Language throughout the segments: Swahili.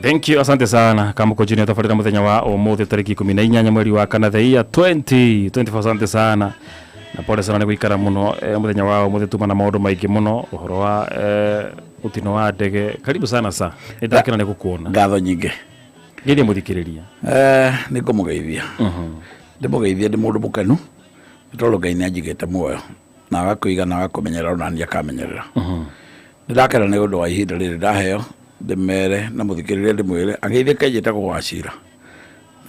Thank you, asante sana. Kama uko chini utafuatilia muthenya wa umuthi tariki 14 mweri wa kana the year 2024. Asante sana. Na pole sana ni guikara muno muthenya wa umuthi tuma na maundu maingi muno uhoro wa utino wa ndege. Karibu sana sa. Ndakira ni gukuona. Ngatho nyingi. Ngiri muthikiriria. Ni kumugeithia. Ndimugeithia ndi mundu mukenu. Itolo Ngai ni ajigete muoyo. Na agakuiga na agakumenyera na ndia kamenyerera. Ndakira ni undu wa ihinda riri ndaheo. Ndemere na muthikiriria ndimwire ageithika njita kugwacira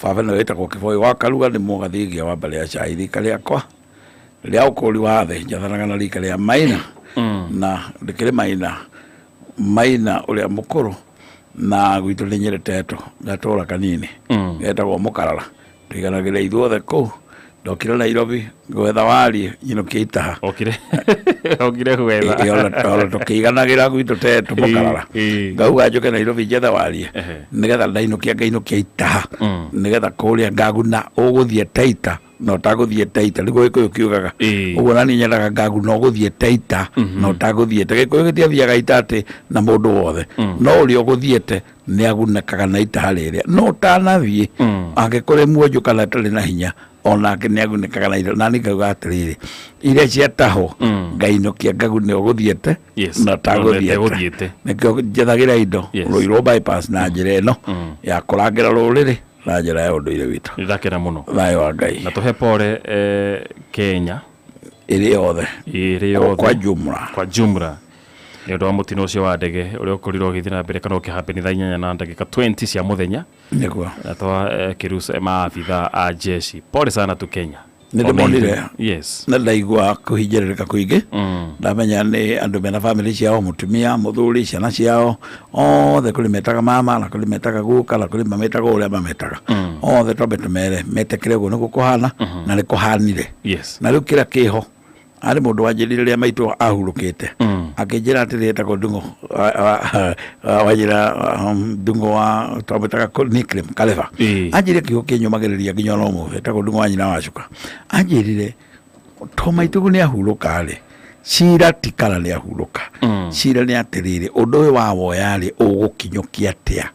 baba no eta ko kiboi wa karuga ni mugathigia wa mbere ya cairi kale akwa ria ukuri wa the njathanaga na rika ria maina na ndikire maina uria mukuru na gwitu ni nyereteto gatora kanini getagwo mukarara twiganagira ithuothe ku ndokire Nairobi gwetha wari nyinokie itaha okire gwetha yola tukiganagira gwitu tetu mukarara ngauga njoke Nairobi jetha wari nigetha ndainokia itaha nigetha kuria ngaguna uguthie Taita no taguthie Taita rigo iko kiugaga uguo nani nyendaga ngaguna uguthie Taita no taguthie giko gitiathiaga itate na mundu wothe no uri uguthiete ni agunekaga na itaha riria no tanathie angikore muojo kana tari na hinya ona ngiagunekaga na itaha nani ngauga atiriri ire ciataho ngainokia ngagune uguthiete na taguthiete nikio jethagira indo roiro bypass na njira ino ya kurangira ruriri na njira ya unduire witu ndakira muno thayo wa Ngai na tuhe pore Kenya iri yothe kwa jumla ni undu wa mutino ucio wa ndege uria ukorirwo githina mbere kana ukihappen thaa 8 na ndagika 20 cia muthenya niguo na twa kirusa maafitha a jeshi pole sana tu Kenya ndimonire yes na ndaigua kuhinjerereka kuingi ndamenya ni andu mena family ciao mutumia muthuri ciana ciao othe kuri metaga mama na kuri metaga guka na kuri mametaga uria mametaga othe twabetumere metekire guo niko kuhana na ni kuhanire yes na riu kira kiho ari mundu wanjirire ria maitu ahurukite akijira atireta ko dungo wajira dungo wa twabetaga ko nickname kaleva ajire kiho kinyumagiriria nginya no mu eta ko dungo wanyina wacuka ajirire to maitu ni ahuruka ari cira tikala ni ahuruka cira ni atirire undu wa woyari ugukinyokia atia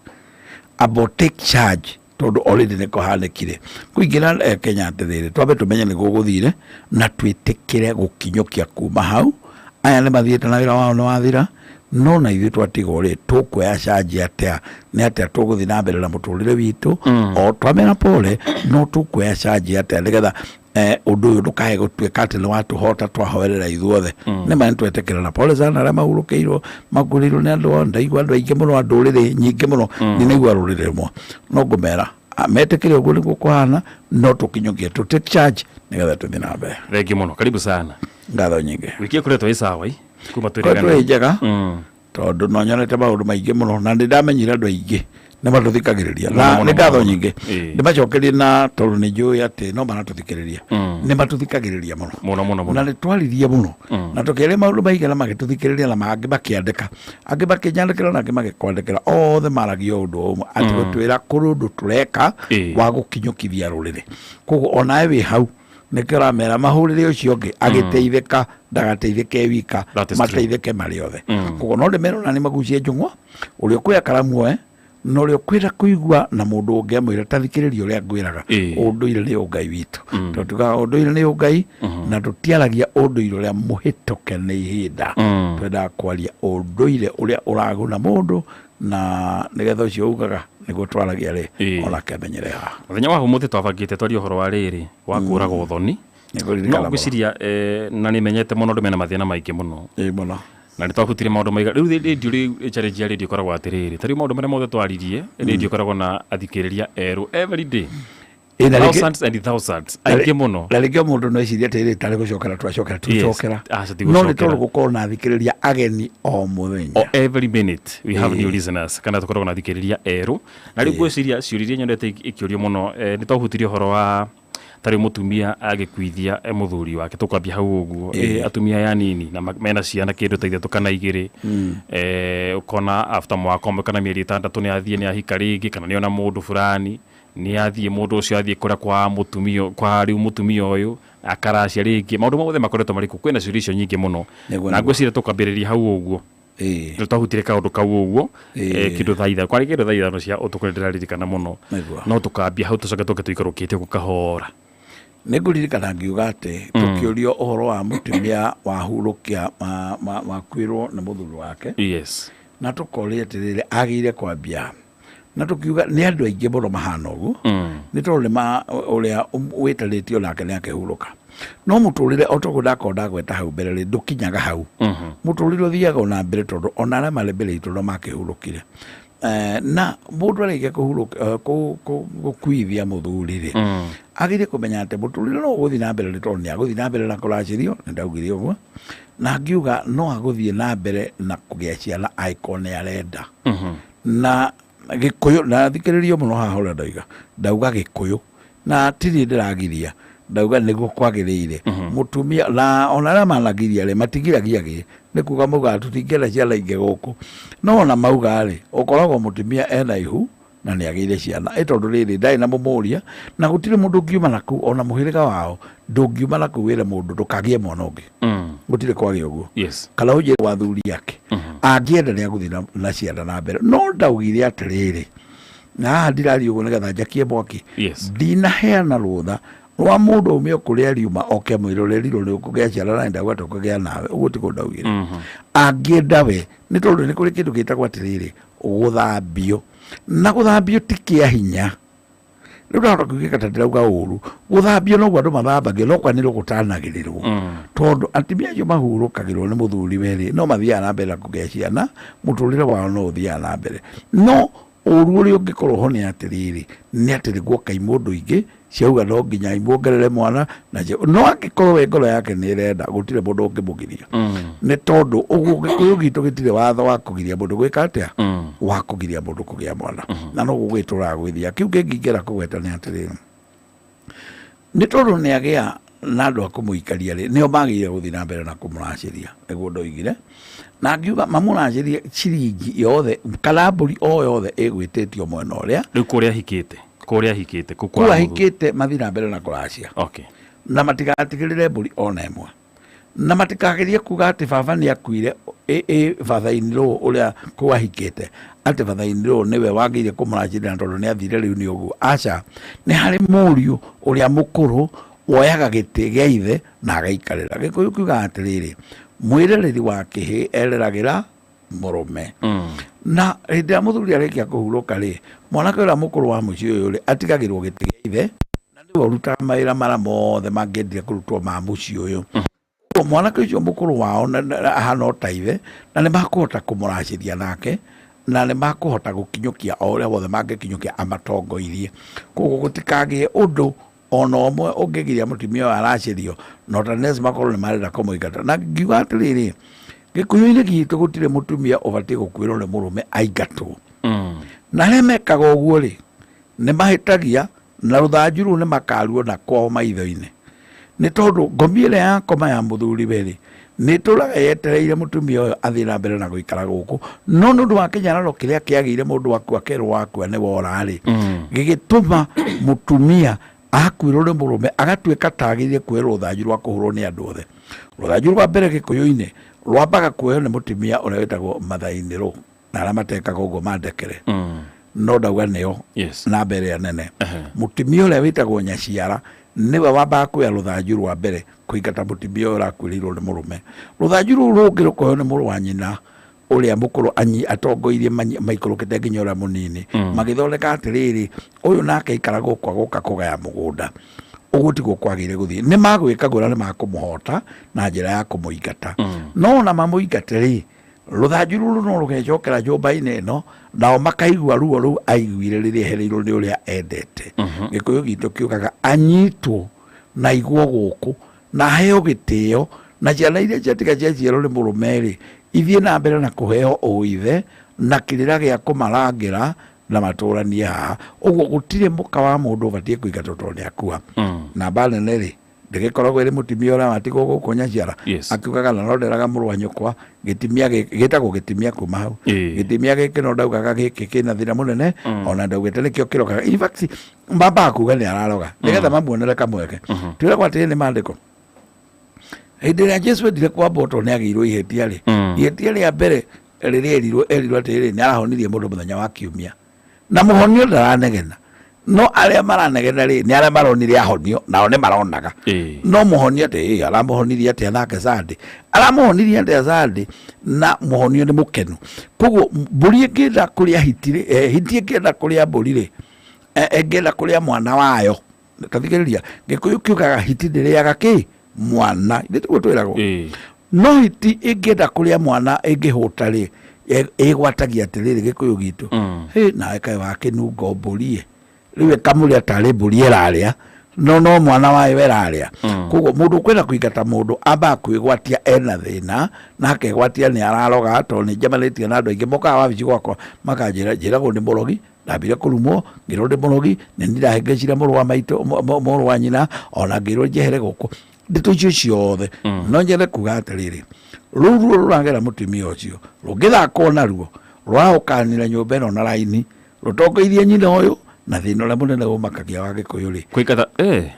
about take charge tondu already niko hanekire kuingira Kenya atirire twabe tumenye ni guguthire na twitikire gukinyokia kuma hau aya ni mathiete na wira wao no wathira no na ithu twatigore tukwea charge atia ni atia tuguthi na mbere na muturire witu o twamena pole no tukwea charge atia nigetha undu uyu ndukae gutwika ati ni watu hota twahoerera ithuothe ni mani twetekera na pole sana ara mahurukeirwo magurirwo ni andu ndaigua andu aingi muno andurire nyingi muno ni nigua rurire mo no ngumera metekere uguo niguo kuhana no tukinyokie tu take charge nigetha tuthi na mbere thengi muno karibu sana ngatho nyingi wiki kuretwo isawa kuma twirigana njega tondu no nyonete maundu maingi muno na ndamenyire andu aingi ni matuthikagiriria na ni ngatho nyingi ni macokerie na tondu ni njui ati no maratuthikiriria ni matuthikagiriria muno na ni twaririe muno na tukere maundu maingi na magituthikiriria na mangi makiandika angi makinyandikira na angi magikwandikira othe maragio undu umwe ati gutwira kurundu tureka wa gukinyukithia ruriri koguo onae wi hau nikira mera mahurire ucio ngi agiteithika ndagateithike wika mateithike mari othe koguo no ndimero na ni magucie njungwa urio kuya karamu no rio kwira kuigua na mundu ungi amwira tathikiririo ria ngwiraga unduire ni ungai witu tutuga unduire ni ungai na tutiaragia unduire ria muhituke ni ihinda twenda kwaria unduire uria uraguna mundu na nigetha ucio ugaga niguo twaragia ri ona kemenyere ha muthenya wa umuthi twabangite twaria uhoro wa riri wa kuraga uthoni no ngwiciria na ni menyete muno ndu mena mathina maingi muno muno na ni twahutire maundu maiga riu radio challenge ya radio koragwo atiriri tari maundu mara mothe twaririe radio koragwo na athikiriria eru every day thousands and thousands aingi muno na rĩngĩ mũndũ no eciria atĩrĩ tarĩ gũcokera twacokera no nĩ tondũ gũkorwo na athikĩrĩria ageni o mũthenya every minute we have new listeners kana tũkoragwo na athikĩrĩria eru na rĩu ngwĩciria ciũria nyendete ikĩũrio mũno nĩ twahutirie ũhoro wa tari mutumia agikuithia muthuri wake tukambia hau uguo atumia ya nini na mena ciana kindu ta ithe tukana igiri ukona after mwaka umwe kana mieri 6 ni athie ni ahika ringi kana ni ona mundu fulani ni athie mundu ucio athie kura kwa mutumio kwa riu mutumia uyu akaracia ringi maundu mothe makoretwo mariku kwina ciuria icio nyingi muno na ngwicira tukambiriria hau uguo nä twahutire kaå kau å guo kä ndå thaitha kwarä kä ndå thaithano cia å tå kå ndä raririkana må no no tå kambia hau tå coke tå ke tå ikarå kä te gå kahora nä ngå ririkana ngiuga atä tå kä å rio å horo wa må tumia wahurå kia wakwä rwo nä må thuri wake na tå korä atä rä rä agä ire kwambia na tå kiuga nä andå aingä må no mahana å guo nä tondå å rä a wä tarä tie onake nä akehurå ka no må tå rä re o toguo ndakorwo ndagweta hau mbere rä ndå kinyaga hau må tå rä re å thiaga ona mbere tondå ona arä a marä mbere itå no makä hurå kire na må ndå araikia gå kuithia må thuri rä agä ire kå menya atä må tå rä re no gå thiä na mbere nä tondå nä agå thiä na mbere na kå racä rio nä ndaugire å guo na ngiuga no agå thiä na mbere na kå gä a ciana angĩkorwo nä arenda na gä kå yå na thikä rä rio må no haha å rä a ndauga gä kå yå na tirä ndä ragiria ndauga nä guo kwagä rä ire må tumia na ona arä a managiria rä matigiragia gä nä kuga mauga tå tingä ciana ingä gå kå no ona mauga rä å koragwo må tumia ena ihu na nä agä ire ciana ä tondå rä rä ndarä na må må ria na gå tirä må ndå ngiuma na kuu ona må hä rä ga wao ndå ngiuma na kuu wä re må ndå ndå kagä mwana å ngä gå tirä kwagä å guo kana å njä wa thuri yake angä enda nä agå thiä na ciana na mbere no ndaugire atä rä rä na haha ndiraria å guo nä getha njakie mwaki ndinaheana rå tha rwa må ndå å me å kå rä a riuma oke mwä roreri rå rä å kå gä a ciana na ndauga tå kå gä a nawe å guo tigå ndaugä re angä enda we nä tondå nä kå rä kä ndå gä tagwo atä rä rä gå thambio na gå thambio ti kä a hinya rä u ndahota kuigä ka ta ndä rauga å ru gå thambio noguo andå mathambagio no kwanä rwo gå tanagä rä rwo tondå atimia acio mahurå kagä rwo nä må thuri werä no mathiaga na mbere na kå gä a ciana må tå rä re wao no å thiaga na mbere no å ru å rä a å ngä korwo ho nä atä rä rä nä atä rä guokai må ndå ingä ciauga no nginya imuongerere mwana na no angĩkorwo we ngoro yake nĩ ĩrenda gũtirĩ mũndũ ũngĩmũgiria nĩ tondũ ũguo gĩkũyũ gitũ gĩtirĩ watho wa kũgiria mũndũ gwĩka atĩa wa kũgiria mũndũ kũgĩa mwana na no gũgĩtũraga gwĩthia kĩu kĩngĩingĩra kũgweta nĩ atĩrĩrĩ nĩ tondũ nĩ agĩa na andũ a kũmũikaria rĩ nĩo magĩrĩire gũthiĩ na mbere na kũmũracĩria nĩguo ndoigire na ngiuga mamũracĩrie ciringi yothe kana mbũri o yothe ĩgwĩtĩtio mwena ũrĩa rĩu kũrĩa hikĩte kũrĩa hikĩte kũrĩa hikĩte mathiĩ na mbere na kũracia na matigatigĩrĩre mbũri ona ĩmwe na matikagerie kuga atĩ baba nĩ akuire batha-inĩ rũũ ũrĩa kwahikĩte atĩ batha-inĩ rũũ nĩwe wagĩire kũmũracĩria tondũ nĩ athire rĩu nĩ ũguo aca nĩ harĩ mũriũ ũrĩa mũkũrũ woyaga gĩtĩ gĩa ithe na agaikarĩra gĩkũyũ kiuga atĩrĩrĩ mwĩrereri wa kĩhĩ ereragĩra mũrũme na hĩndĩ ĩrĩa mũthuri arĩkia kũhurũka rĩ mwanake ũrĩa mũkũrũ wa mũciĩ ũyũ rĩ atigagĩrwo gĩtĩ gĩa ithe na nĩwe ũrutaga mawĩra marĩa mothe mangĩendire kũrutwo ma mũciĩ ũyũ mwanake ũcio mũkũrũ wao ahana ta ithe na nĩ makũhota kũmũracĩria nake na nĩ makũhota gũkinyũkia o ũrĩa wothe mangĩkinyũkia amatongoirie koguo gũtikagĩe ũndũ ona ũmwe ũngĩgiria mũtumia ũyũ aracĩrio no ta nesi makorwo nĩ marenda kũmũingata na ngiuga atĩrĩrĩ gĩkũyũ-inĩ gitũ gũtirĩ mũtumia ũbatiĩ gũkuĩrwo nĩ mũrũme aingatwo na arĩa mekaga ũguo rĩ nĩ mahĩtagia na rũthanju rũu nĩ makaruo na kwao maitho-inĩ nĩ tondũ ngomi ĩrĩa yakoma ya mũthuri we rĩ nĩ tũraga yetereire mũtumia ũyũ athiĩ na mbere na gũikara gũkũ no nĩ ũndũ wa kĩnyararo kĩrĩa kĩagĩire mũndũ wakua kerwo wakua nĩ wora rĩ gĩgĩtũma mũtumia akuĩrwo nĩ mũrũme agatuĩka tagĩrĩire kuoerwo rũthanju rwa kũhũrwo nĩ andũ othe rũthanju rwa mbere gĩkũyũ-inĩ rwambaga kuoywo nĩ mũtumia ũrĩa wĩtagwo mathainĩ rũ na arĩa matekaga ũguo mandekere no ndauga nĩo na mbere ya nene mũtumia ũrĩa wĩtagwo nyaciara nĩwe wambaga kuoya rũthanju rwa mbere kũingata mũtumia ũyũ ũrakuĩrĩirwo nĩ mũrũme rũthanju rũu rũngĩ rũkoywo nĩ mũrũ wa nyina ũrĩa mũkũrũ atongoirie maikũrũkĩte nginya ũrĩa mũnini magĩthondeka atĩrĩrĩ ũyũ nake aikara gũkũ agũka kũgaya mũgũnda ũguo tiguo kwagĩrĩire gũthiĩ nĩ magwĩka ngũra nĩ makũmũhota na njĩra ya kũmũingata no na mamũingate rĩ rũthanju rũu no rũgecokera nyũmba-inĩ ĩno nao makaigua ruo rũu aiguire rĩrĩa ehereirwo nĩ ũrĩa endete gĩkũyũ gitũ kiugaga anyitwo na igwo gũkũ na heo gĩtĩo na ciana iria ciatiga ciaciarwo nĩ mũrũme rĩ ithiĩ na mbere na kũheo ũithe na kĩrĩra gĩa kũmarangĩra na matũranie haha ũguo gũtirĩ mũka wa mũndũ ũbatiĩ kũingatwo tondũ nĩ akua namba nene rĩ ndĩgĩkoragwo ĩrĩ mũtumia ũrĩa watigwo gũkũ nyaciara akiugaga na no nderaga mũrũ wa nyũkwa gĩtimia gĩtagwo gĩtimia kuma hau gĩtimia gĩkĩ no ndaugaga gĩkĩ kĩna thĩna mũnene ona ndaugĩte nĩkĩo kĩrokaga in fact mbambaga kuga nĩ araroga nĩgetha mamuonere kamweke twĩragwo atĩrĩ nĩ maandĩko hĩndĩ ĩrĩa Jesũ endire kwamba tondũ nĩ agĩirwo ihĩtia rĩ ihĩtia rĩa mbere riria erirwo atiri ni arahonirie mundu muthenya wa kiumia na muhonio ndaranegena no aria maranegena ri ni aria maronire ahonio nao ni maronaga no muhonio ati aramuhonirie ati thake Sunday aramuhonirie ati Sunday na muhonio ni mukenu koguo mburi ingenda kuria hitire hitie ngenda kuria mburi ri engenda kuria mwana wayo kathikiriria gikuyu kiugaga hiti ndiriaga ki mwana nditugo twiragwo no hiti ingenda kuria mwana ingihuta ri igwatagia atiriri gikuyu gitu na ekae wake nungo mburi riwe kamuri atari mburi iraria no mwana wayo iraria koguo mundu kwenda kuingata mundu amba kwigwatia ena thina na akegwatia ni araroga to ni njamanitie na andu aingi moka wabici gwakwa makanjira njiragwo ni murogi ndambire kurumwo ngirwo ndi murogi ni ndirahengecira muru wa maito muru wa nyina ona ngirwo njehere guku nditu icio ciothe no nyende kuga atiriri ruru rurangera mutumia ucio rungithakwo naruo rwahukanira nyumba ino na raini rutongoirie nyina uyu na thina uria munene umakagia wa Gikuyu ri kuikata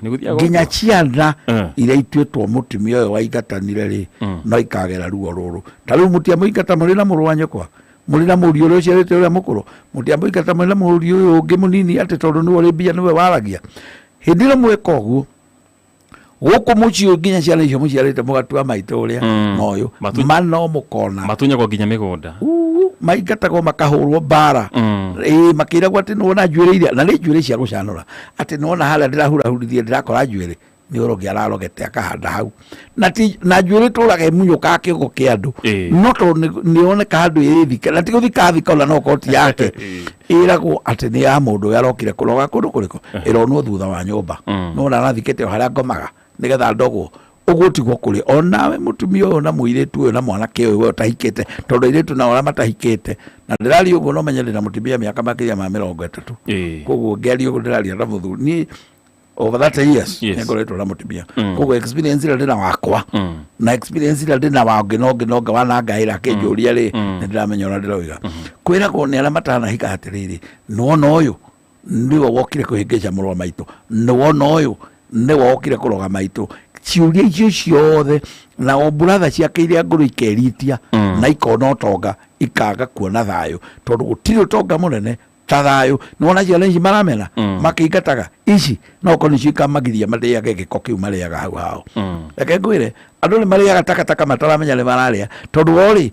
ni guthia nginya ciana iria ituitwo mutumia uyu waigatanire ri no ikagera ruo ruru taru mutia muingata muri na muru wa nyokwa muri na muri uria uciarite uria mukuru mutia muingata muri na muri uyu ungi munini ati tondu ni uri mbia niwe waragia hindi ro mweka uguo guku mucio nginya ciana icio muciarite mugatua maito uria noyo mano mukona matunya kwa nginya migunda maingatagwo makahurwo bara makiragwo ati nona njuire iria na ni njuire cia gucanura ati nona hala ndirahurahurithie ndirakora njuire ni urogi ararogete akahanda hau na njuire turage munyuka kiugo kia andu no to nioneka handu ithika na tiguthika thika ona no koti yake iragwo ati ni ya mundu yarokire kuroga kundu kuriko ironwo thutha wa nyumba no na rathikete haria ngomaga nigetha ndogwo ugutigwo kuri onawe mutumia uyu na muiritu uyu na mwanake uyu utahikite tondu iritu na ora matahikite na ndirari uguo no menye na mutumia miaka makiria ma 30 koguo ngeri uguo ndirari na muthuri ni over that years ngoretwo na mutumia koguo experience ira ndina wakwa na experience ira ndina wa nginoga wana ngaira kinjuria ri ndiramenya ora ndiroiga kwiragwo ni ara matana hika atiriri no uyu ndiwo wokire kuhingeca murwa maito no uyu ni wokire kuroga maito ciuria icio ciothe na o brother ciake iria nguru ikeritia na ikona utonga ikaga kuona thayo tondu gutiri utonga munene ta thayo nona ciana ici maramena makingataga ici no koni cikamagiria mariage giko kiu mariaga hau hao reke ngwire andu ni mariaga takataka mataramenya ni mararia tondu ori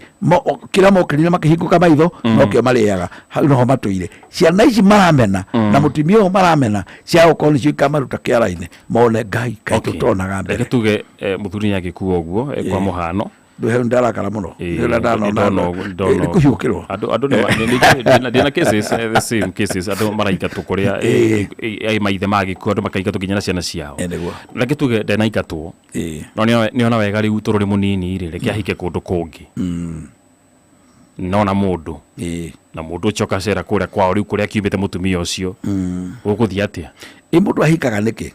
kira mokirina makihinguka maitho no kio mariaga hau no matuire ciana ici maramena na mutumia o maramena cia ukoni cikamaruta kiara-ini mone ngai kai tutonaga mbere reke tuge muthuri agikuo uguo kwa muhano nduhe ndarakara muno nila ndano kuhiukirwo andu ndina cases the same cases andu maraikatwo kuria ai maithe magikuo andu makaikatwo nginya na ciana ciao reke tuge ndenaikatwo no niona wega riu tururi munini ri reke ahike kundu kungi nona mundu na mundu ucoka cera kuria kwao riu kuria kiumite mutumia ucio gukuthia atia mundu ahikaga niki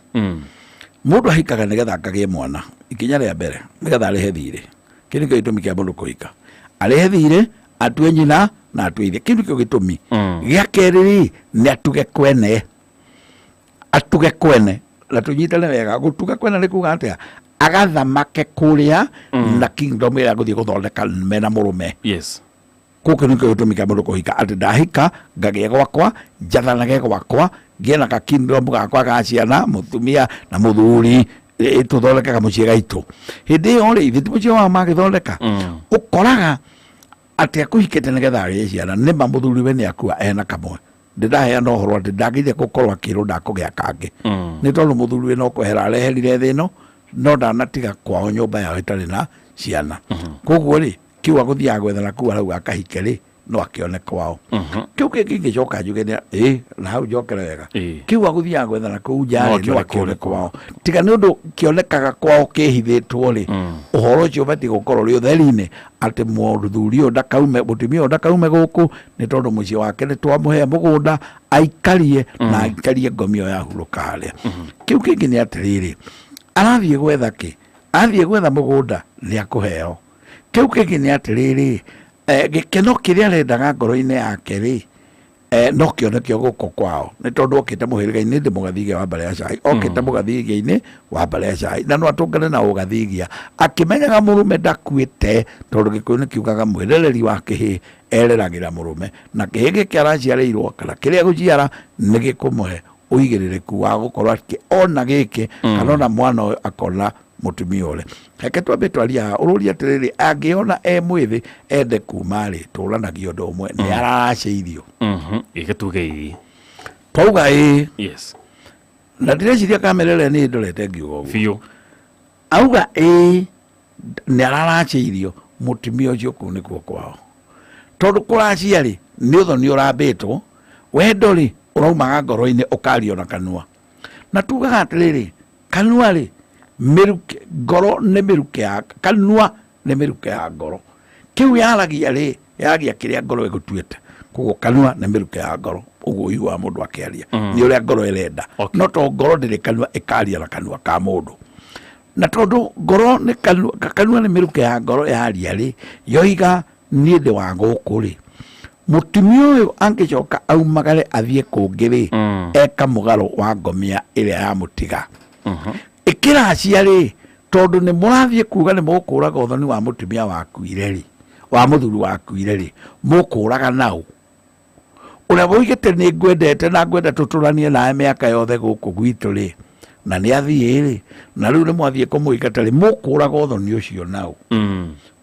mundu ahikaga nigetha akagie mwana ikinya ria mbere nigetha arihe thire kini kio gitumi kia mundu kuhika arihe thire atue nyina na atuithie kini kio gitumi gia keriri ni atuge kwene na tunyitane wega gutuga kwene ni kuga atia agathamake kuria na kingdom ira guthie guthondeka mena murume kuko niko gutumika mundu kuhika ati ndahika ngagie gwakwa njathanage gwakwa ngiena ka kingdom gakwa ga ciana mutumia na muthuri tuthondekaga muciĩ gaitu hindi iyo ri ithuĩ muciĩ wao magithondeka ukoraga ati akuhikite nigetha agie ciana ni mamuthuriwe ni akua ena kamwe ndiraheana uhoro ati ndagire gukorwo akirwo ndakugia kangi ni tondu muthuriwe no kwehera areherire thi ino no ndanatiga kwao nyumba yao itari na ciana koguo ri kiu aguthiaga gwethana kuu arauga akahike ri no akione kwao kiu kingi ngicoka njuge na hau njokere wega kiu aguthiaga gwethana kuu njari no akione kwao tiga ni undu kionekaga kwao kihithitwo ri uhoro ucio bati gukorwo ri utheri-ini ati muthuri uyu ndakaume mutumia uyu ndakaume guku ni tondu muciĩ wake ni twamuhe mugunda aikarie na aikarie ngomio yahuruka haria kiu kingi ni atiriri arathie gwetha ki athie gwetha mugunda ni akuheo kiu kingi ni atiriri gikeno kiria arendaga ngoro-ini yake ri no kĩonekio gũkũ kwao nĩ tondũ okĩte mũhĩrĩga-inĩ ndĩ mũgathigia wa mbere ya cai okĩte mũgathigia-inĩ wa mbere ya cai na no atũngane na ũgathigia akĩmenyaga mũrũme ndakuĩte tondũ Gĩkũyũ nĩ kiugaga mwĩrereri wa kĩhĩ ereragĩra mũrũme na kĩhĩ gĩkĩ araciarĩirwo kana kĩrĩa gũciara nĩ gĩkũmũhe ũigĩrĩrĩku wa gũkorwo ona gĩkĩ kana ona mwana ũyũ akona mũtumia ũrĩa reke twambe twaria haha ũrũria atĩrĩrĩ angĩona mwĩthĩ ende kuma rĩ tũũranagio ũndũ ũmwe nĩ araracĩirio ĩgĩtuge twauga yes na ndĩreciria kamera ĩrĩa nĩ ndorete ngiuga ũguo biũ auga nĩ araracĩirio mũtumia ũcio kũu nĩkuo kwao tondũ kũracia rĩ nĩ ũthoni ũrambĩtwo wendo rĩ ũraumaga ngoro-inĩ ũkario na kanua na tugaga atĩrĩrĩ kanua rĩ mĩruke ngoro nĩ mĩruke ya kanua nĩ mĩruke ya ngoro kĩu yaragia rĩ yaragia kĩrĩa ngoro ĩgũtuĩte koguo kanua nĩ mĩruke ya ngoro ũguo ũiguaga mũndũ akĩaria nĩ ũrĩa ngoro ĩrenda no to ngoro ndĩrĩ kanua ĩkaria na kanua ka mũndũ na tondũ ngoro nĩ kanua nĩ mĩruke ya ngoro yaria rĩ yoiga niĩ ndĩ wa gũkũ rĩ mũtumia ũyũ angĩcoka aumagare athiĩ kũngĩ rĩ eka mũgarũ wa ngomia ĩrĩa yamũtiga ĩkĩracia rĩ tondũ nĩ mũrathiĩ kuga nĩ mũkũraga ũthoni wa mũtumia wakuire rĩ wa mũthuri wakuire rĩ mũkũraga naũ ũrĩa woigĩte nĩ ngwendete na ngwenda tũtũranie nawe mĩaka yothe gũkũ gwitũ rĩ na nĩ athiĩ rĩ na rĩu nĩ mwathiĩ kũmũingata rĩ mũkũraga ũthoni ũcio naũ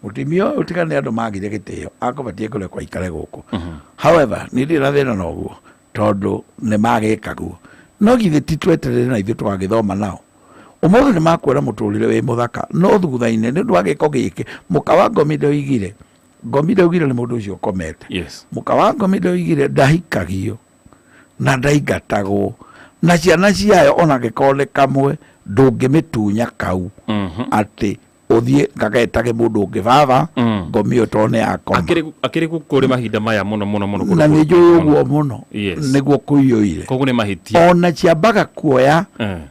mũtumia ũyũ tiga nĩ andũ magire gĩtĩo akũbatiĩ kũrekwo aikare gũkũ however nĩ ndĩ na thĩna noguo tondũ nĩ magĩka guo no githĩ ti tweterere na ithuĩ twagĩthoma nao ũmũthĩ nĩ makwĩra mũtũrĩre wĩ mũthaka no thutha-inĩ nĩ ũndũ wa gĩko gĩkĩ mũka wa Ngomi ndoigire nĩ mũndũ ũcio ũkomete mũka wa Ngomi ndoigire ndahikagio na ndaingatagwo na ciana ciayo ona gĩkorwo nĩ kamwe ndũngĩmĩtunya kau atĩ ũthiĩ gagaetage mũndũ ũngĩ baba Ngomi ĩyo tondũ nĩ yakoma akĩrĩ kũrĩ mahinda maya mũno na nĩ njũĩ ũguo mũno nĩguo kũiyũire koguo nĩ mahĩtia ona ciambaga kuoya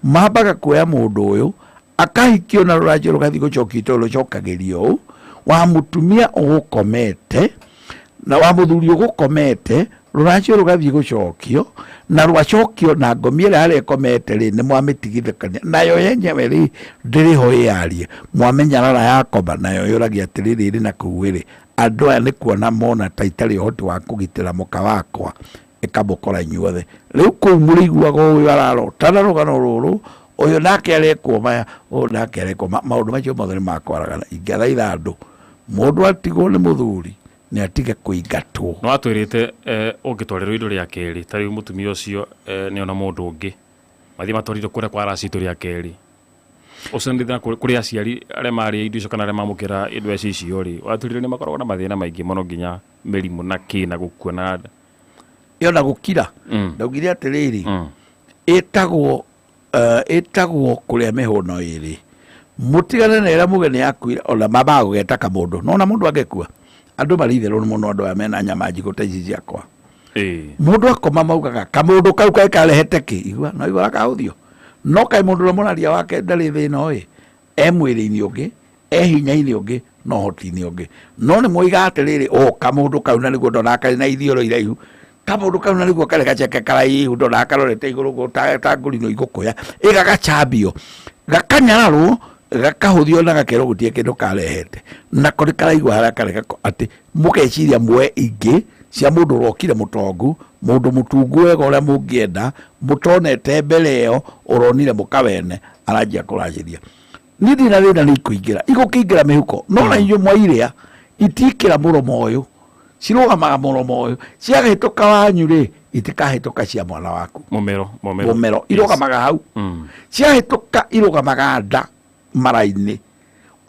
mambaga kuoya mũndũ ũyũ akahikio na rũranjio rũgathiĩ gũcokio itũũra rũcokagĩrio ũũ wa mũtumia ũgũkomete na wa mũthuri ũgũkomete rũranjio rũgathiĩ gũcokio na rwacokio na Ngomi ĩrĩa harĩa ĩkomete rĩ nĩ mwamĩtigithũkania nayo yenyewe rĩ ndĩrĩ ho ĩyarie mwamenya rara yakoma nayo yũragia atĩrĩrĩ ĩrĩ na kũu rĩ andũ aya nĩ kuona mona ta itarĩ ũhoti wa kũgitĩra mũka wakwa ĩkamũkora inyuothe rĩu kũu mũrĩiguaga ũyũ ararota na rũgano rũrũ ũyũ nake arekwo maya ũyũ nake arekwo maũndũ macio mothe nĩ makwaragana ingĩathaitha andũ mũndũ atigwo nĩ mũthuri nĩ atige kũingatwo no atwĩrĩte ũngĩtwarĩrwo indo rĩa kerĩ ta rĩu mũtumia ũcio nĩ ona mũndũ ũngĩ mathiĩ matwarirwo kũrĩa kwa racitũ rĩa kerĩ ũcio nĩ thĩna kũrĩ aciari arĩa marĩ indo icio kana arĩa mamũkĩra indo icio rĩ watũrire nĩ makoragwo na mathĩna maingĩ mũno nginya mĩrimũ na na gũkua na nda yona gũkira ndaugire atĩrĩrĩ ĩtagwo kũrĩa mĩhũno ĩrĩ mũtigane na ĩrĩa mũgeni yakuire ona mama gũgeta kamũndũ no na mũndũ angĩkua andũ marĩitherwo nĩ mũno andũ aya mena nyama njigũ ta ici ciakwa mũndũ akoma maugaga kamũndũ kau kaĩ karehete kĩ igua no igua kahũthio no kaĩ mũndũ ũrĩa mũraria wake ndarĩ thĩna ũyũ mwĩrĩ-inĩ ũngĩ hinya-inĩ ũngĩ no hoti-inĩ ũngĩ no nĩ mwoiga atĩrĩrĩ kamũndũ kau na nĩguo ndona karĩ na ithiũrũ iraihu kamũndũ kau na nĩguo karĩ gaceke karaihu ndona karorete igũrũ ta ngũrino igũkũya gagacambio gakanyararwo gakahũthio na gakerwo gũtirĩ kĩndũ karehete na kũrĩ karaigua harĩa kareka atĩ mũgeciria muoe ingĩ cia mũndũ ũrokire mũtongu mũndũ mũtungu wega ũrĩa mũngĩenda mũtonete mbere ĩyo ũronire mũkawene aranjia kũracĩria niĩ ndĩna thĩna nĩ igũkĩingĩra mĩhuko no na inyuĩ mwairĩa itikĩra mũromo ũyũ cirũgamaga mũromo ũyũ ciagahĩtũka wanyu rĩ itikahĩtũka cia mwana waku mũmero irũgamaga hau ciahĩtũka irũgamaga nda mara-inĩ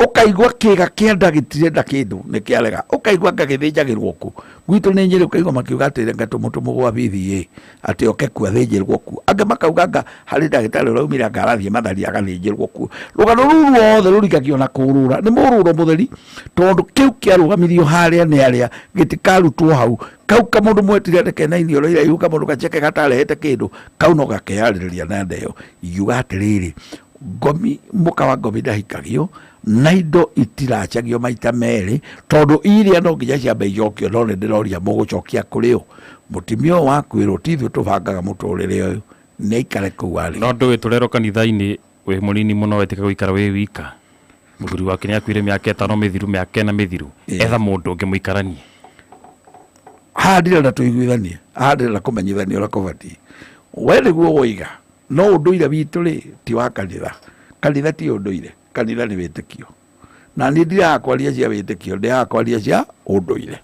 ũkaigua kĩga kĩanda gĩtirenda kĩndũ nĩ kĩarega ũkaigua ngagĩthĩnjagĩrwo ku gwitũ nĩ Nyĩrĩ ũkaigua makiuga atĩ ngatũmũtũmũ gwa BVA atĩ oke ku athĩnjĩrwo ku angĩ makauganga harĩ ndagĩtarĩ ũraumire anga arathiĩ mathari agathĩnjĩrwo ku rũgano rũu ruothe rũrigagio na kũrũra nĩ mũrũro mũtheri tondũ kĩu kĩarũgamirio harĩa nĩ arĩa gĩtikarutwo hau kau kamũndũ mwetire ndeke na iniũrũ iraihu kamũndũ gaceke gatarehete kĩndũ kau no gakeyarĩrĩria na ndeyo iuga atĩrĩrĩ Ngomi mũka wa Ngomi ndahikagio na indo itiracagio maita merĩ tondũ iria no nginya ciambe icokio no nĩ ndĩroria mũgũcokia kũrĩ o mutimio wa kwiro tithu tubangaga muturire uyu ni ikare ku ari no ndu turero kanitha-ini we munini muno wetika guikara we wika muthuri wake ni akwire miaka 5 mithiru miaka 4 mithiru etha mundu ungi muikaranie handira na tuiguithanie handira na kumenyithania ura kubati we niguo woiga no unduire witu ri ti wa kanitha ti unduire kanitha ni witikio na ni ndirakwaria cia witikio ndirakwaria cia unduire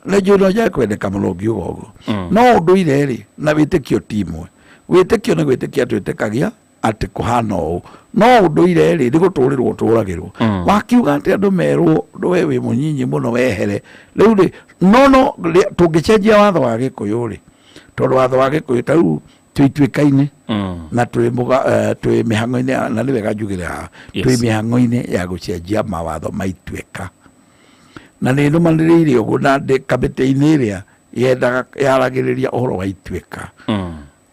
na juno ja kwendeka muno ngiuga uguo no unduire ri na witikio ti imwe witikio ni gwitikia twitikagia ati kuhana uu no unduire ri ni guturirwo turagirwo wakiuga ati andu merwo we wi munyinyi muno wehere riu ri no tungicenjia watho wa Gikuyu ri tondu watho wa Gikuyu tau tuituikaine na twi mihango-ini na ni wega njugire ha twi mihango-ini ya gucenjia mawatho maituika na ni ndumaniriire uguo na ndi kamiti-ini iria yendaga yaragiriria uhoro wa ituika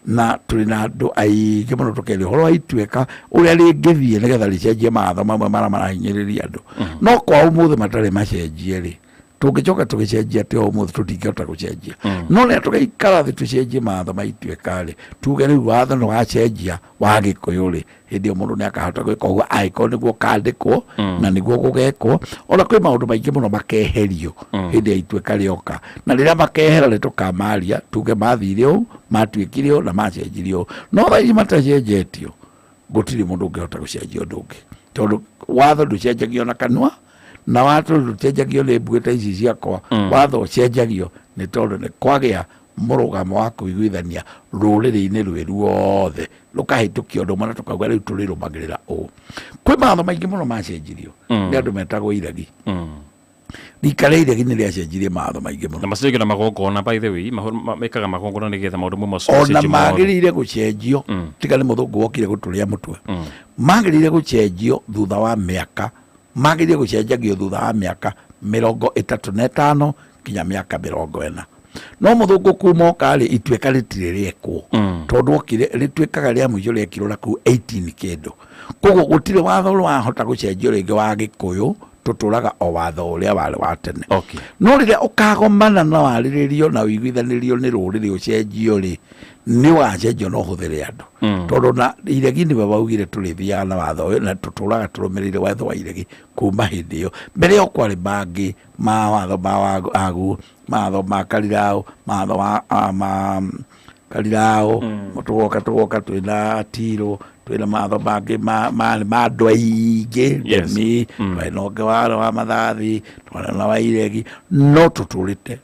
na tuli na andu aingi muno tukeria uhoro wa ituika uria ringithie nigetha ricenjie mawatho mamwe maria marahinyiriria andu no kwa umuthi matari macenjie ri tungicoka tugicenjia ti umuthi tutingihota gucenjia no ni tugeikara thi tucenjie mawatho maituika ri tuge riu watho no gacenjia wa Gikuyu ri hindi mundu ni akahota gwika uguo aiko niguo kandikwo na niguo gugekwo ona kwi maundu maingi muno makeherio hindi ya ituika rioka na riria makehera ri tukamaria tuge mathire u matuikire u na macenjire u no thaici matacenjetio gutiri mundu ungihota gucenjia undu ungi tondu watho nducenjagio na kanua na watho nducenjagio ni mbuita ici ciakwa watho ucenjagio ni tondu ni kwagia murugamo wa kuiguithania ruriri-ini rwi ruothe rukahitukia undu mana tukauga riu turirumagirira uu kwi mawatho maingi muno macenjirio ni andu metagwo iregi rika ria iregi ni riacenjirie mawatho maingi muno na macenjio na magongona by the way mekaga magongona nigetha maundu mo ona magirire gucenjio tiga ni muthungu wokire guturia mutwe magirire gucenjio thutha wa miaka magirire gucenjagio thutha wa miaka 35 kinya miaka 40 no muthungu kuma kari ituika ritire riekwo tondu okire rituikaga ria muico riekirwo na ku 18 kindu koguo gutire watho wahota gucenjio ringi wa Gikuyu tuturaga o watho uria wari wa tene no riria ukagomana na wariririo na uiguithanirio ni ruriri ucenjio ri ni wacenjio no huthire andu tondu na iregi ni baugire turithiaga na watho uyu na tuturaga turumirire watho wa iregi kuma hindi iyo mbere yo kwari bangi ma watho ma agu matho ma Karirau matho ma Karirau tugoka twina Tiro twina matho bangi ma andu aingi ndemi twina ungi wa Mathathi twina na wa iregi no tuturite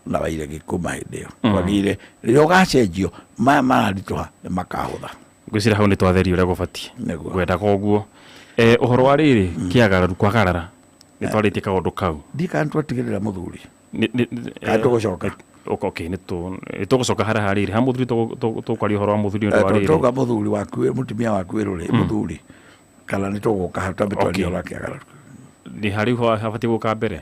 na wa iregi kuma hindi iyo twagire riria ugacenjio maya mararituha ni makahutha ngwicira hau ni twatheri uria gubatie gwenda koguo uhoro wa riri kiagararu kwagarara ni twaritie kaundu kau ndikana twatigirira muthuri tugucoka okay ni tugucoka hara hariri ha muthuri tukwaria uhoro wa muthuri ndu wa riri tuga muthuri waku mutumia waku ruri muthuri kala ni tuguka hata betwaria ora kiagararu ni hari ho habati guka mbere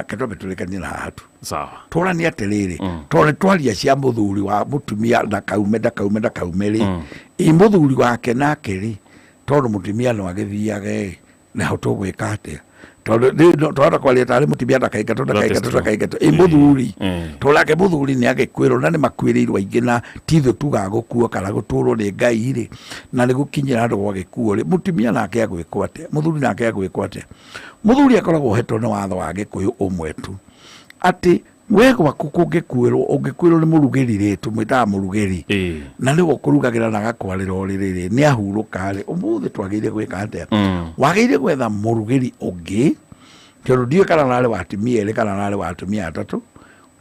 katwa betulikania na hatu sawa turani atiriri tore twaria cia muthuri wa mutumia ndakaume ri muthuri wake nake ri tondu mutumia no agithiaga na hotugwika atia tondu twara kwaria tari mutumia ndakaingatwo muthuri turake muthuri ni agikwirwo na ni makwirirwo aingi na tithu tuga gukua kana guturwo ni Ngai ri na ni gukinyira andu gwagikuo ri mutumia nake agwikwo atia muthuri nake agwikwo atia muthuri akoragwo hetwo ni watho wa Gikuyu umwe tu ati wego ungikuirwo ni murugeri ritu mwitaga murugeri na nigo kurugagira na gakwarira oririri ni ahuruka ri umuthi twagire gwika atia wagire gwetha murugeri ungi tondu ndiwe kana nari wa atumia eri kana nari wa atumia atatu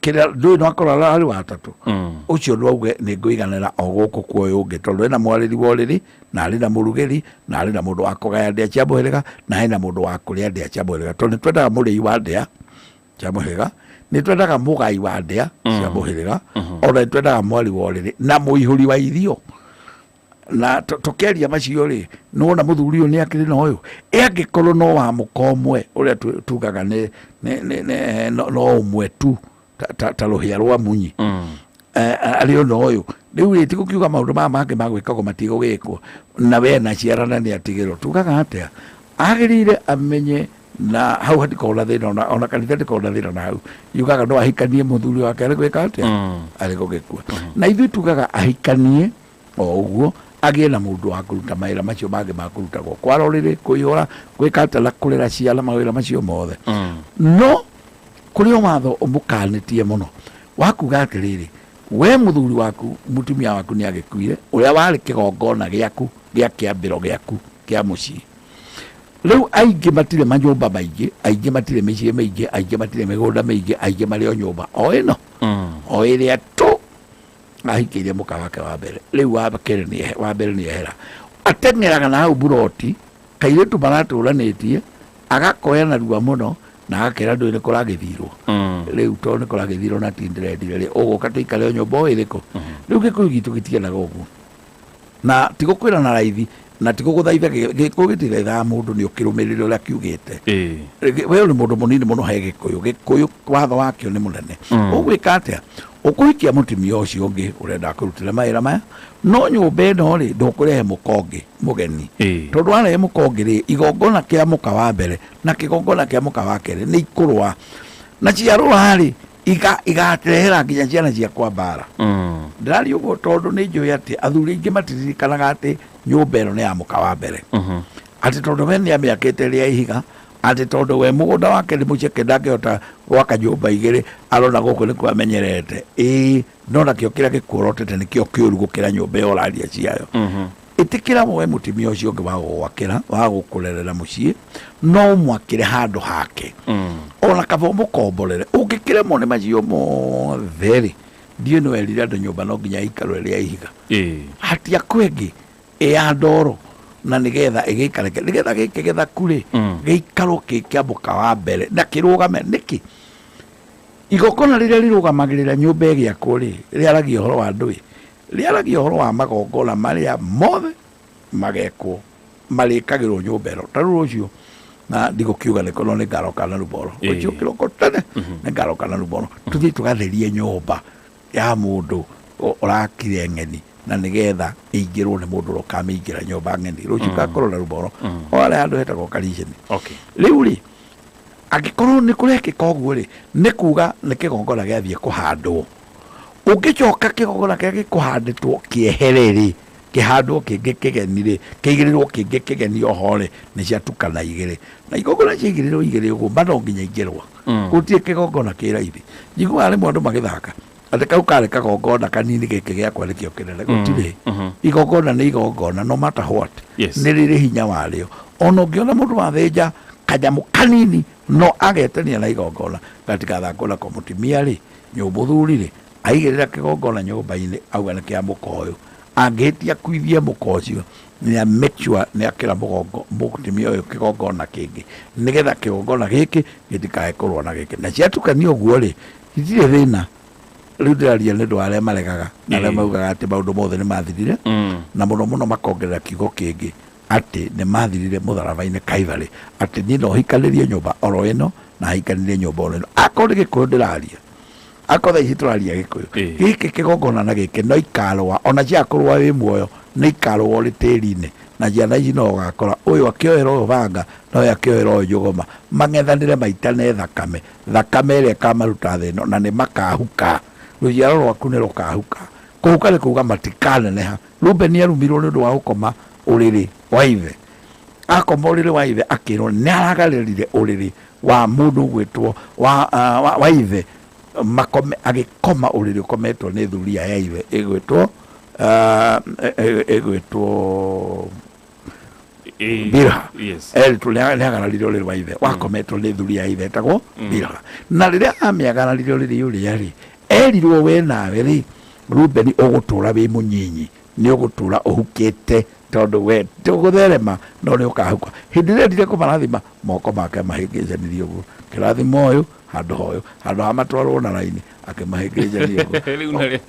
kira ndui no akorwo nari wa atatu ucio no auge ni nguiganira o guku kuoyo ungi tondu ena mwariri wa uriri na ari na murugeri na ari na mundu wa kugaya ndia cia muhiriga na ena mundu wa kuria ndia cia muhiriga tondu twendaga murei wa ndia cia muhiriga ni twendaga mugai wa ndia cia muhiriga ona twendaga mwari wa uriri na muihuri wa irio na tukeria macio ri nona muthuri uyu ni akiri na uyu angikorwo no wa mukomwe uria tugaga no umwe tu ta ruhia rwa munyi ari no uyu riu ri tigukiuga maundu maya mangi magwikagwo matigugikwo na we na ciarana ni atigirwo tugaga atia agirire amenye na hau hatikorwo na thĩna ona kanitha ndĩkorwo na thĩna na hau yugaga no ahikanie mũthuri wake arĩ gwĩka atĩa arĩ gũgĩkua na ithuĩ tugaga ahikanie o ũguo agĩe na mũndũ wa kũruta mawĩra macio mangĩ ma kũrutagwo kwa rũrĩrĩ kũihũra gwĩka atĩa na kũrera ciana mawĩra macio mothe no kũrĩ o watho ũmũkanĩtie mũno wakuga atĩrĩrĩ we mũthuri waku mũtumia waku nĩ agĩkuire ũrĩa warĩ kĩgongona gĩaku gĩa kĩambĩro gĩaku kĩa mũciĩ rĩu aingĩ matirĩ manyũmba maingĩ aingĩ matirĩ mĩciĩ mĩingĩ aingĩ matirĩ mĩgũnda mĩingĩ aingĩ marĩ o nyũmba o ĩno o ĩrĩa tu ahikĩire mũka wake wa mbere rĩu wa mbere nĩ ehera ateng'eraga na hau buroti kairĩtu maratũranĩtie agakoya na rua mũno na agakĩra ndũĩ nĩ kũragĩthirwo rĩu to nĩ kũragĩthirwo na tindĩrendire rĩ ũgũka tũikare o nyũmba o ĩrĩkũ rĩu gĩkũyũ gitũ gĩtianaga ũguo na tigũkwĩra na raithi na tigũgũthaitha gĩkũyũ gĩtithaithaga mũndũ nĩ ũkĩrũmĩrĩre ũrĩa kiugĩte we nĩ mũndũ mũnini mũno he gĩkũyũ watho wakĩo nĩ mũnene ũgwĩka atĩa ũkũhikia mũtumia ũcio ũngĩ ũrenda kũrutĩra mawĩra maya no nyũmba ĩno rĩ ndũkũrehe mũkonge mũgeni tondũ warehe mũkonge rĩ igongona kĩa mũka wa mbere na kĩgongona kĩa mũka wa kerĩ nĩ ikũrũa na ciarũa rĩ igatehera nginya ciana ciakwa mbara ndĩrari ũguo tondũ nĩ njũĩ atĩ athuri aingĩ matiririkanaga atĩ nyũmba ĩno nĩ ya mũka wa mbere atĩ tondũ we nĩ amĩakĩte rĩa ihiga atĩ tondũ we mũgũnda wake nĩ mũceke ndangĩhota gwaka nyũmba igĩrĩ arona gũkũ nĩ kwamenyerete no nakĩo kĩrĩa gĩkuorotete nĩkĩo kĩũru gũkĩra nyũmba ĩyo ũraria ciayo ĩtĩkĩra we mũtumia ũcio ũngĩ wa gũgwakĩra wa gũkũrerera mũciĩ no mwakĩre handũ hake ona kaba mũkomborere ũngĩkĩremwo nĩ macio mothe rĩ ndiũ nĩ werire andũ nyũmba no nginya ikarwo rĩa ihiga hatia kwengĩ ya ndoro na nĩgetha ĩgĩikareke nĩgetha gĩkĩ gĩthaku rĩ gĩikarwo kĩambũka wa mbere na kĩrũgame nĩkĩ igongona rĩrĩa rĩrũgamagĩrĩra nyũmba ĩgĩakwo rĩ rĩaragia ũhoro wa ndũĩ rĩaragia ũhoro wa magongona marĩa mothe magekwo marĩkagĩrwo nyũmba ĩno ta rĩu rũciũ na ndigũkiuga nĩ korwo nĩ ngaroka na rũboro rũciũ kĩroko tene nĩ ngaroka na rũboro tũthiĩ tũgatherie nyũmba ya mũndũ ũrakire ng'eni na nĩgetha ĩingĩrwo nĩ mũndũ ũrokamĩingĩra nyũmba ng'eni rũciũ gakorwo na rũboro o harĩa handũ hetagwo kariceni rĩu rĩ angĩkorwo nĩ kũrekĩka ũguo rĩ nĩ kuga nĩ kĩgongona gĩathiĩ kũhandwo ũngĩcoka kĩgongona kĩrĩa gĩkũhandĩtwo kĩehere rĩ kĩhandwo kĩngĩ kĩgeni rĩ kĩigĩrĩrwo kĩngĩ kĩgeni oho rĩ nĩ ciatukana igĩrĩ na igongona ciaigĩrĩrwo igĩrĩ ũguo bado nginya ingĩrwa gũtirĩ kĩgongona kĩ raithi njiguaga rĩmwe andũ magĩthaka atĩ kau karĩ kagongona kanini gĩkĩ gĩakwa nĩkĩo kĩnene gũtirĩ igongona nĩ igongona no matter what nĩ rĩrĩ hinya warĩo ona ũngĩona mũndũ wathĩnja kanyamũ kanini no agetania na igongona gatigathakwo nako mũtumia rĩ nyũmba ũthuri rĩ aigĩrĩra kĩgongona nyũmba-inĩ auga nĩ kĩa mũka ũyũ angĩhĩtia kuithia mũka ũcio nĩ make sure nĩ akĩra mũtumia ũyũ kĩgongona kĩngĩ nĩgetha kĩgongona gĩkĩ gĩtikae kũrũa na gĩkĩ na ciatukania ũguo rĩ itirĩ thĩna rĩu ndĩraria nĩ ũndũ wa arĩa maregaga na arĩa maugaga atĩ maũndũ mothe nĩ mathirire na mũno mũno makongerera kiugo kĩngĩ atĩ nĩ mathirire mũtharaba-inĩ Kalvarĩ atĩ niĩ no hikanĩrie nyũmba oro ĩno na hikanĩrie nyũmba oro ĩno akorwo nĩ gĩkũyũ ndĩraria akorwo ici tũraria gĩkũyũ gĩkĩ kĩgongona na gĩkĩ no ikarũa ona ciakũrũa wĩ muoyo nĩ ikarũa ũrĩ tĩri-inĩ na ciana ici no ũgakora ũyũ akĩoera ũyũ banga na ũyũ akĩoera ũyũ njũgũma mang'ethanĩre maitane thakame ĩrĩa ĩkamaruta thĩ ĩno na nĩ makahuka rũciaro rwaku nĩ rũkahuka kũhuka nĩ kuuga matikaneneha Rubeni arumirwo nĩ ũndũ wa gũkoma ũrĩrĩ wa ithe akoma ũrĩrĩ wa ithe akĩrwo nĩ aragarĩrire ũrĩrĩ wa mũndũ gwĩtwo wa ithe makome agĩkoma ũrĩrĩ ũkometwo nĩ thuria ya ithe ĩgwĩtwo Bilha nĩagararire ũrĩrĩ wa ithe wakometwo nĩ thuria ya ithe ĩtagwo Bilha na rĩrĩa amĩagararire ũrĩrĩ ũrĩa rĩ erirwo we nawe rĩ Rubeni ũgũtũra wĩ mũnyinyi nĩ ũgũtũra ũhukĩte tondũ we tũgũtherema no nĩ ũkahuka hĩndĩ ĩrĩa ndire kũmarathima moko make mahĩngĩcanirie ũguo kĩrathimo ũyũ handũ ha matwarwo na raini akĩmahĩngĩcania ũguo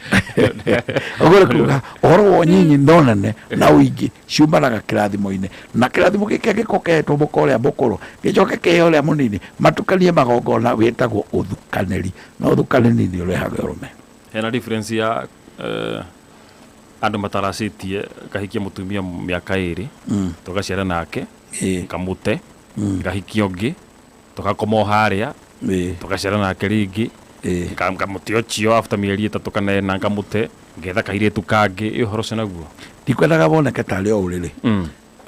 ũguo kuga ũhoro wa ũnyinyi ndonene na ũingĩ ciumanaga kĩrathimo-inĩ na kĩrathimo gĩkĩ gĩkokehetwo mũka ũrĩa mũkũrũ gĩcoke kĩheo ũrĩa mũnini matukanie magongona wĩtagwo ũthukanĩri na ũthukanĩri nĩ ũrehaga ũrũme hena difference ya andũ mataracĩtie kahikia mũtumia mĩaka ĩrĩ tũgaciara nake kamũte gahikia ũngĩ tugakomo haria tugacera nake ringi ngamuti ocio after mieri 3 kana 4 ngamute ngetha kairitu kangi ihoro cenaguo ndikwendaga boneke tari o uriri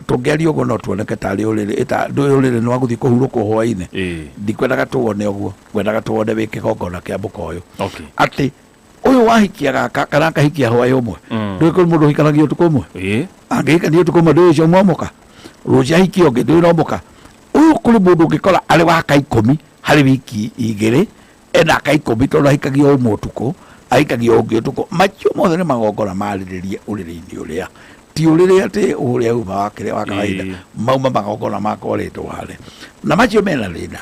tungeria uguo no tuoneke tari uriri ita ndu uriri no aguthi kuhuruka hwaine ndikwendaga tuone uguo ngwendaga tuone wike gongona kia mbuka uyu ati uyu wahikia gaka kana kahikia hwaye umwe ndiko mundu hikanagio tukumwe angihikania tukumwe ndu ucio mwamuka rucia hikio ngi ndu nomuka uyu kuri mundu ngikora ari wa ka 10 hari wiki igiri ena ka 10 tondu ahikagio umwe tuku ahikagio ungi tuku macio mothe ni magongona mariririe uriri-ini uria ti uriri ati uria uma wakire wa kawaida mauma magongona makoretwo hare na macio mena thina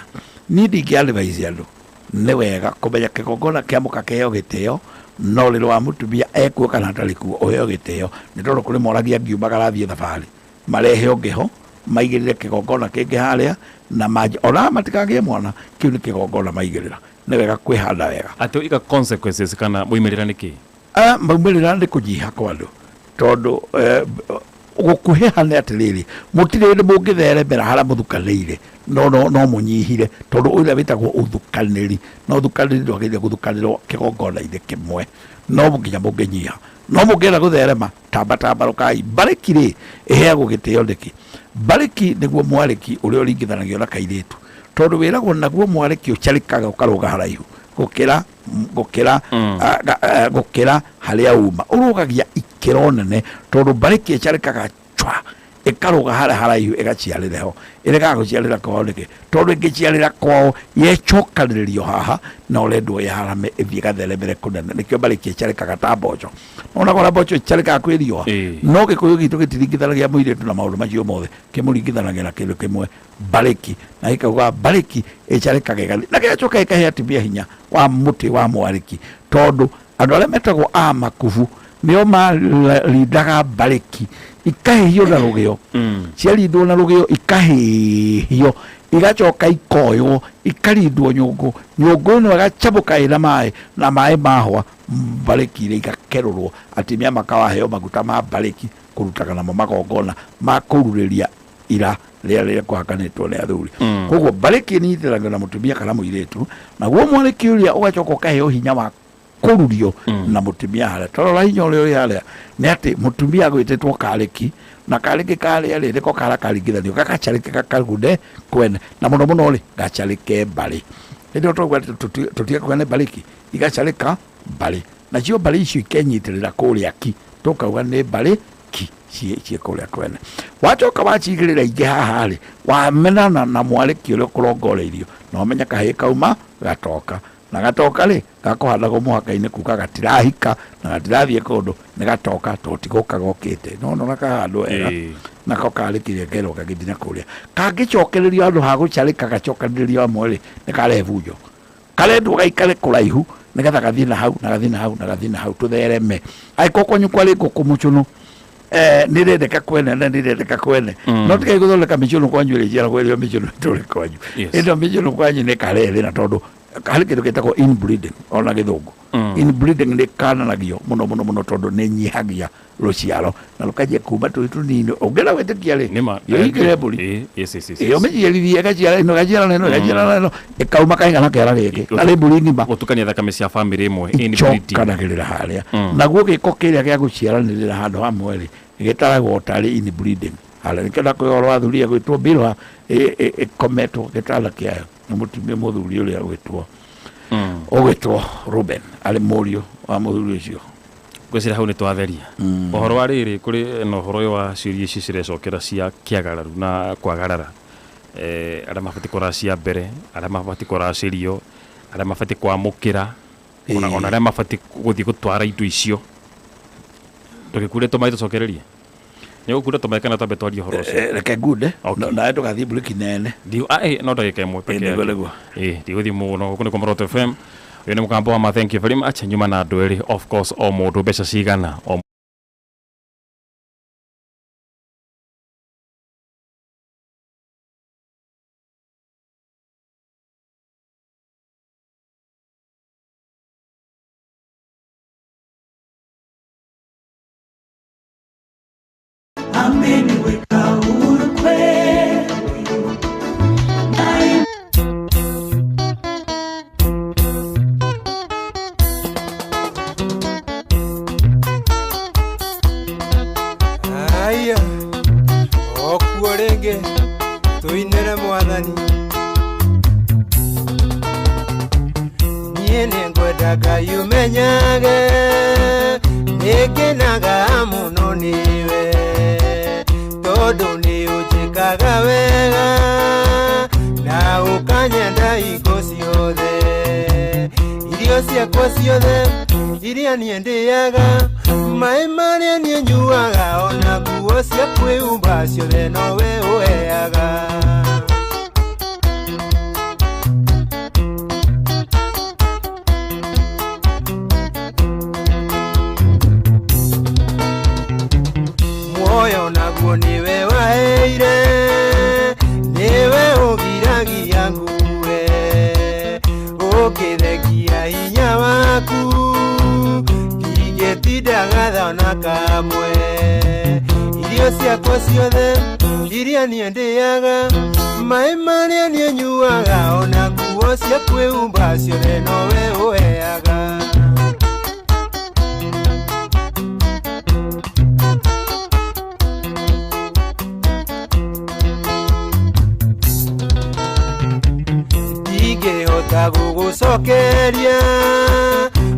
ni ndingiadvise andu ni wega kumenya kigongona kia muka kiheo gitio no riri wa mutumia ekuo kana atari kuo uheo gitio ni tondu kuri moragia ngiumagara thie thabari marehe ungiho maigirire kigongona kingi haria na maji ona matikagie mwana kiu ni kigongona maigirira ni wega kwihanda wega ati ika consequences kana muimirira niki muimirira ndi kunyiha kwa andu tondu gukuheha ni atiriri mutire ndi mungitheremera haria muthukanire no munyihire tondu uria witagwo uthukaniri no uthukaniri ndwagirire guthukanirwo kigongona-ini kimwe no nginya munginyiha no mungienda gutherema tambarukai mbariki ri iheagwo gitio ndiki mbariki niguo mwariki uria uringithanagio na kairitu tondu wiragwo naguo mwariki ucarikaga ukaruga haraihu gukira haria uma urugagia ikiro nene tondu mbariki icarikaga chwa ikaruga haraihu igaciarireho irega guciarira kwao niki tondu ingiciarira kwao yecokaniririo haha na urendwo yaharame ithie gatheremere kunene nikio mbariki icarikaga ta mboco ona kora mboco icarikaga kwiriwa no gikuyu gitu gitiringithanagia muiritu na maundu macio mothe kimuringithanagia na kindu kimwe mbariki na ikauga mbariki icarikaga igathi na giacoka ikahe atimia hinya wa muti wa mwariki tondu andu aria metagwo a makubu nio marindaga mbariki ikahihio na rugio ciarindwo na rugio ikahihio igacoka ikoywo ikarindwo nyungu ino igacamuka ina mai na mai mahwa mbariki ile igakerurwo atimia makawaheo maguta ma mbariki kurutaga namo magongona makururiria ira ria kwakanitwo ni athuri koguo mbariki ni ithiragio na mutumia kana muiritu naguo mwariki uria ugacoka ukaheo hinya wa kururio na mutumia haria torora hinya uria uri haria ni ati mutumia gwitetwo kariki na kariki karia ri niko karakaringithanio gagacarike gakagude kwene na muno ri gacarike mbari ndio togwa tutie kwene mbariki igacarika mbari na cio mbari icio ikenyitirira kuria ki tukauga ni mbari ki cie kuria kwene wacoka wacigirira ingi haha ri wamenana na mwariki uria kurongoreirio no menya kahi kauma gatoka na gatoka ri gakohandagwo muhaka-ini kuga gatirahika na gatirathie kundu ni gatoka tutiguka gokite no nakahandwo wega nako karikirie ngero kagithina kuria kangicokererio andu ha gucarika gacokaniririo amwe ri ni karebujo karendwo gaikare kuraihu nigetha gathie na hau na gathie na hau na gathie na hau tuthereme aikoko nyukwa ri ngukumucuno nirendeka kwene na nirendeka kwene no tikai guthondeka micuno kwanyu ri jera kwerio micuno tuli kwanyu indo micuno kwanyu ni karere na tondu hari kindu gitagwo inbreeding ona githungu inbreeding ni kananagio muno tondu ni nyihagia ruciaro na rukaje kuma tunini ongera wetikia ri yo ikire mburi yo menyerithie gaciara ino gaciara ikauma kaingana kera giki na ri mburi ngima gutukania thakame cia family imwe inbreeding kanagirira haria naguo giko kiria gia guciaranirira handu hamwe ri gitaragwo tari inbreeding haria nikenda kwihoro athuria gwitwo mbirwa kometwo gitala kiayo na mutumia muthuri uria gwitwo Ruben ari murio wa muthuri ucio gwicira hau ni twatheria uhoro wa riri kuri no horo wa ciuria ici cirecokera cia kiagararu na kwagarara aria mabati kuracia mbere aria mabati kuracirio aria mabati kwamukira ona aria mabati guthii gutwara indo icio ndugikure tumai tucokererie Nyo kuda to mekana tabe twaria horo ucio reke ngude na ndo gathie break nene ndio no ndagika imwe peke yake ndio muno kuni kwa Moroto FM yone mukambo wa thank you very much nyuma na ndweri of course o mundu mbeca cigana ameniweka huru kweli. ndaka yumenyage Nekenaga muno niwe Todo ni uchikaga wega Na ukanyenda iko siothe Irio ciakwa ciothe iria niendeaga Mai maria ninyuaga Ona nguo cia kwĩhumba ciothe nowe ũheaga Muoyo naguo niwe waheire Niwe ũgiragia ngue Ũkĩthekia hinya waku Ndigĩtindaga thona kamwe Irio ciakwa ciothe iria niendeaga Mai maria ninyuaga Ona nguo cia kwĩhumba ciothe nowe ũheaga Ndingĩhota gũgũcokeria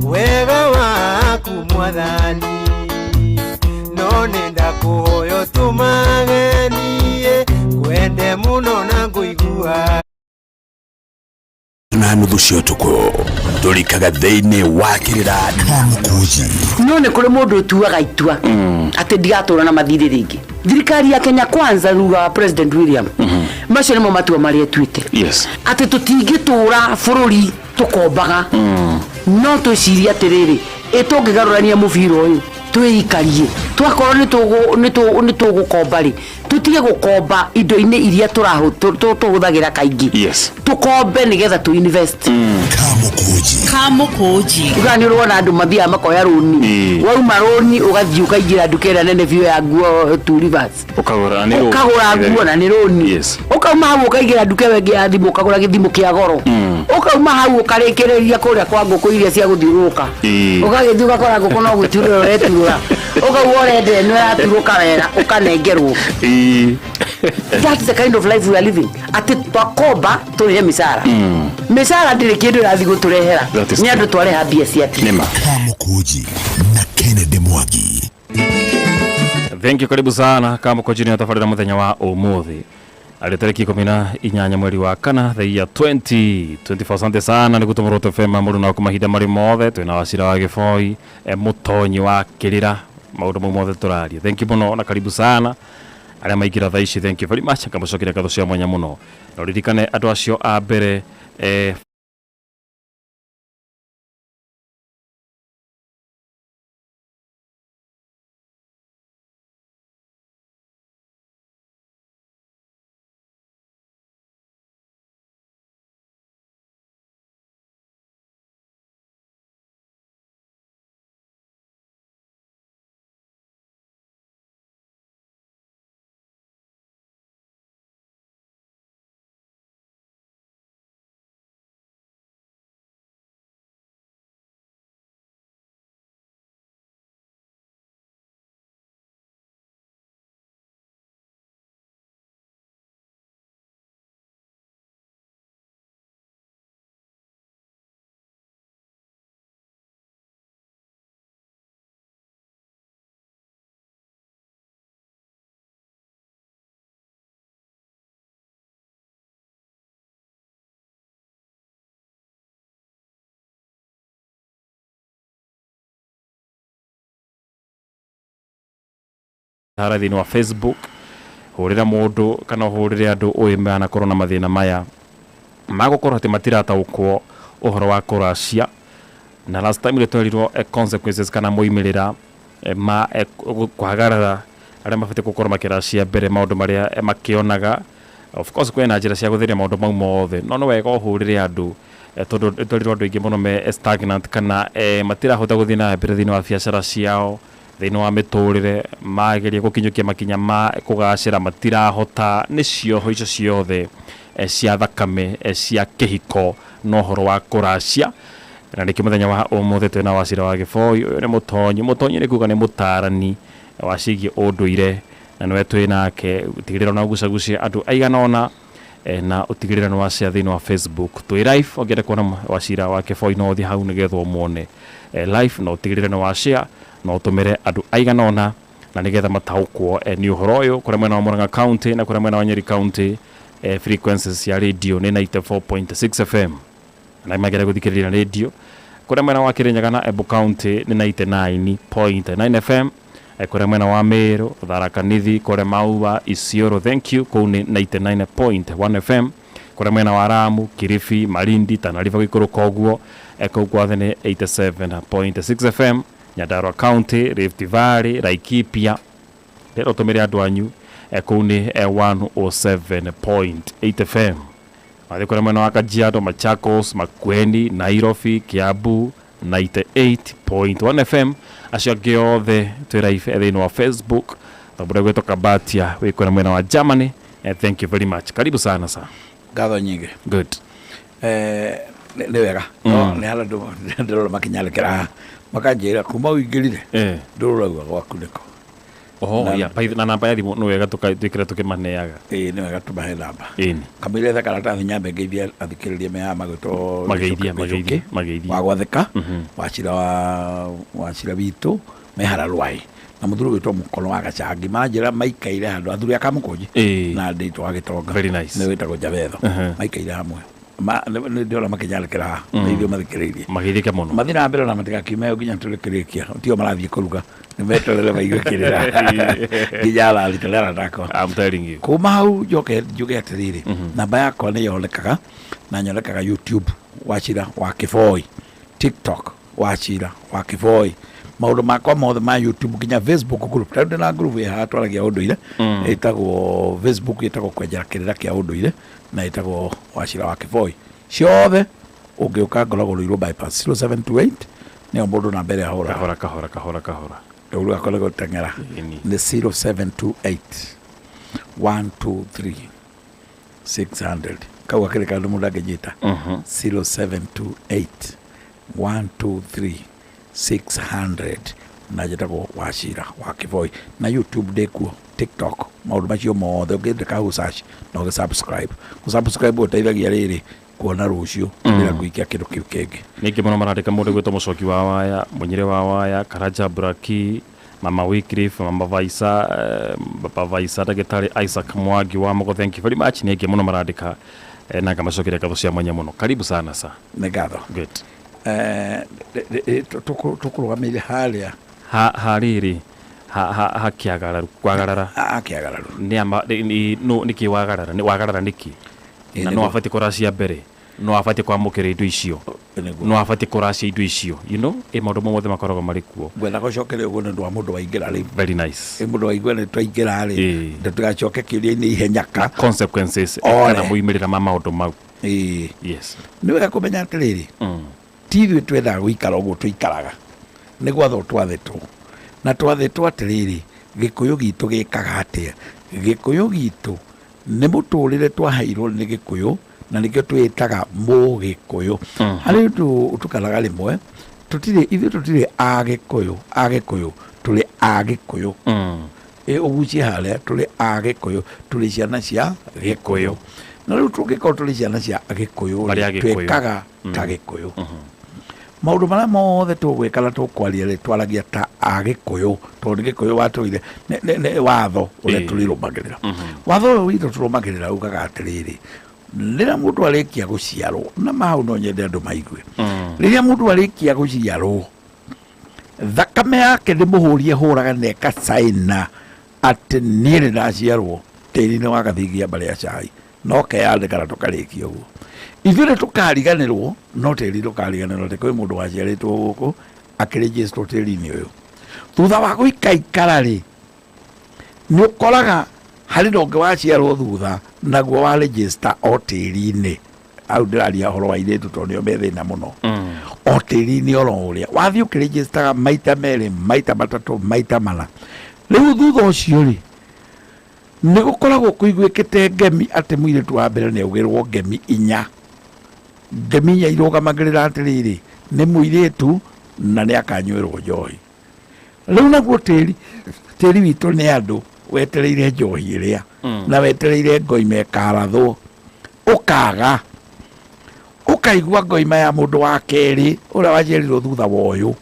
wega waku mwathani No nĩndakũhoya ũtũmage niĩ kwende mũno na ngũigua Na nuthu cia ũtukũ tũrikaga thĩinĩ wa kĩrĩra Kamukunji No nĩ kũrĩ mũndũ ũtuaga itua atĩ ndigatũra na mathirĩ rĩngĩ Thirikari ya Kenya Kwanza ruga President William macio nĩmo matua marĩa tuĩte atĩ tũtingĩtũra bũrũri tũkombaga no twĩciria atĩrĩrĩ tũngĩgarũrania mũbira ũyũ twĩikarie twakorwo nĩ tũgũkomba rĩ tutige gũkomba indo-inĩ iria tũhũthagĩra kaingĩ tũkombe nĩgetha tu invest Kamukunji Ugani ũrona andũ mathiaga makoya rũni wauma rũni ũgathiĩ ũkaingĩra nduka ĩrĩa nene biũ ya nguo Two Rivers ũkagũra nguo na nĩ rũni ũkauma hau ũkaingĩra nduka ĩyo ĩngĩ ya thimũ ũkagũra gĩthimũ kĩa goro ũkauma hau ũkarĩkĩrĩria kũrĩa kwa ngũkũ iria cia gũthiũrũrũka ũgagĩthiĩ ũgakora ngũkũ no gũturũra ũreturũra ũkauga ũrenda ĩno yaturũka wega ũkanengerwo That's the kind of life we are living. Ati twakomba tũrĩhe mĩcara mĩcara ndĩrĩ kĩndũ ĩrathiĩ gũtũrehera nĩ andũ twareha mbia ciati Kamukunji na Kennedy Mwangi Thank you karibu sana Kamukunji ni atafarira muthenya wa umuthi Ari tariki 18 mweri wa kana thaia 2024 asante sana ni gutumũrwo FM mũndũ na kumahinda marĩ mothe twina Wachira wa Gĩboi mũtonyi wa kĩrĩra maũndũ mau mothe tũraria thank you muno na karibu sana Aria maigira thaici thank you very much akamucokera ngatho cia mwanya muno na ririkane andũ acio a mbere hara thini wa Facebook hurira mundu kana hurire andu uime ana korona mathina maya magukorwo ati matirataukwo uhoro wa kuracia na last time retwerirwo consequences kana muimirira ma kwagarara aria mafite gukorwo makiracia mbere maundu maria makionaga of course kwena njira cia guthiria maundu mau mothe no wega hurire andu tondu retwerirwo andu ingi muno me stagnant kana matirahota guthina mbere thini wa biacara ciao thĩinĩ wa mĩtũrĩre mageria gũkinyũkia makinya ma kũgacĩra matirahota nĩ cioho icio ciothe cia thakame cia kĩhiko no horo wa kũracia na nĩkĩ mũthenya wa ũmũthĩ twĩna Wachira wa Gĩboi ũyũ nĩ mũtonyi nĩ kuga nĩ mũtarani wa ciĩgiĩ ũndũire na nĩwe twĩ nake tigĩrĩra na gucagucia andũ aigana ona na utigirira no wacia thini wa Facebook twi live ongere kuona Wachira wa Kiboi no thi hau nigethwo muone live no utigirira no wacia no utumire andu aiganona na nigetha mataukwo ni uhoro uyu kuri mwena wa Murang'a County na kuri mwena wa Nyeri County frequencies ya radio ni 94.6 FM na imagera guthikirira radio kuri mwena wa Kirinyaga na Embu County ni 99.9 FM kuri mwena wa Meru Tharaka Nithi kuri Maua Isiolo thank you kuni 99.1 FM kuri mwena wa Ramu Kilifi Malindi Tana River Gikuru koguo koguo thene 87.6 FM Nyandarua County Rift Valley Laikipia lero tumire andu anyu kuni 107.8 FM Wale kuri mwena wa Kajiado Machakos Makueni Nairobi Kiambu 98.1 FM acio giothe twiraife thini wa Facebook tabure gweto Kabatia wikora mwena wa Germany thank you very much karibu sana sa ngatho nyingi good ni wega no ni hala ndoro makinyalekera makanjira kuma uingirire ndoro gwaku niko ya paitha na namba ya thimu no wega tukira tukimaneaga ni wega tumahe namba kamire tha karatathi nyambe ngeithia athikiririe meha magito mageithia wagwatheka Wachira witu mehara rwai na muthuru witwa Mukono wa Gachangi manjira maikaire handu athuri akamukunji na ndito agitonga very nice ne witagwo Javetho maikaire hamwe ni ndio makinyalekera ndio mathikiririe mageithike muno mathina mbere na matika kimeo ginya tulikirikia tio marathie kuruga ni meterere baigukirira gijala litolera ndako I'm telling you kuma hau juge atiriri namba yakwa ni yonekaga na nyonekaga YouTube Wachira wa Kiboi TikTok Wachira wa Kiboi maundu makwa mothe ma YouTube kinya Facebook group tande na group ya hatwaragia unduire itagwo Facebook itagwo kwenjera kirira kia unduire na itagwo Wachira wa Kiboi ciothe ungiuka ngoragwo irwo bypass 0728 ni mundu na mbere ahora kahora nduru akolego tengera ni 0728 123 600 kawa kile kandu mundu angejita 0728 123 600 na jetako Wachira wa Kiboi na YouTube dekuo TikTok maundu macio mothe ungindika usachi na usubscribe uteithagia riri kuona rucio ngira kuikia kindu kiu kingi ningi muno marandika mundu gwito mucoki wa waya munyire wa waya Karaja Braki Mama Wycliffe Mama Vaisa Papa Vaisa Dagitari Isaac Mwangi wa Mogo thank you very much ningi muno marandika na kamacokire katho cia mwanya muno karibu sana sa negatho good tukurugamire haria hariri hakiagararu kwagarara niki wagarara ni wagarara niki na no afati koracia mbere no afati kwa mukire indo icio no afati koracia indo icio you know maundu mothe makorogo mari kuo gwena gocokere ugo ndu wa mundu waingira ri very nice mundu waigwa ni twaingira ri ndatugacoke kiria-ini ihenyaka consequences kana muimirira maundu mau yes ni wega kumenya atiriri tithwe twetha guikara uguo tuikaraga ni gwatho twathetwo na twathetwo atiriri gikuyu gitu gikaga atia gikuyu gitu ni muturire twahairwo ni gikuyu na nikio twitaga mugikuyu hari tukaraga rimwe tutire agikuyu tuli agikuyu ugucie haria tuli agikuyu tuli ciana cia gikuyu na riu tungikoo tuli ciana cia gikuyu twikaga ta gikuyu maundu maria mothe tugwikana tukwaria ri twaragia ta agikuyu tondu gikuyu watuire ne watho uria tulirumagirira watho uyu witu turumagirira ugaga atiriri rĩrĩa mũndũ arĩkia gũciarwo na mahau no nyende andũ maigue rĩrĩa mũndũ arĩkia gũciarwo thakame yake ndĩmũhũrie hũraga neka caina atĩ niĩ nĩ ndaciarwo tĩri-inĩ wa gathingia mbarĩa cai no keyandĩkana tũkarĩkia ũguo ithuĩ nĩ tũkariganĩrwo no tĩri tũkariganĩrwo atĩ kwĩ mũndũ waciarĩtwo gũkũ akĩrĩnjĩcitwo tĩri-inĩ ũyũ thutha wa gũikaikara rĩ nĩ ũkoraga hari ndonge waciarwo thutha naguo wa register o tĩri-inĩ au ndĩraria horo wa irĩtu tondũ nĩo me thĩna mũno o tĩri-inĩ oro ũrĩa wathiĩ ũkĩregistaga maita merĩ maita matatũ maita mana rĩu thutha ũcio rĩ nĩ gũkoragwo kũiguĩkĩte ngemi atĩ mũirĩtu wa mbere nĩ augĩrwo ngemi inya irũgamagĩrĩra atĩrĩrĩ nĩ mũirĩtu na nĩ akanyuĩrwo njohi rĩu naguo tĩri witũ nĩ andũ wetereire njohi ĩrĩa na wetereire ngoi mekarathwo ukaga ukaigua ngoima ya mundu wa keri uria wajerirwo thutha wa uyu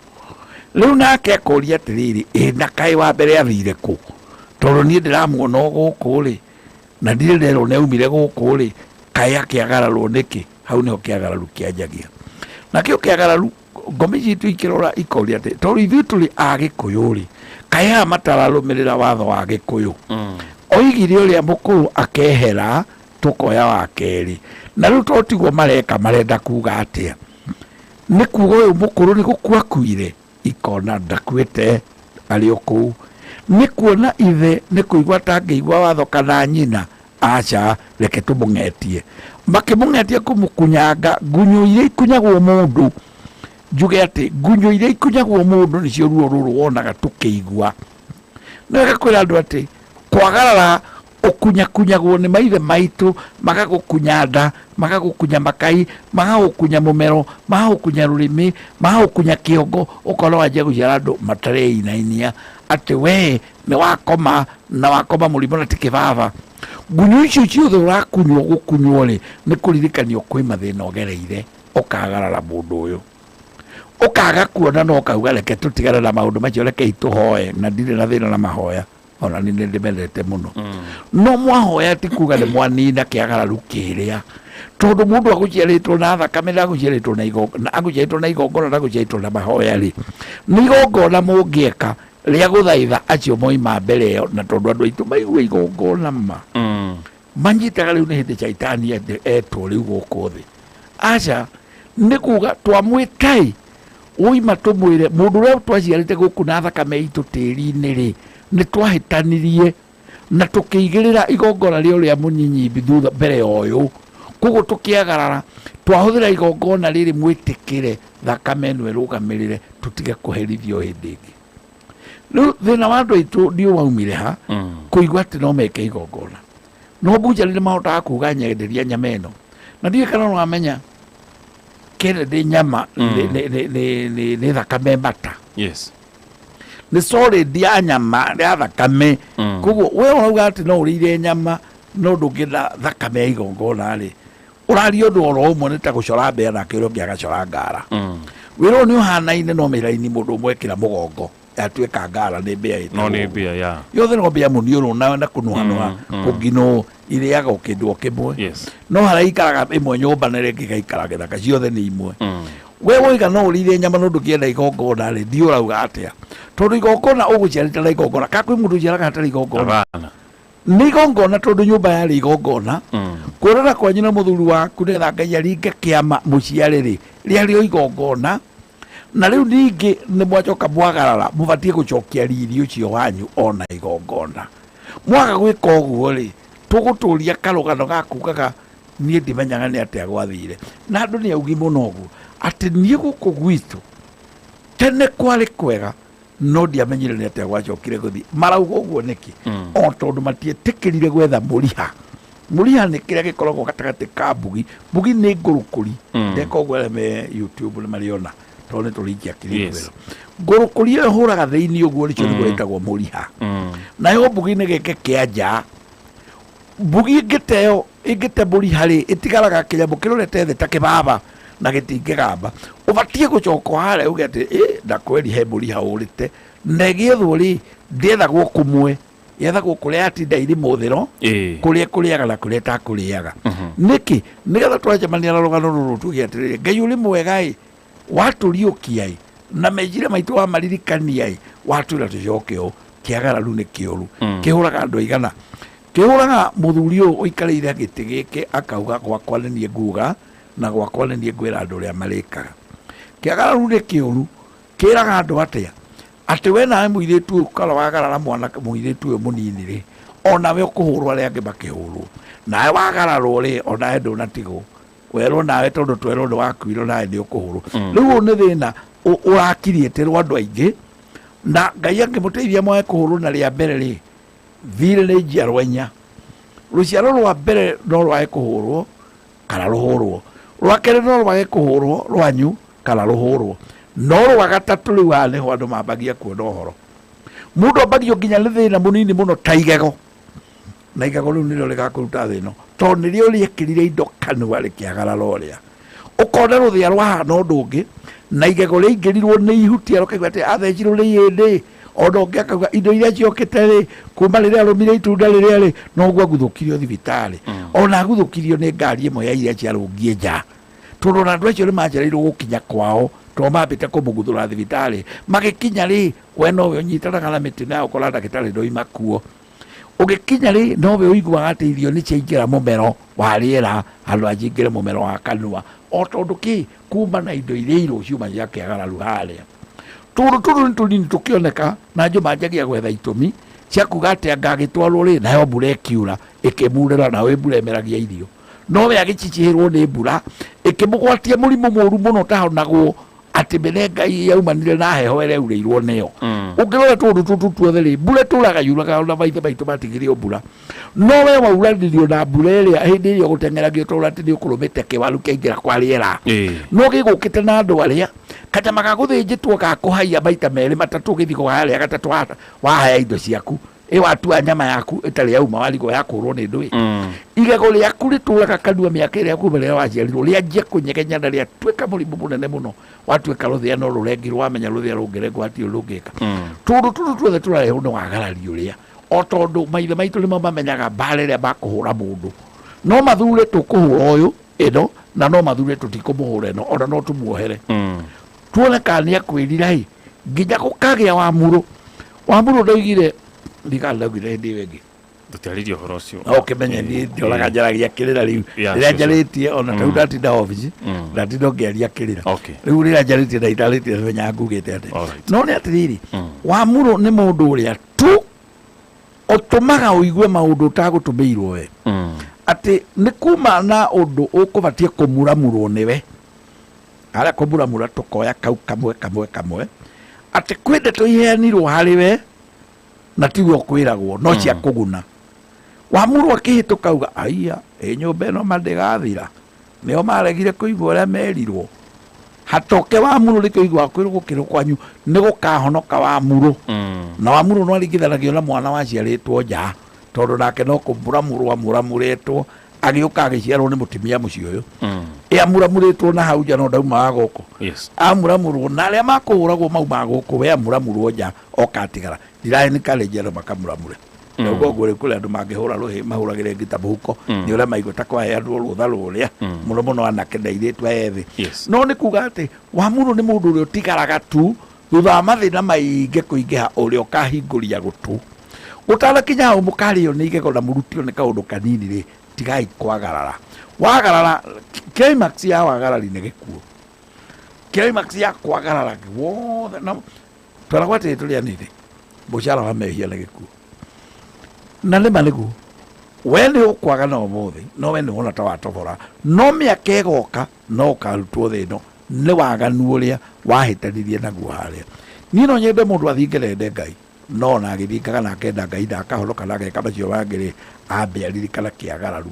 riu nake akuria atiriri na kai wa mbere athire ku tondu nie ndiramuona guku ri na ndirerwo neumire guku ri kai akiagararwo niki hau niho kiagararu kianjagia nakio kiagararu ngomi citu ikirora ikoria ati tondu ithuĩ tũrĩ Agĩkũyũ ri kai aya matararũmĩrĩra watho wa Gĩkũyũ oigire ũrĩa mũkũrũ akehera tukoya wa keri na riu totigwo mareka marenda kuga atia ni kuga uyu mukuru ni gukua kuire ikona ndakwete ari oku ni kuona ithe ni kuigwa tangeigwa watho kana nyina acha reke tumung'etie makimung'etie kumukunyanga ngunyu iria ikunyagwo mundu njuge ati ngunyu iria ikunyagwo mundu nicio ruo ruru wonaga tukiigwa nega kwira andu ati kwagarara ukunya ni maithe maitu magagukunyanda magagukunya makai magagukunya mumero magagukunya rurimi magagukunya kiongo ukora waje guciara andu matareinainia ati we ni wakoma na wakoma murimo na tikibaba ngunyu icio ciothe urakunywo gukunywo ri ni kuririkanio kwi mathina ogereire ukagarara mundu uyu ukaga kuona no kauga reke tutigane na maundu macio reke ituhoe na ndire na thina na mahoya ona ni ndimendete muno no mwahoya ti kuga ni mwanina kiagararu kiria tondu mundu aguciaritwo na thakame na aguciaritwo na igongona aguciaritwo na igongona na aguciaritwo na mahoya ri ni igongona mungieka ria guthaitha acio moima mbere yo na tondu andu aitu maigua igongona manyitaga riu ni hindi caitani etwo riu guku thi aca ni kuga twamwitai uima tumwire mundu uria twaciarite guku na thakame itu tiri-ini ri ni twahitanirie na tukiigirira igongona rio ria munyinyi thutha mbere oyu kugu tukiagarara twahuthira igongona riri mwitikire thakame ino irugamirire tutige kuherithio hindi ingi riu thina wa andu aitu ndio waumire ha kuigua ati no meke igongona no bunjari ni mahotaga kuga nyenderia nyama ino na ndiye kana no amenya Kennedy nyama ni thakame mbata yes ni solid ya nyama ya thakame kuguo we urauga ati no urire nyama no ndungitha thakame ya igongona ri urari undu oro umwe ni ta gucora mbea na kiro kia gacora ngara wiro ni uhanaine no miraini mundu umwe kira mugongo atuika ngara ni mbea itu no ni mbea ya yothe no mbea muniuru na kunuhanwa kugino iriaga ukindu kimwe yes no haraikaraga imwe nyumba na ringi gaikara githaka ciothe ni imwe we woiga no urire nyama no ndukienda igongona ri ndio urauga atia tondu igongona uguciarite na igongona ka kwi mundu ciaraga hatari igongona ni igongona tondu nyumba yari igongona kurana kwa nyina muthuri waku netha Ngai aringe kiama muciari ri riario igongona na riu ningi ni mwacoka mwagarara mubatie gucokia riri ucio wanyu ona igongona mwaga gwika uguo ri tuguturia karugano gakugaga nie ndimenyaga ni atia gwathire na andu ni augi muno uguo ati nie guku gwitu tene kwari kwega no ndiamenyire ni atia gwacokire guthi marauga uguo niki o tondu matietikirire gwetha muriha ni kiria gikoragwo gatagati ka mbugi ni ngurukuri ndeka uguo me YouTube ni mariona tondu turikia kiriro ngurukuri yo huraga thiini uguo ricio ni gwetagwo muriha na yo mbugi ni gike kianja mbugi ngiteo ingite muriha ri itigaraga kinyambu kirorete thi ta kibaba na gitingigamba ubatie gucoka hare uge ati ndakweri he muriha urite negiethwo ri ndiethagwo kumwe yethagwo kuria atinda iri muthiro kuria kuriaga na kuria ta kuriaga niki nigetha twajamania na rugano ruru tuge ati Ngai uri mwega waturiukia na mejire maitu wa maririkania watwira tucokeo kiagararu ni kiuru kihuraga andu igana kihuraga muthuri uyu uikarire giti giki akauga gwakwa ni nguga na gwakwa ni ngwira andu ria marikaga kiagararu ni kiuru kiraga andu atia ati we nawe muiritu ukara wagarara mwana muiritu uyu munini ri ona we kuhurwa ria ngi makihurwo nawe wagararwo ri ona ndu natigo werwo nawe tondu twerwo ndu wakwiro nawe ni ukuhurwo riu ni thina urakirieterwo andu aingi na Ngai angimuteithia mwae kuhurwo na ria mbere ri thire ni njiarwa inya ruciaro rwa mbere no rwae kuhurwo kana ruhurwo rwa kere no rwae kuhurwo rwanyu kana ruhurwo no rwa gatatu riu niho andu mambagia kuona uhoro mundu ambagio nginya ni thina munini muno ta igego na igego riu nirio rigakuruta thi no to nirio riekirire indo kanua rikiagarara uria ukona ruthia rwahana undu ungi na igego riingirirwo ni ihutia rukaigua ati athecirwo ni yindi ona ungi akauga indo iria ciokite ri kuma riria arumire itunda riria ri noguo aguthukirio thibitari ona aguthukirio ni ngari imwe ya iria ciarungie nja tondu na andu acio ni manjereirwo gukinya kwao to mambite kumuguthura thibitari magikinya ri we nowe unyitanaga na miti na ukora ndagitari ndoima kuo ugikinya ri nowe uiguaga ati irio ni ciaingira mumero wa riera andu ajingire mumero wa kanua o tondu ki kuma na indo iria iru ciuma cia kiagararu haria turu ni tunini tukioneka na njuma njagia gwetha itumi cia kuga ati ngagitwarwo ri nayo mbura ikiura ikimurira nawe mbura emeragia irio nowe agicicihirwo ni mbura ikimugwatia murimu muru muno tahonagwo ati mbere Ngai yaumanire na heho ereurĩirwo nĩyo ũngĩrora tũndũ tũtũ tuothe rĩ mbura tũraga yuraga na maithe maitũ matigire mbura no we wauranirio na mbura ĩrĩa hĩndĩ ĩrĩa gũteng'eragio tũra atĩ nĩ ũkũrũmĩte kĩwaru kĩaingĩra kwa rĩera no gĩgũkĩte na andũ arĩa katamaga gũthĩnjĩtwo gakũhaia maita merĩ matatũ gĩthigo harĩa gatatũ wahaya indo ciaku watua nyama yaku ĩtarĩ yauma warigo yakũrwo nĩ ndũĩ igego rĩaku rĩtũraga kanua mĩaka ĩrĩa kuma rĩrĩa waciarirwo rĩanjia kũnyegenya na rĩatuĩka mũrimũ mũnene mũno watuĩka rũthĩa no rũrengirwo wamenya rũthĩa rũngĩrengwo hatirĩ rũngĩka tũndũ tũtũ tuothe tũrarehwo nĩ wagarari ũrĩa o tondũ maithe maitũ nĩmo mamenyaga mbara ĩrĩa makũhũra mũndũ no mathure tũkũhũra ũyũ ĩno na no mathure tũtikũmũhũra ĩno ona no tũmuohere tuone kana nĩ akwĩrira nginya gũkagĩa Wamũrũ ndaugire ndikandaugire hĩndĩ ĩyo ĩngĩ tũtiarĩrie ũhoro ũcio ũkĩmenya niĩ ndioraga njaragia kĩrĩra rĩu rĩrĩa njarĩtie ona tau ndatinda obici ndatinda ngĩaria kĩrĩra rĩu rĩrĩa njarĩtie na itarĩtie menyaga ngugĩte atĩ no nĩ atĩrĩrĩ Wamũrũ nĩ mũndũ ũrĩa tu ũtũmaga ũigue maũndũ ũtagũtũmĩirwo we atĩ nĩ kuma na ũndũ ũkũbatiĩ kũmuramurwo nĩwe harĩa kũmuramura tũkoya kau kamwe atĩ kwĩ ndeto iheanirwo harĩ we na tiguo kwĩragwo no cia kũguna Wamũrũ akĩhĩtũka auga aiya nyũmba ĩno mandĩgathira nĩo maregire kũigua ũrĩa merirwo hatoke Wamũrũ rĩkĩigua kwĩrwo gũkĩrwo kwanyu nĩ gũkahonoka Wamũrũ na Wamũrũ no aringithanagio na mwana waciarĩtwo nja tondũ nake no kũmuramũrwo amuramũrĩtwo agĩũka agĩciarwo nĩ mũtumia mũciĩ ũyũ amuramũrĩtwo na hau nja no ndaumaga gũkũ amuramũrwo na arĩa makũhũragwo maumaga gũkũ we amuramũrwo nja oka atigara ndiraĩ nĩ karĩnjero makamuramũre ũguo ngũrĩ kũrĩ andũ mangĩhũra rũhĩ mahũragĩre ngita mũhuko nĩ ũrĩa maigua ta kwaheanwo rũtha rũrĩa mũno mũno anake na airĩtu ethĩ no nĩ kuga atĩ Wamũrũ nĩ mũndũ ũrĩa ũtigaraga tu thutha wa mathĩna maingĩ kũingĩha ũrĩa ũkahingũria gũtũ ũtanakinya hau mũkarĩo nĩ igego na mũrutio nĩ kaũndũ kanini rĩ tigai kwagarara wagarara climax ya wagarari nĩ gĩkuũ climax ya kwagarara wothe na twaragwo atĩ tũrĩanĩire mũcara wa mehia nĩ gĩkuũ na nĩma nĩguo we nĩ ũkwaga na ũmũthĩ no we nĩ wona ta watobora no mĩaka ĩgoka no ũkarutwo thĩ ĩno nĩ waganu ũrĩa wahĩtanirie naguo harĩa niĩ no nyende mũndũ athinge nende Ngai no na agĩthingaga na akenda Ngai ndakahonoka na ageka macio mangĩ ambe aririkana kĩagararu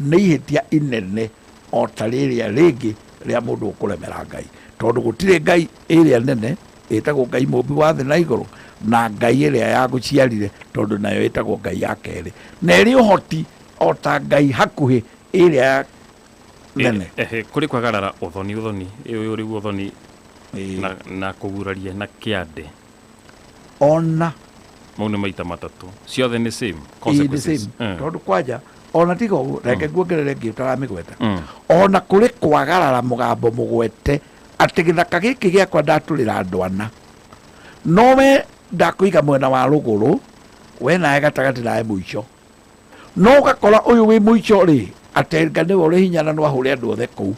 nĩ ihĩtia inene o ta rĩrĩa rĩngĩ rĩa mũndũ ũkũremera Ngai tondũ gũtirĩ Ngai ĩrĩa nene ĩtagwo Ngai mũmbi wa thĩ na igũrũ na Ngai ĩrĩa yagũciarire tondũ nayo ĩtagwo Ngai ya kerĩ na ĩrĩ ũhoti o ta Ngai hakuhĩ ĩrĩa nene kũrĩ kwagarara ũthoni ũyũ rĩu ũthoni na kũguraria na kĩande ona mau nĩ maita matatũ ciothe nĩ same consequences tondũ kwanja ona tiga ũguo reke nguongerere ngĩ ũtaramĩgweta ona kũrĩ kwagarara mũgambo mũgwete atĩ gĩthaka gĩkĩ gĩakwa ndatũrĩra ndwana no we ndakũiga mwena wa rũgũrũ we nawe gatagatĩ nawe mũico no ũgakora ũyũ wĩ mũico rĩ atenga nĩwe ũrĩ hinya na no ahũre andũ othe kũu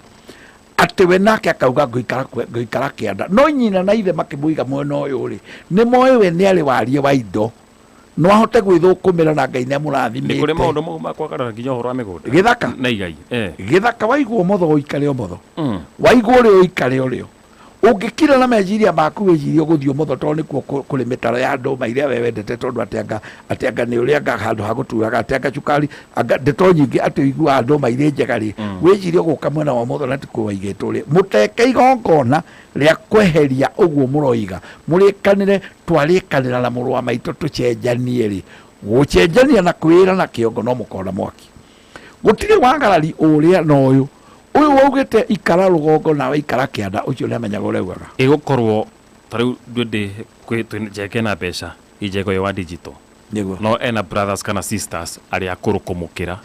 atĩ we nake akauga ngũikara kĩanda no nyina na ithe makĩmũiga mwena ũyũ rĩ nĩ moĩ we nĩ arĩ warie wa indo no ahote gwĩthũkũmĩra na Ngai nĩ amũrathimĩte nĩ kũrĩ maũndũ mau ma kwagarara nginya ũhoro wa mĩgũnda gĩthaka na igai gĩthaka waigwo motho ũikare ũmotho waigwo ũrĩo ũikare ũrĩo ũngĩkira na meciria maku wĩcirie ũgũthiĩ ũmotho tondũ nĩkuo kũrĩ mĩtaro ya ndũma iria we wendete tondũ atĩ anga nĩ ũrĩa anga handũ ha gũturaga atĩ anga cukari anga ndeto nyingĩ atĩ ũiguaga ndũma iria njega rĩ wĩcirie ũgũka mwena wa ũmotho na tikuo waigĩtwo rĩ mũteke igongona rĩa kweheria ũguo mũroiga mũrĩkanĩre twarĩkanĩra na mũrũ wa maitũ tũcenjanie rĩ gucenjania na kwira na kiongo no mukona mwaki gutire wagarari uria noyu uyu waugite ikara rugongo nawe ikara kianda ucio ni amenyaga ureugaga igukorwo tariu ndwende kwitjeke na mbeca ijeko yo wa digital no ena brothers kana sisters aria akuru kumukira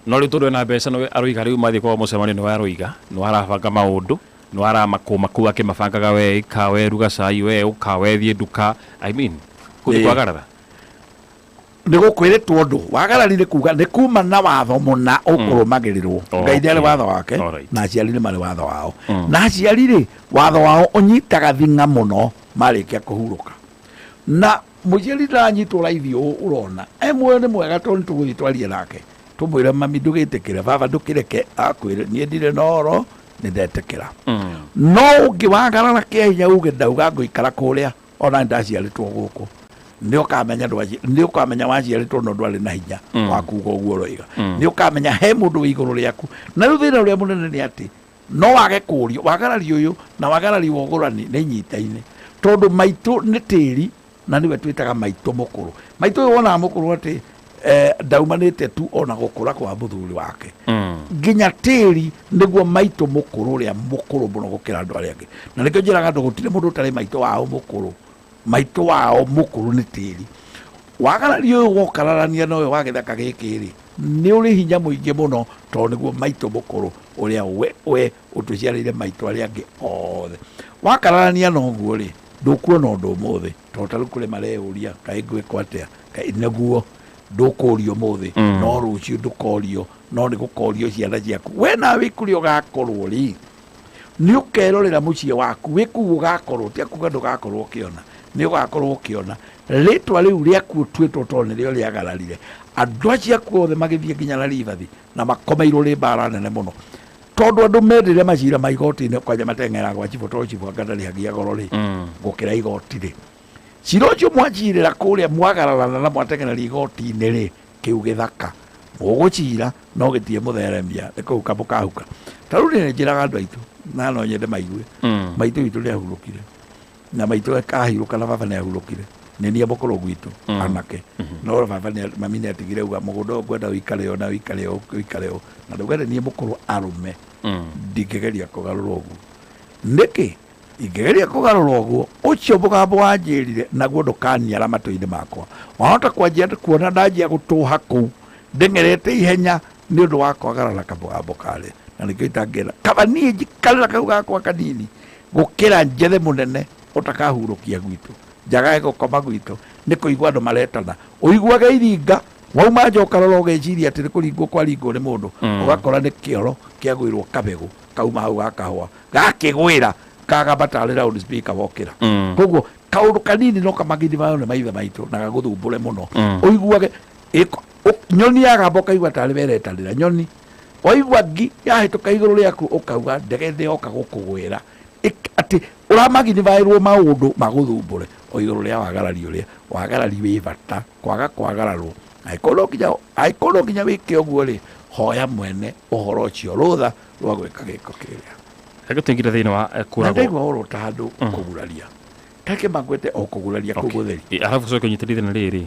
no ri tundu na mbeca no aroiga riu mathi kwa mucemani no aroiga no arabanga maundu no aramakuma kuwa ke mabangaga we ikawe ruga cai we ukawe thie nduka I mean kuri kwagarara ni gukwiritwo ndu wagarari ni kuga ni kuma na watho muna ukurumagirirwo ngai ndari watho wake na aciari ni mari watho wao na aciari ri watho wao unyitaga thinga muno marikia kuhuruka na muciari ndanyitwo raithi urona emwe ni mwega tondu tugwitwaria nake tumwira mami ndugitikire baba ndukireke akwire nie ndire noro ni ndetekera no ungiwagarara kihinya uge ndauga nguikara kuria ona ndaciaritwo guku ni ukamenya waciaritwo no ndwari na hinya wa kuga uguo roiga ni ukamenya he mundu wi iguru riaku na riu thina uria munene ni ati no wage kurio wagarari uyu na wagarari wa ugurani ni nyitaine tondu maitu ni tiri na niwe twitaga maitu mukuru maitu uyu wona mukuru ati ndaumanite tu ona gukura kwa muthuri wake nginya tiri niguo maitu mukuru uria mukuru muno gukira andu aria angi na nikio njiraga andu gutire mundu utari maitu wao mukuru maitu wao mukuru ni tiri wagarari uyu wokararania noyo wa githaka giki ri ni uri hinya muingi muno tondu niguo maitu mukuru uria we utuciarire maitu aria angi othe wakararania noguo ri ndukuona undu umuthi tondu tariu kuri mareuria kai ngwikwo atia kai naguo ndukurio muthi no rucio ndukorio no ni gukorio ciana ciaku we nawe kuri ugakorwo ri ni ukerorera mucie waku wikuga ugakorwo ti akuga ndugakorwo ukiona ni ugakorwo ukiona ritwa riu riaku twitwo tondu nirio riagararire andu acio othe magithie nginya na ribathi na makomeirwo ri mbara nene muno tondu andu mendire macira ma igoti-ini kwanja mateng'era gwa chifu tondu chifu agatarihagia goro ri gukira igoti ri cira ucio mwacirira kuria mwagararana na mwateng'ereria igoti-ini ri kiu githaka mugucira no gitie mutheremia ni kuu kamukahuka tariu ni njiraga andu aitu na no nyende maigue maitu witu ni ahurukire na maitu akahiruka na baba ni ahurukire ni nie mukuru gwitu anake no baba ni mami ni atigire uga mugunda ngwenda wikare o na wikare o na ndugere nie mukuru arume ndingegeria kugarura uguo niki ingegeria kugarura uguo ucio mugambo wanjirire naguo ndukaniara matu-ini makwa wahota kwanjia kuona ndanjia gutuha kuu ndeng'erete ihenya ni undu wa kwagarara kamugambo kare na nikio itangienda kaba nie njikarira kau gakwa kanini gukira njethe munene utakahurukia gwitu njagae gukoma gwitu ni kuigua andu maretana uiguaga iringa wauma njoka rora ugeciria ati ni kuringwo kwa ringwo ni mundu ugakora ni kioro kiagwirwo kabegu kauma hau gakahwa gakigwira kagamba round speaker wokira koguo kaundu kanini no kamagini mayo ni maithe maitu na gaguthumbure muno uiguage nyoni yagamboka igua tari beretanira nyoni waigua ngi yahituka iguru riaku ukauga ndege ndioka gukugwira ati uramagini vairwo maundu maguthumbure o iguru ria wagarari wi bata kwaga kwagararwo aikorwo nginya wike uguo ri hoya mwene uhoro ucio rutha rwa gwika giko kiria reke tuingire thiini wa kuragwo ndaigua oro ta handu kuguraria kake magwete o kuguraria kugutheri arafu coke nyitirithi na riri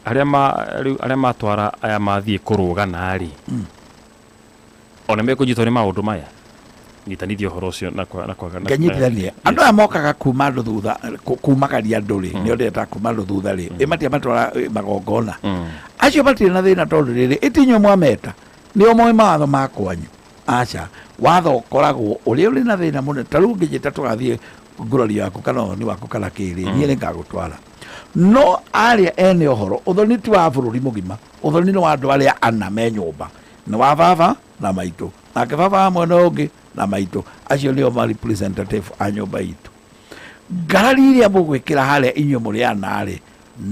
aria matwara aya mathie kurugana ri ona mekunyitwo ni maundu maya nyitanithio horo ucio na nganyitithania andu aya mokaga kuma andu thutha kumagaria andu ri nio ndeta kuma andu thutha ri imatia matwara magongona acio matire na thina tondu riri itinyo mwameta nio moe mawatho makwanyu aca watho ukoragwo uria uri na thina munene tariu ngijita tugathie ngurari yaku kana ni waku kana kiri nie ni ngagutwara no aria ene ohoro uthoni ti wa bururi mugima uthoni ni wa andu aria ana me nyumba ni wa baba na maitu nake baba mwena ungi na maitu acio nio ma representative a nyumba itu ngarari iria mugwikira haria inyo muri anari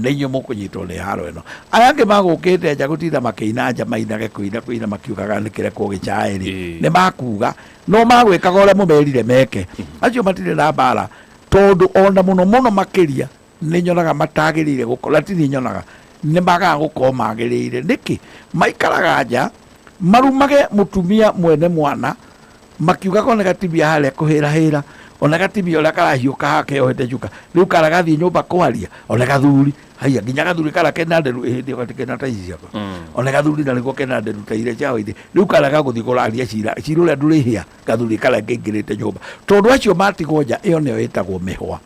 nä inyuä må kå nyitwo nä haro ä no aya angä magå te nja gå tinda makä ina nja mainage kuina makiugaga nä kä rekwo gä caä rä nä makuga no magwä kaga å rä a må merire meke acio matirä na mbara tondå ona må no makä ria nä nyonaga matagä rä ire gå korwo tini nyonaga nä magaga gå korwo magä rä ire nä kä maikaraga nja marumage må tumia mwene mwana makiugaga nä gatibia harä a kå hä ra ona gatimi ola karahiuka hake ohete juka riu karagathi nyumba kwaria ona gathuri haya nginya gathuri kara kenanderu hindi gatikena ta ici yako ona gathuri na niguo kenanderu ta ire chao inde riu karaga guthi kuraria cira ule nduri hia gathuri kara ngingirite nyumba tondu acio matigwo nja iyo niyo itagwo mihwa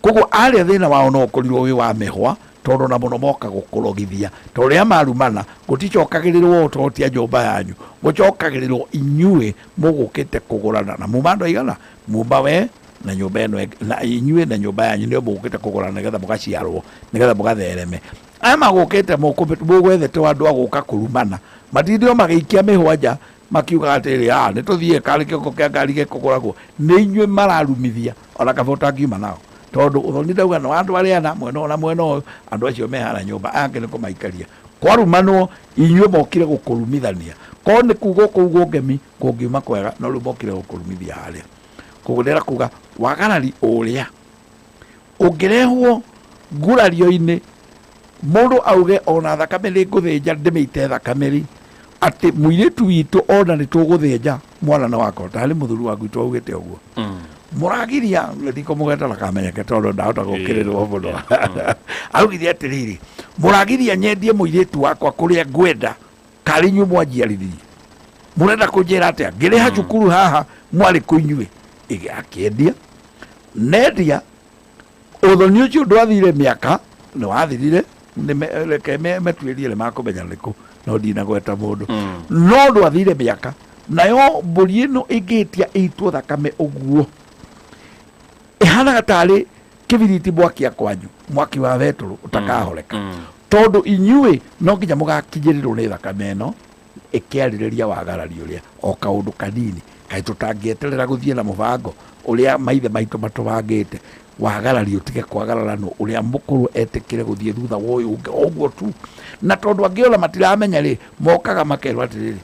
koguo aria thina wao no korirwo wi wa mihwa tondu na muno moka gukurogithia tondu ria marumana guticokagirirwo utotia nyumba yanyu gucokagirirwo inyue mugukite kugurana na mumando igana mumba we na nyumba eno na inyue na nyumba yanyu ndio mugukite kugurana nigetha mugaciarwo nigetha mugathereme aya magukite mugwethete andu aguka kurumana matindio magiikia mihwa nja makiuga atiri ni tuthie kari kiko kia ngari gikuguragwo ni inyue mararumithia ona kabota ngiuma nao tondu uthoni ndauga no andu aria na mwena na mwena uyu andu acio mehara nyumba ange niko maikaria kwarumanwo inyue mokire gukurumithania ko ni kugo kugo ngemi kungiuma kwega no ru mokire gukurumithia haria kugurera kuga wagarari uria ungirehwo ngurario-ini mundu auge ona thakame ni nguthinja ndimite thakame ati muiritu witu ona ni tuguthinja mwana na wakota hari muthuru waku twaugite uguo muragiria ndiko mugeta kamenya tondu ndahota gukirirwo muno augithia atiriri muragiria nyendie muiritu wakwa kuria ngwenda karinyu mwanjiarithie murenda kunjira atia ngiriha cukuru haha mwari kuinyue akiendia nendia uthoni ucio ndwathire miaka ni wathirire reke metuirie makumenya riku no ndinagweta mundu no ndwathire miaka nayo mburi ino ingitia itwo thakame uguo ihanaga tari kibiriti mwakia kwanyu mwaki wa veturu utakahoreka tondu inyue no nginya mugakinyirirwo ni thakame ino ikiaririria wagarari uria o kaundu kanini kai tutangieterera guthie na mubango uria maithe maitu matubangite wagarari utige kwagararano uria mukuru etikire guthie thutha woyu unge oguo tu na tondu angiola matiramenya ri mokaga makerwa atiriri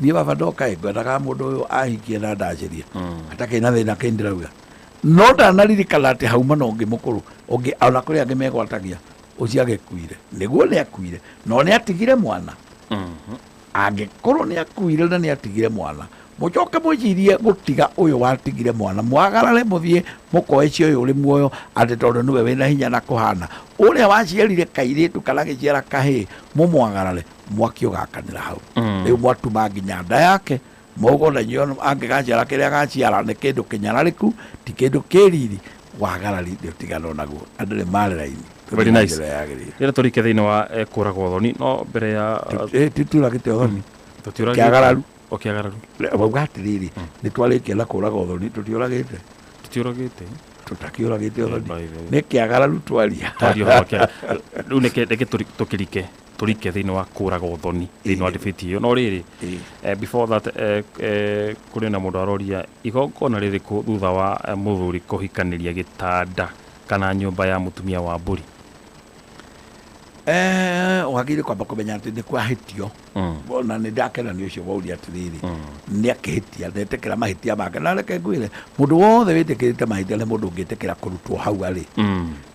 ni baba ndoka ngwendaga mundu uyu ahikie na ndacirie atake na thina kindirauga no ndanaririkana ati hauma no ngi mukuru ungi ona kuri angi megwatagia ucio agikuire niguo ni akuire no ni atigire mwana angikorwo ni akuire na ni atigire mwana mucoke mucirie gutiga uyu watigire mwana mwagarare muthie mukoeci uyu uri muoyo ati tondu niwe wina hinya na kuhana uria waciarire kairitu kana giciara kahi mumwagarare mwaki ugakanira hau riu mwatuma nginya nda yake mogo na nyono angigaciara kiria gaciara ni kindu kinyarariku ti kindu kiriri wagarari ndio tigano naguo andu ni mareraini. Very nice. Rira turike thiini wa kuragwo thoni no mbere ya tituragite thoni kiagararu okiagararu bauga atiriri ni twarikia na kuragwo thoni tutiuragite tutakiuragite thoni ni kiagararu twaria riu neke turike thiini wa kuragwo thoni thiini wa debate iyo no riri before that kuri na mundu aroria igongona ririku thutha wa muthuri kuhikaniria gitanda kana nyumba ya mutumia wa mburi wagire kwamba kumenya ati ni kwahitio bona ni ndakena ni ucio wauria atiriri ni akihitia ndetekera mahitia make na reke ngwire mundu wothe witikirite mahitia ni mundu ungitikira kurutwo hau ari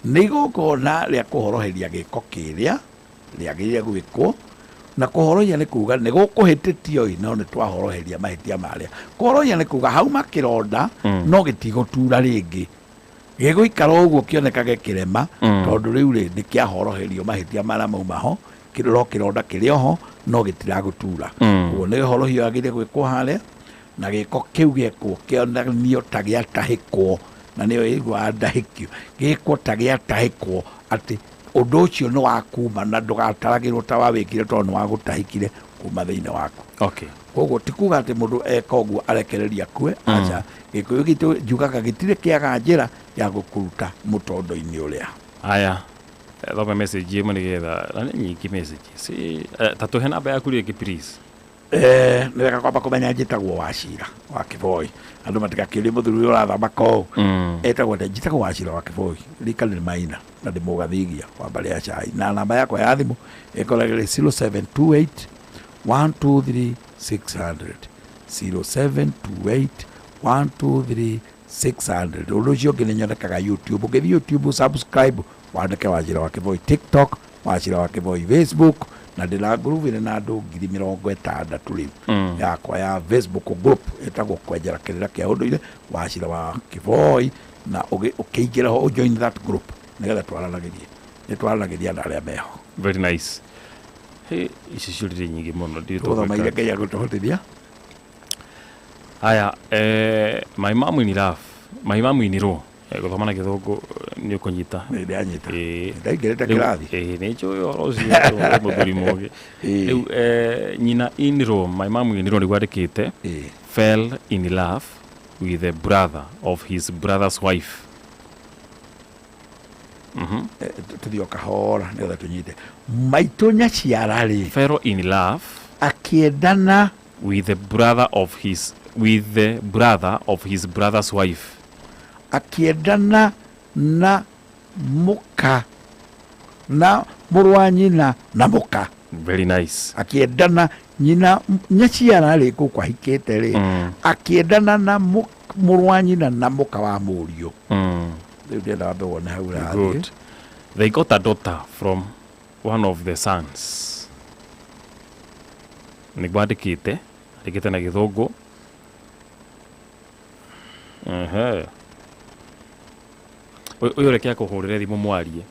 ni igongona ria kuhoroheria giko kiria riagirire gwikwo na kuhorohia ni kuga ni gukuhititio no ni twahoroheria mahitia maria kuhorohia ni kuga hau makironda no gitigotura ringi giguikara uguo kionekage kirema tondu riu ri ni kiahoroherio mahitia mara maumaho kiriro kironda kirioho no gitiragutura uguo ni horohio agire gwikwo haria na giko kiu gekwo kionanio ta giatahikwo na niyo igwa ndahikio gikwo ta giatahikwo ati undu ucio ni wakuma na ndugataragirwo ta wawikire tondu ni wagutahikire kuma thiini waku. Okay. Koguo tikuga ati mundu eka uguo arekereria kue acha gikuyu gitu njugaga gitire kiaga njira ya gukuruta mutondo-ini uria. Aya thome message imwe nigetha na nyingi message si tatu hena namba yaku rigi please. Nireka kwamba kumenya njitagwo Wachira wa Kiboi andu matikakiurie muthuri uyu urathama kou etagwo njitagwo Wachira wa Kiboi rika ni Maina na ndi mugathigia wa mbali ya chai na namba yakwa ya thimu ikoragwo 0728 123 600 0728 123 600 undu ucio ngi ninyonekaga YouTube ngithi YouTube subscribe wandike Wachira wa Kiboi TikTok Wachira wa Kiboi Facebook na ndina group ine na andu 60,000 riu yakwa ya Facebook group etagwo kwenjera kirira kia unduire Wachira wa Kivoi, na ukiingira ho join that group nigetha twaranagiria andu aria meho. Very nice. Hey, ici ciurire nyingi muno ndito maire Ngai agutuhotithia. Aya, my mom in love, my mom in ro guthoma na Githungu ni ukunyita ni anyita ndaingirite kirathi ni njuĩ ũhoro ũcio mũthuri mũgĩ rĩu nyina in ro, my mom in ro nĩ gwandĩkĩte fell in love with the brother of his brother's wife. Tuthio kahora nigetha tunyite maitũ nyaciara rĩ fell in love akiendana with the brother of his brother's wife. Akiendana na muka na mũrũ nyina na muka. Very nice. Akiendana nyina nyaciara rĩ kwa hikĩte rĩ akiendana na mũrũ nyina na muka wa mũriũ. Good. They got a daughter from one of the sons. Nĩ gwandĩkĩte na Githungu. Uyu reke kuhurire thimu mwarie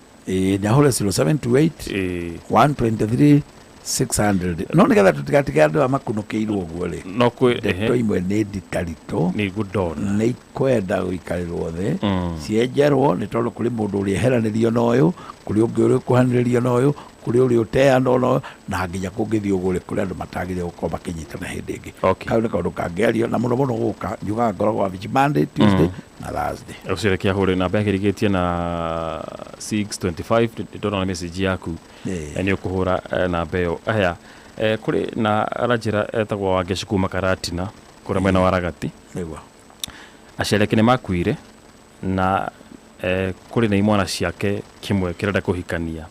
nyahura 0728 123 600 no nigetha tutigatige andu amakunukiirwo guo ri no kwi ndeto imwe ni nditarito ni gudona ni ikwenda guikarirwo thi cienjerwo ni tondu kuri mundu uri eheranirio na uyu kuri ungi uri kuhaniririo na uyu kuri uri uteano no na nginya kungithio gure kuri andu matagire gukorwo makinyitana hindi ingi kau ni kaundu kangiario na muno muno guka njuga ngoragwo wa Monday, Tuesday na Thursday. Ucirekia hure namba yakirigitie na 625 ndona na message yaku ni ukuhura namba iyo aya kuri na rajira etagwo wa Geshikuma Karatina kuri mwena wa Ragati nigwa aciareke ni makuire na kuri na imwana ciake kimwe kirenda kuhikania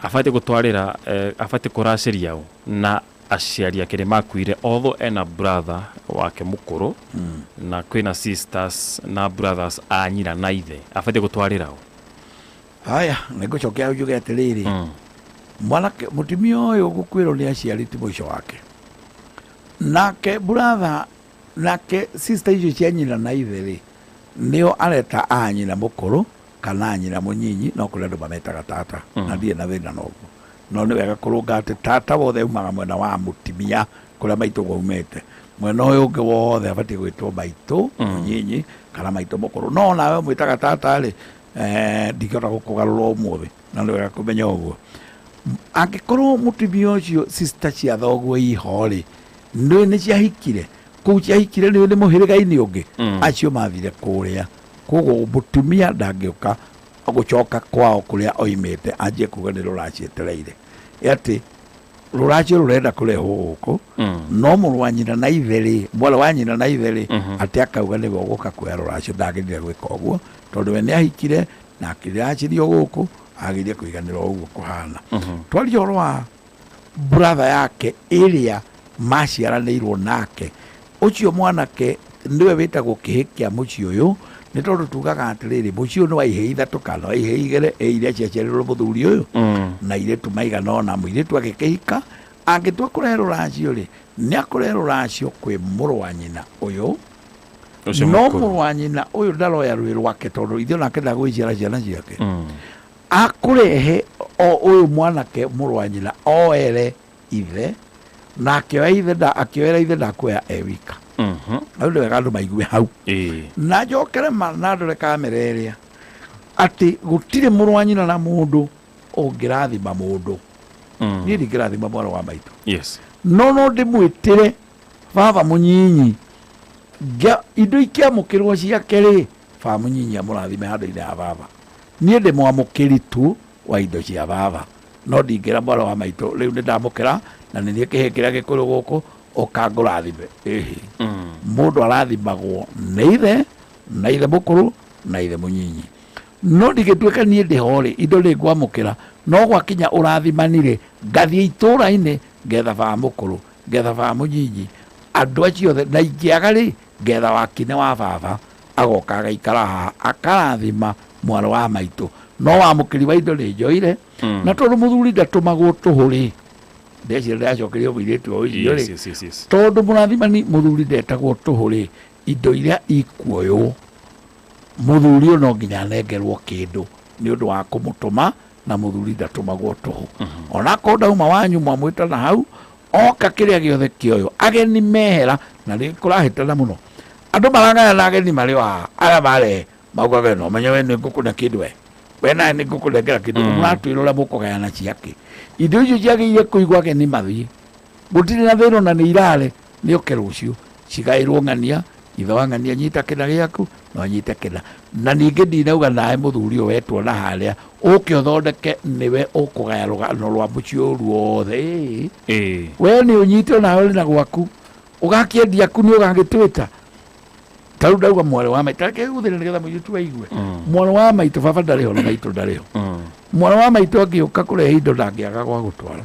afate gutwarira afate kuraciria na aciari ake ni makuire although ena brother wake mukuru na kwina sisters na brothers anyira na ithe afate gutwarira haya nigucokia ujuge atiriri mwanake mutumia uyu gukwirwo ni aciarite muico wake nake brother nake sister icio cia nyina na ithe ri nio areta anyina mukuru kana anyina munyinyi no kuri andu mametaga tata na ndie na thina noguo no ni wega kurunga ati tata wothe umaga mwena wa mutimia kuria maitu gwaumete mwena uyu ungi wothe abati gwitwo maitu munyinyi kana maitu mukuru no nawe mwitaga tata ri ndikota gukugarura umuthi na ni wega kumenya uguo angikorwo mutimia ucio sister cia thoguo iho ri ni ciahikire kuu ciahikire ni muhiriga-ini ungi acio mathire kuria koguo mutumia ndangiuka gucoka kwao kuria oimete anjie kuga ni ruracietereire ati ruracio rurenda kurehwo guku no mũrũ wa nyina na ithe ri mwana wa nyina na ithe ri ati akauga ni guka kuya ruracio ndagithire gwika uguo tondu we ni ahikire na akiracirio guku agirie kuiganira uguo kuhana twario rwa brother yake iria maciaranĩirwo nake ucio mwanake niwe witagwo kihikia muci uyu ni tondu tugaga atiriri muci uyu ni waihe ithatu kana waihe igere iria ciaciarirwo muthuri uyu na iretu maigana ona muiretu agikihika angitua kurehe ruracio ri ni akurehe ruracio kwi mũrũ wa nyina uyu no mũrũ wa nyina uyu ndaroya rwi rwake tondu ithe nake ndagwiciara ciana ciake akurehe o uyu mwanake mũrũ wa nyina oere ithe na akioera ithe ndakuoya ewika au nĩ wega andũ maigue hau na njokere na ndore kamera ĩrĩa atĩ gũtirĩ mũrũ wa nyina na mũndũ ũngĩrathima mũndũ niĩ ndingĩrathima mwana wa maitũ no ndĩmwĩtĩre baba mũnyinyi indo ikĩamũkĩrwo ciake rĩ baba mũnyinyi amũrathime handũ-inĩ ya baba niĩ ndĩmwamũkĩri tu wa indo cia baba no ndingĩra mwana wa maitũ rĩu nĩ ndamũkĩra na nĩ niĩ kĩhĩ kĩrĩa gĩkũrũ gũkũ ukangurathime mundu arathimagwo na ithe mukuru na ithe munyinyi no ndigituika nie ndihori indo ni ngwamukira no gwakinya urathimanire ngathie itura-ini ngetha baba mukuru ngetha baba munyinyi andu acio othe na ingiaga ri ngetha wakine wa baba agoka agaikara haha akarathima mwana wa maitu no wamukiri wa indo nĩ njoire na tondũ mũthuri ndatũmagwo tũhũ-rĩ ndecira ndacokerio mũirĩtu o icio rĩ tondũ mũrathimani mũthuri ndetagwo tũhũ-rĩ indo iria ikuoywo mũthuri no nginya anengerwo kĩndũ nĩ ũndũ wa kũmũtũma na mũthuri ndatũmagwo tũhũ ona ko ndauma wanyu mwamwĩta na hau oka kĩrĩa gĩothe kĩoyo ageni mehera na nĩ kũrahĩtana mũno andũ marangaya na ageni marĩ wa arĩa marehe maugaga no menye we nĩ ngũkũne kĩndũ we nawe nĩ ngũkũnengera kĩndũ mũratwĩra ũrĩa mũkũgayana ciake indo icio ciagĩrĩire kũigwo ageni mathiĩ gũtirĩ na thĩna na nĩ irare nĩ oke rũciũ cigaĩrwo ng'ania ithe wa ng'ania nyita kĩna gĩaku no anyite kĩna na ningĩ ndinauga nawe mũthuri wetwo na harĩa ũke ũthondeke nĩwe ũkũgaya rũgano rwa mũciĩ ũru wothe we nĩ ũnyite nawe na gwaku ũgakĩendia ku nĩ ũgagĩtwĩta tarĩu ndauga mwarĩ wa maitũ reke gũthĩre nĩgetha mũirĩtu waigue mwarĩ wa maitũ baba ndarĩ ho na maitũ ndarĩ ho mwarĩ wa maitũ angĩũka kũrehe indo ndangĩaga gwa gũtwara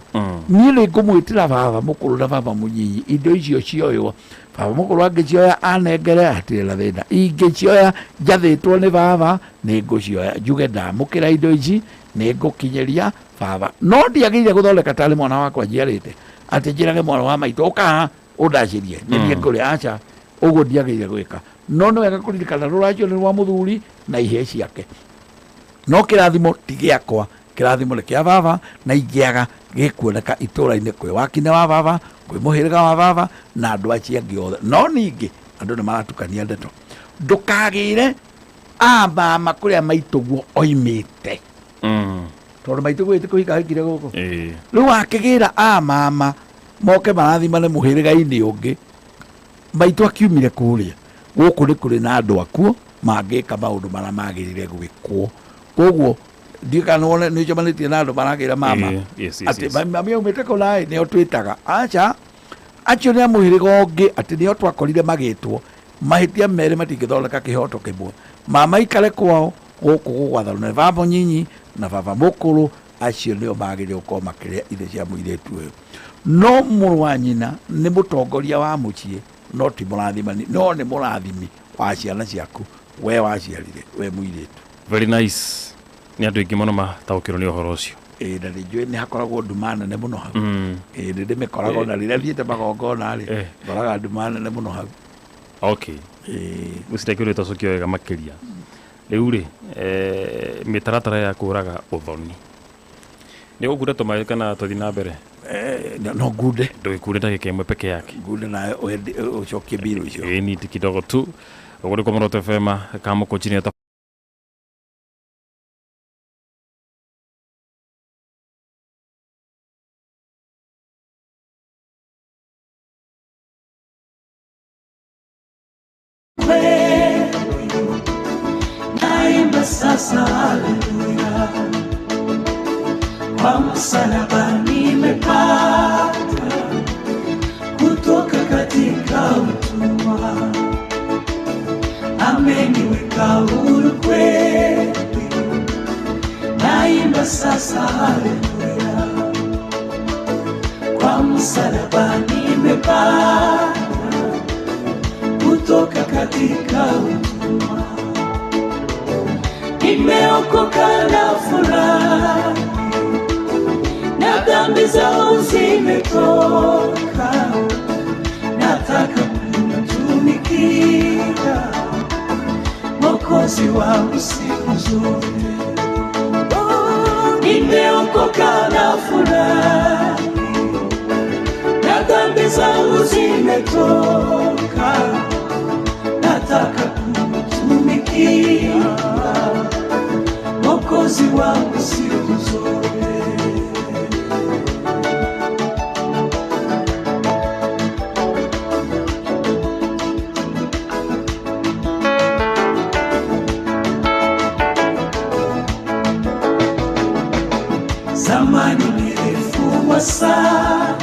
niĩ nĩ ngũmwĩtĩra baba mũkũrũ na baba mũnyinyi indo icio cioywo baba mũkũrũ angĩcioya anengere hatirĩ na thĩna ingĩcioya njathĩtwo nĩ baba nĩ ngũcioya njuge ndamũkĩra indo ici nĩ ngũkinyĩria baba no ndiagĩrĩire gũthondeka tarĩ mwana wakwa njiarĩte atĩ njĩrage mwana wa maitũ ũkaha ũndacĩrie nĩniĩ ngũrĩa aca ũguo ndiagĩrĩire gwĩka no nĩ wega kũririkana rũracio nĩ rwa mũthuri na ihĩĩ ciake no kĩrathimo ti gĩakwa kĩrathimo nĩ kĩa baba na ingĩaga gĩkuoneka itũũra-inĩ kwĩ wakine wa baba kwĩ mũhĩrĩga wa baba na andũ acio angĩ othe no ningĩ andũ nĩ maratukania ndeto ndũkagĩre mama kũrĩa maitũguo oimĩte tondũ maitũguo ĩtĩ kũhika gũkũ rĩu wakĩgĩra mama moke marathimane mũhĩrĩga-inĩ ũngĩ maitũ akiumire kũrĩa gũkũ nĩ kũrĩ na andũ akuo mangĩka maũndũ marĩa magĩrĩire gwĩkwo koguo ndikanone nĩ njomanĩtie na andũ maragĩra mama atĩ mami aumĩte kũ naĩ nĩo twĩtaga aca acio nĩ amũhĩrĩga ũngĩ atĩ nĩo twakorire magĩtwo mahĩtia merĩ matingĩthondeka kĩhoto kĩmwe mama ikare kwao gũkũ gũgwathanwo nĩ baba nyinyi na baba mũkũrũ acio nĩo magĩrĩire gũkorwo makĩrĩa irio cia mũirĩtu ũyũ no mũrũ wa nyina nĩ mũtongoria wa mũciĩ no ti mũrathimani no nĩ mũrathimi wa ciana ciaku we waciarire we mũirĩtu very nice nĩ andũ aingĩ mũno mataũkĩrwo nĩ ũhoro ũcio na nĩ njũĩ nĩ hakoragwo nduma nene mũno hau nĩ ndĩmĩkoragwo na rĩrĩa thiĩte magongona-rĩ ngoraga nduma nene mũno hau okay gũcirekĩrwo tacũkio wega makĩria rĩu-rĩ mĩtaratara ya kũraga ũthoni nĩ ũkunde tũmaĩ kana tũthiĩ na mbere no ngunde ndũgĩkunde ndagĩka ĩmwe peke yake ngunde nawe ũcokie mbiro icio niti kidogo tu ũguo nĩ Komoroto FM kamũkũnjini naimba sasa haleluya kwa msalaba nimepata kutoka katika utumwa ameniweka huru kweli naimba sasa haleluya kwa msalaba nimepata kutoka katika utumwa nimeokoka na furaha na dhambi zangu zimetoka nataka kumtumikia Mwokozi wangu siku zote nimeokoka na furaha na dhambi zangu zimetoka nataka kumtumikia Mwokozi wangu siku zote zamani nilifungwa sana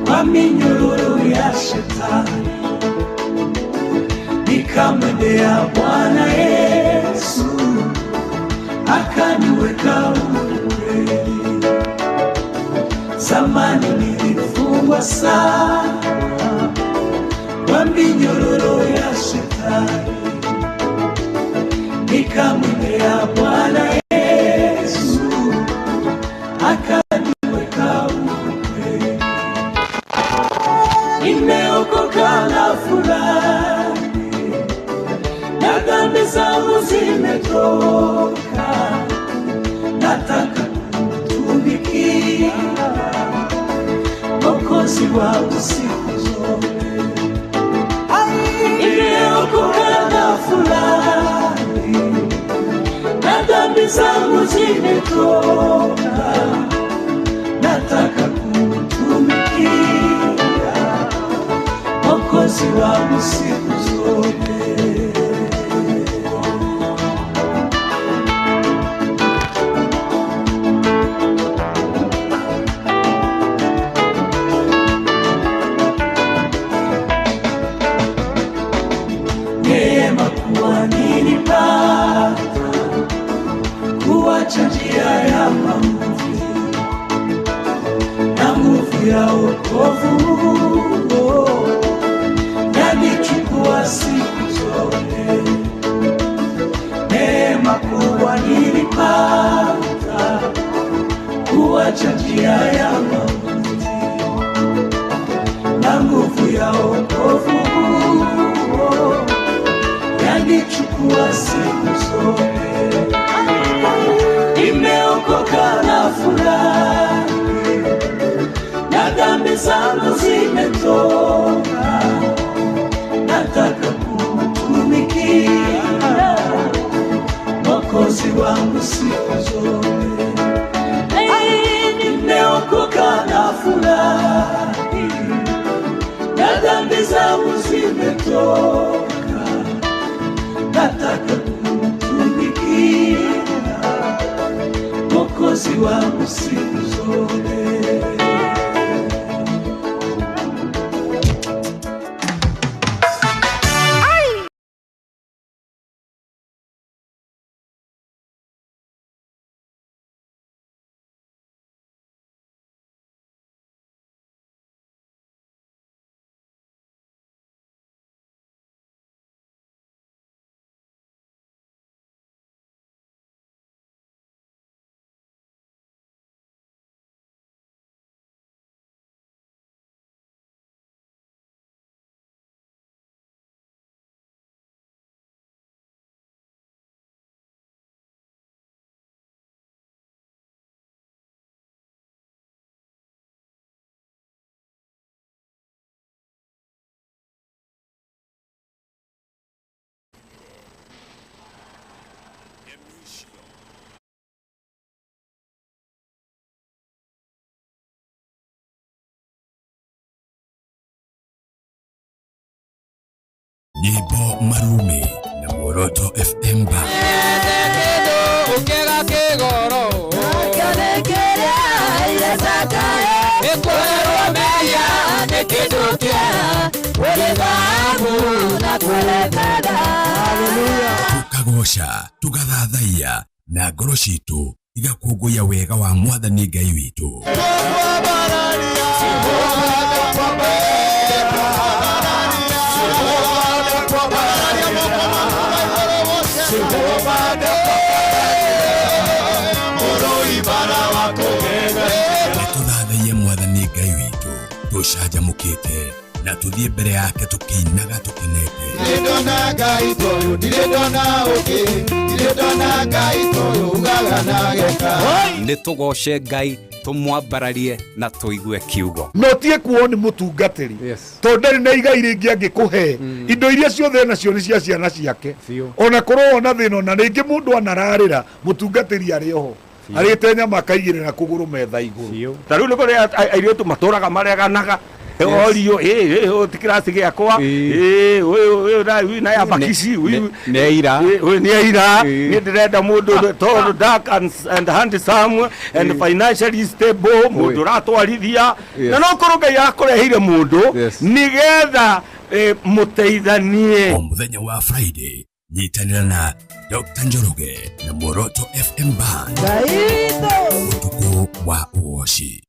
kwa minyororo ya shetani nikamwendea Bwana Yesu akaniweka huru kweli. Zamani nilifungwa sana kwa minyororo ya shetani nikamwendea Bwana Yesu akaniweka ukweli. Nimeokoka na furahi, na dhambi zangu zimetoka, nataka kumtumikia Mwokozi wangu siku zote. Nimeokoka na furahi, na dhambi zangu zimetoka, nataka kumtumikia Mwokozi wangu siku zote. Neema kuwa nilipata kuacha njia ya mauti na nguvu ya wokovu yanichukua siku zote. Neema kuwa nilipata kuacha njia ya mauti na nguvu ya wokovu yanichukua siku zote. Nimeokoka na furahi, na dhambi zangu zimetoka, nataka kumtumikia Mwokozi wangu siku zote. Nimeokoka na furahi, na dhambi zangu zimetoka, nataka kumtumikia Mwokozi wangu siku zote. Nyimbo Marume na Muoroto FM Band. Tukagosha, tugathathaiya na ngoro citu igakũngũiya wega wa Mwathani Ngai witũ. Tuthathaiye Mwathani Ngai witũ, tũcanjamũkĩte na tuthie mbere yake tukinaga tukenete. Ndona Ngai toyo, ndona oke, ndona Ngai toyo ugaga geka. Nitugoshe Ngai tumwambararie na tuigue kiugo. No tie kuoni mutungatiri. Tondari na igai ringi angikuhe indo iria ciothe nacio ni cia ciana ciake. Ona korwo ona thina na ringi mundu anararira mutungatiri ari oho. Arite nyama kaigirira kuguru metha iguru. Tariu ni kuri airitu maturaga mareganaga. Orio tikirasi giakwa uyu na ya bakisi uyu neira ni ndirenda mundu tall dark and handsome and financially stable mundu ratwarithia na no kuruga yakurehire mundu nigetha muteithanie. Muthenya wa Friday nyitanira na Dr. Njoroge na Muoroto FM Band. Utuku wa uoshi.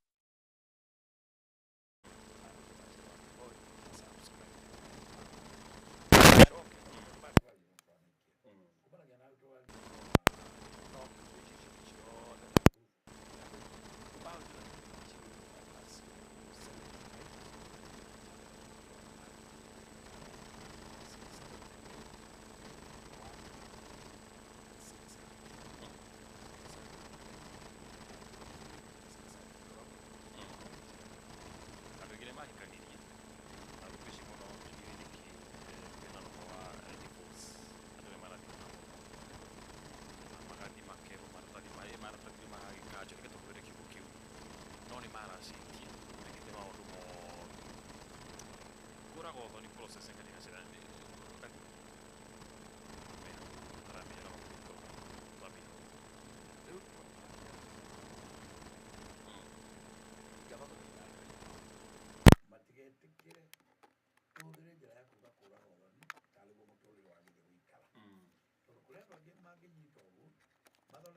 gotho ni process katika shida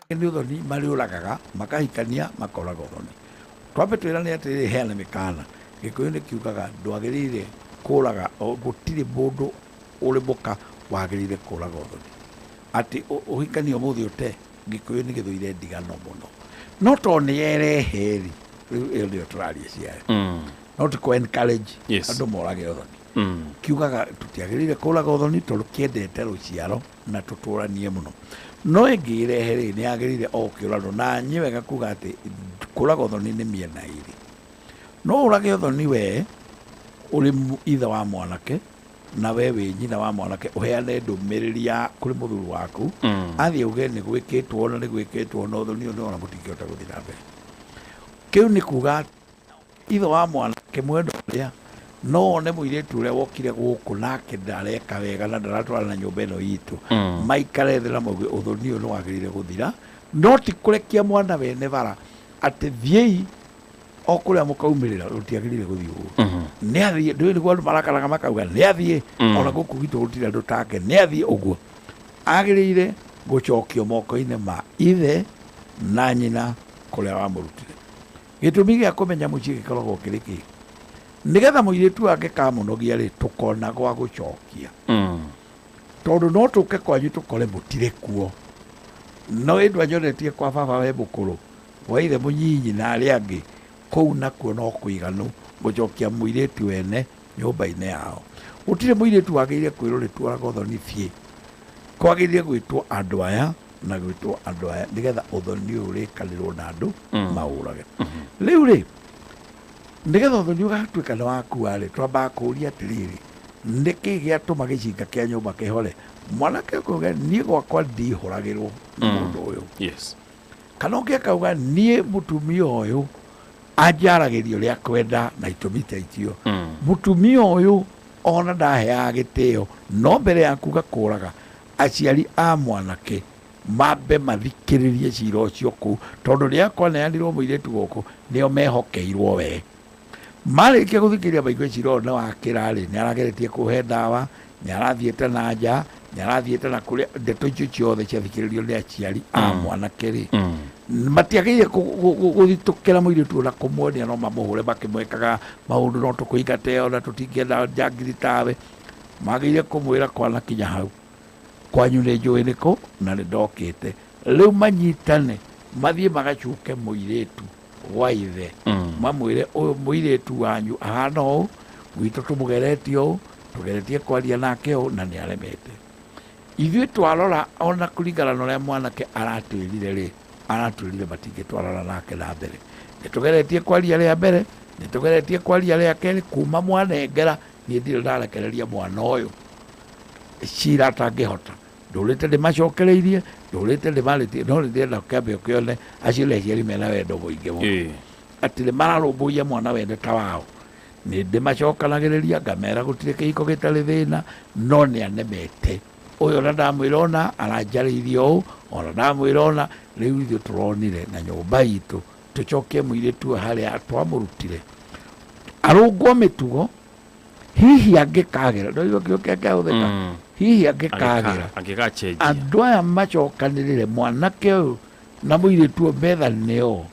nä å thoni marä å ragaga makahikania makoraga å thoni twambe twä rane atä rä heana mä kana gä kå yå nä kiugaga ndwagä rä ire kå raga gå tirä må ndå å rä må ka wagä rä ire kå raga å thoni atä å hikania å må thä å te gä kå yå nä gä thå ire ndigano må no no to nä yereheri rä u ä yo nä yo tå raria ciayo no tä kå andå morage å thoni kiugaga tå tiagä rä ire kå raga å thoni tondå kä endete rå ciaro na tå tå ranie må no no ĩngĩ ĩrehe rĩ nĩ yagĩrĩire o kĩũrano na nyĩ wega kuga atĩ kũraga ũthoni nĩ mĩena ĩrĩ no ũrage ũthoni we ũrĩ ithe wa mwanake na we wĩ nyina wa mwanake ũheane ndũmĩrĩri ya kũrĩ mũthuri waku athiĩ uge nĩ gwĩkĩtwo na nĩ gwĩkĩtwo na ũthoni ũyũ nĩ ona mũtingĩhota gũthiĩ na mbere kĩu nĩ kuga ithe wa mwanake mwendwa ũrĩa no one mũirĩtu ũrĩa wokire gũkũ nake ndareka wega na ndaratwarana na nyũmba ĩno itũ maikare thĩ na mauge ũthoni ũyũ nĩ wagĩrĩire gũthira no ti kũrekia mwana wene bara atĩ thiĩi o kũrĩa mũkaumĩrĩra rũtiagĩrĩire gũthiĩ ũguo nĩ athiĩ ndũĩ nĩguo andũ marakaraga makauga nĩ athiĩ ona gũkũ gwitũ gũtirĩ andũ take nĩ athiĩ ũguo agĩrĩire gũcokio moko-inĩ ma ithe na nyina kũrĩa wamũrutire gĩtũmi gĩa kũmenya mũciĩ gĩkoragwo kĩrĩ kĩĩ nĩgetha mũirĩtu wake kamũnogia rĩ tũkona gwa gũcokia tondũ no tũke kwanyu tũkore mũtirĩ kuo no ĩndũ anyonetie kwa baba we mũkũrũ wa ithe mũnyinyi na arĩa angĩ kũu nakuo no kũiganu gũcokia mũirĩtu wene nyũmba-inĩ yao gũtirĩ mũirĩtu wagĩrĩire kwĩrwo rĩtwaraga ũthoni biĩ kwagĩrĩire gwĩtwo andũ aya na gwĩtwo andũ aya nĩgetha ũthoni ũyũ ũrĩkanĩrwo na andũ maũrage rĩu rĩ nĩgetha ũthoni ũgatuĩka nĩ wakua rĩ twambaga kũũria atĩrĩrĩ nĩ kĩĩ gĩatũma gĩcinga kĩa nyũmba kĩhore mwanake ũkauga niĩ gwakwa ndihũragĩrwo nĩ mũndũ ũyũ kana ũngĩ akauga niĩ mũtumia ũyũ anjaragĩrio rĩa kwenda na itũmi ta icio mũtumia ũyũ ona ndaheaga gĩtĩo no mbere ya kuga kũraga aciari a mwanake mambe mathikĩrĩrie cira ũcio kũu tondũ rĩrĩa kwaneanirwo mũirĩtu gũkũ nĩo mehokeirwo we marĩkia gũthikĩrĩria maigue cira ũyũ nĩ wakĩra rĩ nĩ arageretie kũhe ndawa nĩ arathiĩte na nja nĩ arathiĩte na kũrĩa ndeto icio ciothe ciathikĩrĩrio nĩ aciari a mwanake rĩ matiagĩrĩire gũthitũkĩra mũirĩtu na kũmuonia no mamũhũre makĩmwĩkaga maũndũ no tũkũingate ona tũtingĩenda njangiri tawe magĩrĩire kũmwĩra kwanakinya hau kwanyu nĩ njũĩ nĩkũ na nĩ ndokĩte rĩu manyitane mathiĩ magacuke mũirĩtu gwa ithe mamwĩre ũyũ mũirĩtu wanyu ahana ũũ gwitũ tũmũgeretie ũũ tũgeretie kwaria nake ũũ na nĩ aremete ithuĩ twarora ona kũringana na ũrĩa mwanake aratwĩrire rĩ aratwĩrire matingĩtwarana nake na mbere nĩ tũgeretie kwaria rĩa mbere nĩ tũgeretie kwaria rĩa kerĩ kuma mwanengera niĩ ndirĩ ndarekereria mwana ũyũ cira atangĩhota ndũrĩte ndĩmacokereirie ndũrĩte ndĩmarĩtie no nĩndĩrenda kĩambe ũkĩone acio nĩ aciari mena wendo mũingĩ mũno atĩ nĩ mararũmbũiya mwana wende ta wao nĩ ndĩmacokanagĩrĩria ngamera gũtirĩ kĩhiko gĩtarĩ thĩna no nĩ anemete ũyũ ona ndamwĩra ona aranjarĩirie ũũ ona ndamwĩra ona rĩu ithuĩ tũronire na nyũmba itũ tũcokie mũirĩtu harĩa twamũrutire arũngwo mĩtugo hihi angĩkagĩra ndoigua kĩo kĩake ahũthĩka hihi angĩkagĩra andũ aya macokanĩrĩre mwanake ũyũ na mũirĩtu ũyũ methanĩre ũũ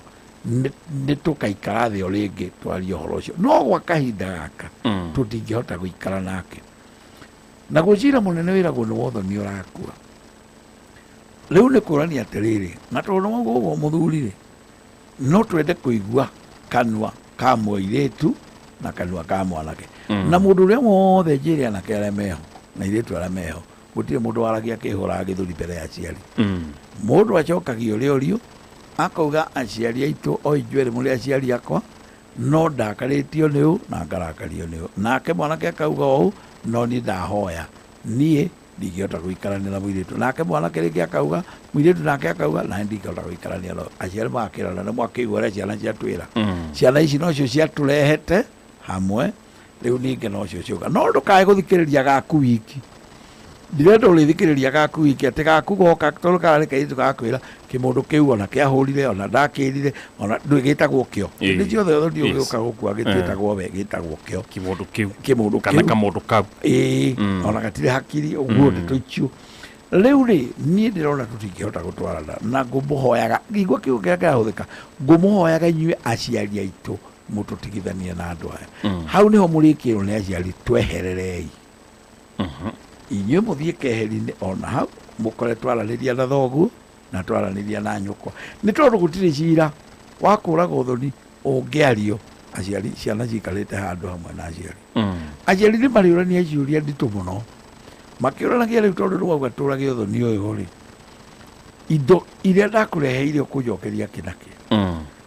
nĩ tũkaikara thĩ o rĩngĩ twarie ũhoro ũcio no gwa kahinda gaka tũtingĩhota gũikara nake na gwĩcira mũnene wĩragwo nĩ wothoni ũrakua rĩu nĩ kũrania atĩrĩrĩ na tondũ mauga ũguo mũthuri rĩ no twende kũigua kanua ka mũirĩtu na kanua ka mwanake na mũndũ ũrĩa wothe njĩre anake arĩa meho na irĩtu arĩa meho gũtirĩ mũndũ waragia kĩhũraga gĩthũri mbere ya aciari mũndũ acokagio rĩorio akauga aciari aitũ o inyuerĩ mũrĩ aciari akwa no ndakarĩtio nĩ ũũ na ngarakario nĩ ũũ nake mwanake akauga ũũ no niĩ ndahoya niĩ ndingĩhota gũikarania na mũirĩtu nake mwanake rĩngĩ akauga mũirĩtu nake akauga naĩ ndingĩhota gũikarania nao aciari magakĩrana nĩ mwakĩigua ũrĩa ciana ciatwĩra ciana ici nocio ciatũrehete hamwe riu ninge no cio ciuga no ndukae guthikiriria gaku wiki ndirenda urithikiriria gaku wiki ati gaku goka tondu kari kaitu gakwira kimundu kiu ona kiahurire ona ndakirire ona ndwigitagwo kio ndi ciothe ndio gioka gukua gititagwo we gitagwo kio kimundu kana kamundu kau ona gatire hakiri uguo ndituicio riu ri nie ndirona tutingihota gutwarana na ngumuhoyaga igua kiu kiahuthika ngumuhoyaga inyue aciari aitu mututigithanie na andu aya hau niho murikirwo ni aciari twehererei inyue muthie keheri-ini ona hau mukore twaraniria na thoguo na twaraniria na nyukwa ni tondu gutire cira wa kuraga uthoni ungiario aciari ciana cikarite handu hamwe na aciari aciari ni mariurania ciuria nditu muno makiuranagia riu tondu ni wauga turage uthoni uyu ri indo iria ndakureheire kunjokeria kinaki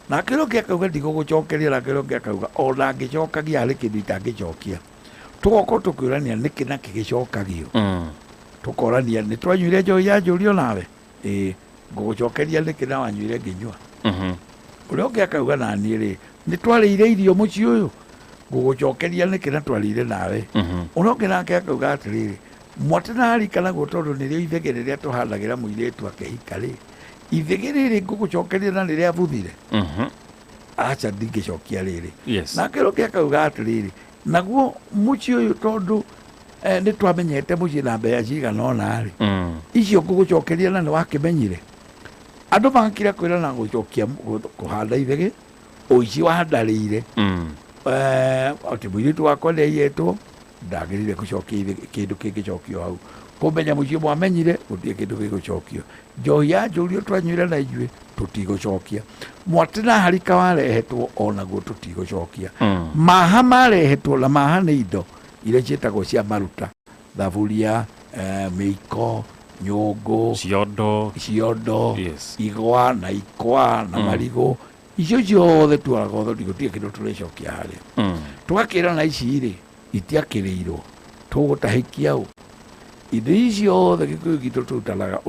na kiro kia kauga ndigo gucokeria na kiro kia kauga ona ngicokagia hari kindu itangicokia tugoko tukiurania niki na kigicokagio tukorania ni twanyuire njohi ya njurio nawe ngugucokeria niki na wanyuire nginyua uria ungi akauga nani ri ni twarire irio muci uyu ngugucokeria niki na twarire nawe uria ungi nake akauga atiriri mwatinarikana guo tondu nirio ithege riria tuhandagira muiritu akihika ri ithege riri ngugucokeria na riria buthire acha ndingicokia riri na kiro kia kauga atiriri naguo muci uyu tondu ni twamenyete muci na mbea cigana ona ri icio ngugucokeria na ni wakimenyire andu magakira kwira na gucokia kuhanda ithege uici wahandarire ati muiritu wakwa ndeyetwo ndagirire gucokia kindu kingicokio hau kumenya muci mwamenyire gutie kindu gigucokio njohi ya njurio twanyuire na inyue tutigucokia mwatina harika warehetwo onaguo tutigucokia maha marehetwo na maha ni indo iria cietagwo cia maruta thaburia miiko nyungu ciondo igwa na ikwa na marigo icio ciothe twaraga uthoni gutie kindu turicokia haria tugakira na ici ri itiakiriirwo tugutahikia u indo icio the gikuyu gitu tutalaga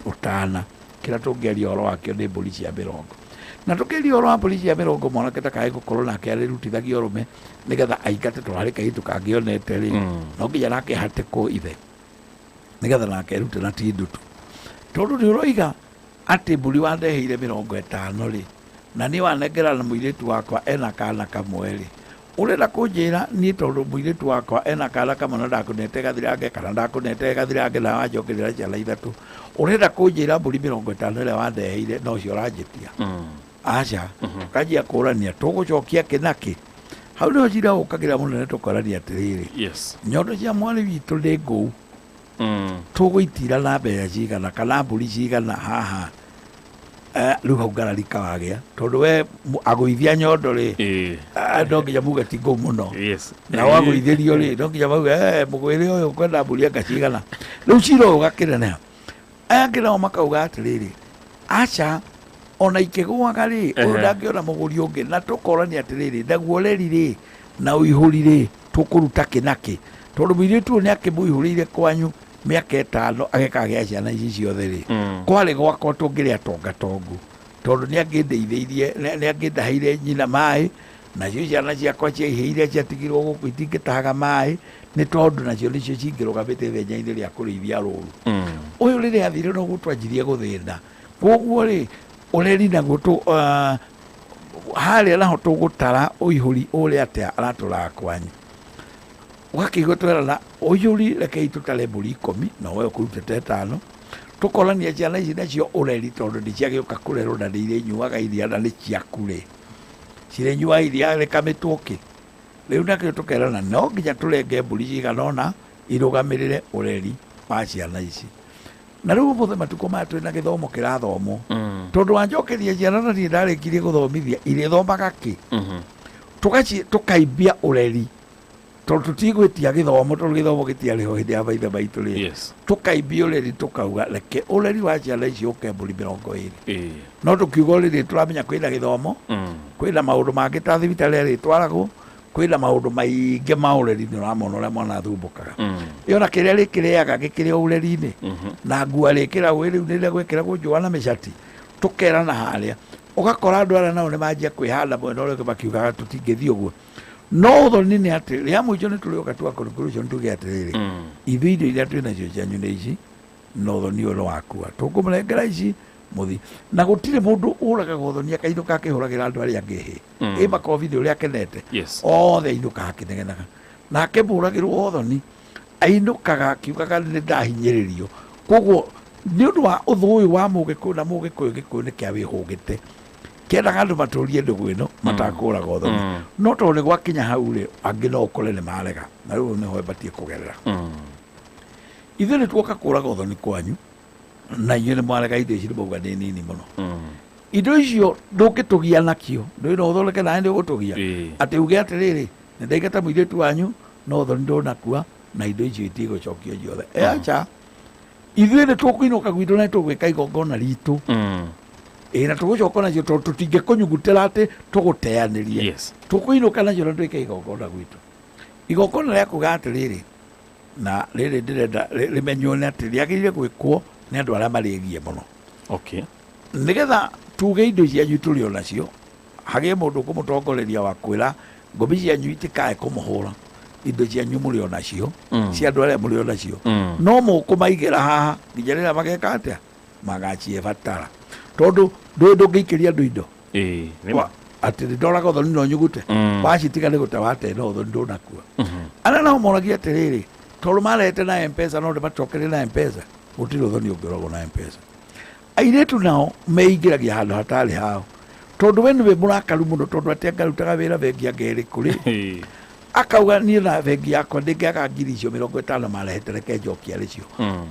utana kira tungeria oro wakio ni mburi cia mirongo na tukiria oro wa mburi cia mirongo mwanake takae gukorwo nake arirutithagia urume nigetha aingate twari kaitu kangionete ri no nginya nake hate ko ithe nigetha nake erute na tindutu tondu ni uroiga ati mburi wandeheire 50 ri na ni wanengera na muiritu wakwa ena kana kamwe ri urenda kunjira ni tondu muiritu wakwa ena kana kamwe ndakunete gathirange kana ndakunete gathirange na wanjokerera ciana ithatu urenda kunjira mburi 50 ria wandeheire no cio ranjitia acha kanjia kurania tugucokia kinaki hau ni cira ukagira munene tukorania atiriri nyondo cia mwari witu ndi nguu tuguitira na mbea cigana kana mburi cigana haha riu hau ngararika wagia tondu we agwithia nyondo ri no nginya muge ti nguu muno na wagwithirio ri no nginya mauge mugwiri uyu kwenda mburi anga cigana riu cira ugakineneha aya ngina makauga atiriri acha ona ikigwaga ri undangiona muguri ungi na tukorania atiriri naguo leri ri na uihuri ri tukuruta kinaki tondu muiritu ni akimuihurire kwanyu miaka 5 agekagia ciana ici ciothe ri kwari gwakwa tungiria tonga tongu tondu ni angindeithirie ni angindaheire nyina mai nacio ciana ciakwa ciaihĩire ciatigirwo gũkũ itingĩtahaga maĩ nĩ tondũ nacio nĩcio cingĩrũgamĩte ithenya-inĩ rĩa kũrĩithia rũru. Ũyũ rĩrĩa athire no gũtwanjirie gũthĩna, koguo rĩ ũreri naguo harĩa naho tũgũtara ũihũri ũrĩa atĩa aratũraga kwanyu, ũgakĩigua twerana ũihũri rekei tũtare mbũri 10 na we ũkũrutĩte 5 tũkorania ciana ici nacio ũreri tondũ nĩciagĩũka kũrerwo na nĩirĩnyuaga iria na nĩ ciaku rĩ cirenyua iria rĩkamĩtwo kĩ rĩu nakĩo tũkerana no nginya tũrenge mbũri cigana ũna irũgamĩrĩre ũreri wa ciana ici. Na rĩu ũmũthĩ matukũ maya twĩna gĩthomo kĩrathomwo tondũ wanjokeria ciana na niĩ ndarĩkirie gũthomithia irĩthomaga kĩ tũkaimbia ũreri tondũ tũtigwĩtia gĩthomo tondũ gĩthomo gĩtiarĩho hĩndĩ ya maithe maitũ rĩ tũkaimbia ũreri tũkauga reke ũreri wa ciana ici ũke mbũri 20 no tũkiuga ũrĩrĩ tũramenya kwĩna gĩthomo kwĩna maũndũ mangĩ ta thibitarĩ arĩtwaragwo kwĩna maũndũ maingĩ ma ũreri nĩ ũramona ũrĩa mwana athumbũkaga ĩyo na kĩrĩa rĩkĩrĩaga gĩkĩrĩ ũreri-inĩ na nguo arĩkĩra rĩu nĩrĩa gwĩkĩragwo njũa na mĩcati tũkerana harĩa ũgakora andũ arĩa nao nĩ manjia kwĩhanda mwena ũrĩa ũngĩ makiugaga tũtingĩthiĩ ũguo no uthoni ni ati ria muico ni tulioka twa conclusion tuge atiriri ithu indo iria twina cio cianyu ni ici no uthoni uyu wakua tukumurengera ici muthi na gutire mundu uraga uthoni akainduka akihuragira andu aria angi imba covid uria akenete othe ainduka akineganaga na akimuragirwo uthoni aindukaga akiugaga ni ndahinyiririo koguo ni undu wa uthu uyu wa Mugikuyu na Mugikuyu Gikuyu ni kia wihugite kiendaga andu maturie ndugu ino matakuraga uthoni no tondu gwakinya hau ri angi no ukore ni marega na riu niho batie kugerera ithu ni tuoka kuraga uthoni kwanyu na inyuĩ nĩ mwarega indo ici nĩmauga nĩ nini mũno indo icio ndũngĩtũgia nakio ndũĩno ũthondeke nawe nĩ ũgũtũgia atĩ uge atĩrĩrĩ nĩ ndaigata mũirĩtu wanyu no thoni ndũnakua na indo icio itigũcokio ciothe acha ithuĩ nĩ tũkũinũka gwitũ na tũgwĩka igongona ritũ na tũgũcoka nacio tondũ tũtingĩkũnyugutĩra atĩ tũgũteanĩrie tũkũinũka nacio na twĩke igongona gwitũ igongona rĩa kuga atĩrĩrĩ na rĩrĩ ndĩrenda rĩmenywo nĩ atĩ rĩagĩrĩire gwĩkwo nĩ andũ arĩa marĩgie mũno nĩgetha tuge indo cianyu tũrĩ o nacio hagĩe mũndũ ũkũmũtongoreria wa kwĩra ngũmi cianyu itikae kũmũhũra indo cianyu mũrĩ o nacio cia andũ arĩa mũrĩ o nacio no mũkũmaigĩra haha nginya rĩrĩa mageka atĩa magaciebatara tondũ ndũĩ ndũngĩikĩria andũ indo atĩ ndoraga ũthoni no nyugute wacitiga nĩ gũte wate no ũthoni ndũnakua arĩa nao moragia atĩrĩrĩ tondũ marete na M-Pesa no ndĩmacokerie na M-Pesa gũtirĩ ũthoni ũngĩrogwo na M-Pesa airĩtu nao meingĩragia handũ hatarĩ hao tondũ we nĩwe mũrakaru mũno tondũ atĩ angarutaga wĩra bengi angerĩ kũrĩ akauga niĩ na bengi yakwa ndĩngĩaga ngiri icio 50 marehete reke njokia rĩcio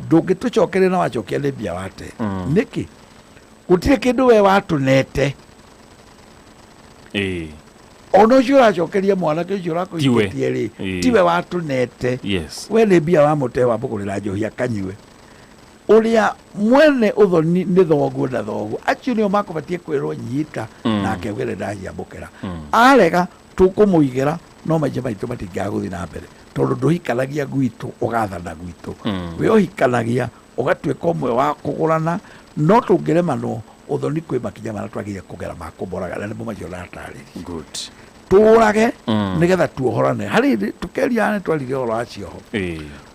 ndũngĩtũcokeria na wacokia nĩ mbia wate nĩkĩ gũtirĩ kĩndũ we watũnete ona ũcio ũracokeria mwanake ũcio ũrakũingĩtie rĩ tiwe watũnete we nĩ mbia wamũte wamũgũrĩra njohi akanyue ũrĩa mwene ũthoni nĩ thoguo na thoguo acio nĩo makũbatie kwĩrwo nyita nake wĩre ndaciamũkĩra arega tũkũmũigĩra no maingĩ maitũ matingĩaga gũthiĩ na mbere tondũ ndũhikanagia gwitũ ũgathana gwitũ we ũhikanagia ũgatuĩka ũmwe wa kũgũrana no tũngĩremanwo ũthoni kwĩ makinya marĩa twagĩrĩire kũgera ma kũmoraga na nĩmo macio ndatarĩria tũũrage nĩgetha tuohorane harĩ tũkeria nĩ twarire ũhoro wa cioho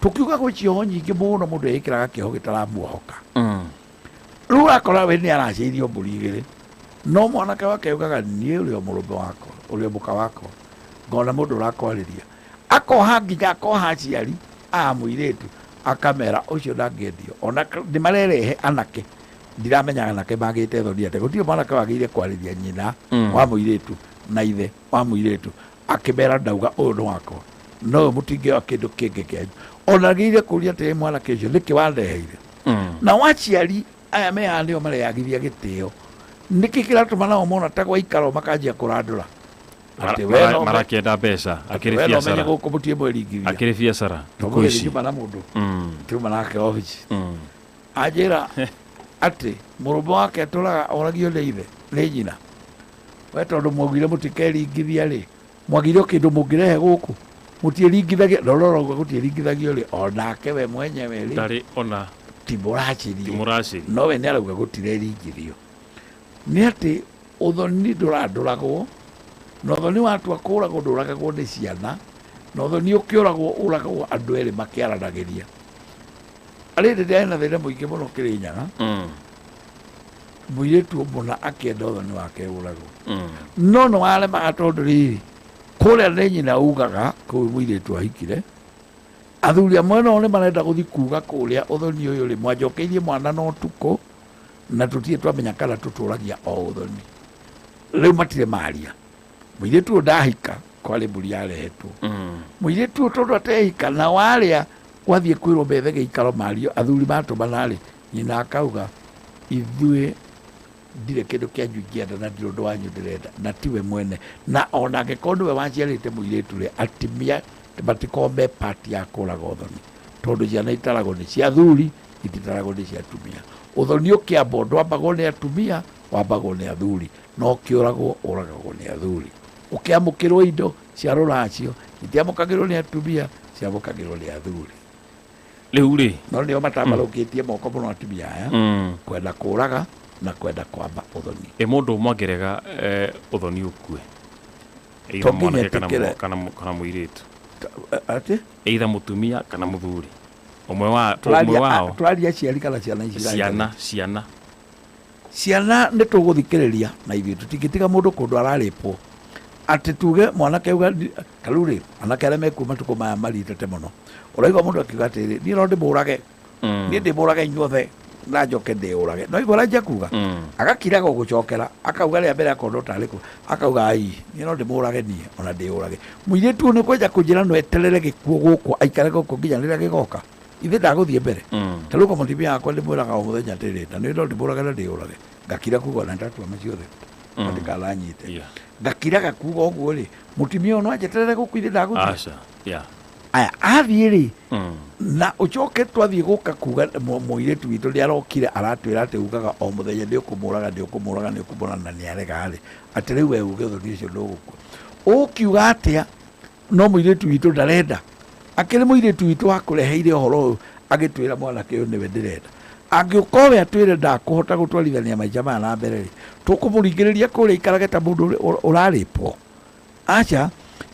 tũkiuga gwĩ cioho nyingĩ mũno mũndũ ekĩraga kĩoho gĩtaramuohoka rĩu ũrakora we nĩ aracĩirio mbũri igĩrĩ no mwanake wake ugaga niĩ ũrĩa mũrũme wakwa ũrĩa mũka wakwa ngona mũndũ ũrakwarĩria akoha nginya akoha aciari a mũirĩtu akamera ũcio ndangĩendio ona nĩ marerehe anake ndiramenya anake magĩte thoni atĩ gũtirĩ mwanake wagĩrĩire kwarĩria nyina wa mũirĩtu na ithe wa mũirĩtu akĩmera ndauga ũyũ nĩ wakwa no mũtingĩoya kĩndũ kĩngĩ kĩanyu ona gĩire kũria atĩ mwanake ũcio nĩkĩ wandeheire na waciari aya me haha nĩo mareyagithia gĩtĩo nĩkĩ kĩratũma nao mona ta gwaikara makanjia kũrandũra marakĩenda mbeca akĩrĩ biacara gũkũ mũtie mwĩringithia akĩrĩ biacara tũgũgĩthima na mũndũ tuma nake obici anjĩra atĩ mũrũme wake atũraga oragio nĩ ithe nĩ nyina we tondũ mwaugire mũtikeringithia rĩ mwagire kĩndũ mũngĩrehe gũkũ mũtiĩringithagia ndorora ũguo gũtiĩringithagio rĩ onake we mwenyewe rĩ ndarĩ ona timũracĩrie no we nĩ arauga gũtireringithio nĩ atĩ ũthoni ndũrandũragwo na ũthoni watua kũũragwo ndũragagwo nĩ ciana na ũthoni ũkĩũragwo ũragagwo andũ erĩ makĩaranagĩria arĩ ndĩrĩ na thĩna mũingĩ mũno Kĩrĩnyaga mũirĩtu mũna akĩenda ũthoni wake ũragwo no nĩ waremaga tondũ rĩrĩ kũrĩa nĩ nyina ugaga kũu mũirĩtu ahikire athuri a mwena ũyũ nĩ marenda gũthiĩ kuga kũrĩa ũthoni ũyũ rĩ mwanjokeirie mwana no tukũ na tũtirĩ twamenya kana tũtũragia o ũthoni rĩu matirĩ maria mũirĩtu ũyũ ndahika kwarĩ mbũri yarehetwo mũirĩtu ũyũ tondũ atehika na warĩa gwathiĩ kwĩrwo bethe gĩikaro mario athuri matũmana rĩ nyina akauga ithuĩ ndirĩ kĩndũ kĩanyu ingĩenda na ndirĩ ũndũ wanyu ndĩrenda na tiwe mwene na ona angĩkorwo nĩwe waciarĩte mũirĩtu rĩ atimia matikombe pati ya kũraga ũthoni tondũ ciana itaragwo nĩ cia athuri ititaragwo nĩ cia atumia ũthoni ũkĩamba ndwambagwo nĩ atumia wambagwo nĩ athuri no ũkĩũragwo ũragagwo nĩ athuri ũkĩamũkĩrwo indo cia rũracio itiamũkagĩrwo nĩ atumia ciamũkagĩrwo nĩ athuri rĩu rĩ no nĩo matambalũkĩtie moko mũno atumia aya kwenda kũraga na kwenda kwamba ũthoni mũndũ ũmwe angĩrega ũthoni ũkue tonginya tekere kana muiritu ati either mutumia kana muthuri umwe wao turaria ciari kana ciana ici ciana nĩ tũgũthikĩrĩria na ithuĩ tũtingĩtiga mũndũ kũndũ ararĩpwo atĩ tuge mwanake uga karurĩ anake arĩa mekuma tukũ maya maritete mũno ũraigua mũndũ akiuga atĩrĩ niĩ no ndĩmũrage niĩ ndĩmũrage inyuothe na njoke ndĩũrage no igua ranja kuga agakiraga gũcokera akauga rĩa mbere akorwo tarĩ kũ akauga ai niĩ no ndĩmũrage niĩ ona ndĩũrage mũirĩtu nĩ kwenja kũnjĩra no eterere gĩkuũ gũkũ aikare gũkũ nginya rĩrĩa gĩgoka ithe ndagũthiĩ mbere ta rĩu mũtumia wakwa ndĩmwĩraga o mũthenya atĩrĩ na nĩ no ndĩmũrage na ndĩũrage ngakira kuga na ndatua maciothe ndĩkaranyite ngakiraga kuga ũguo rĩ mũtumia ũyũ no anjeterere gũkũ ithe ndagũthiĩ aya athiĩ rĩ na ũcoke twathiĩ gũka kuga mũirĩtu witũ nĩarokire aratwĩra atĩ ugaga o mũthenya nĩũkũmũraga na nĩarega rĩ atĩ rĩu we uge ũthoni ũcio ndũgũkua ũkiuga atĩa no mũirĩtu witũ ndarenda akĩrĩ mũirĩtu witũ wakũreheire ũhoro ũyũ agĩtwĩra mwanake ũyũ nĩwe ndĩrenda angĩũkorwo we atwĩre ndakũhota gũtwarithania maica maya na mbere rĩ tũkũmũringĩrĩria kũrĩa ikarage ta mũndũ ũrarĩpwo aca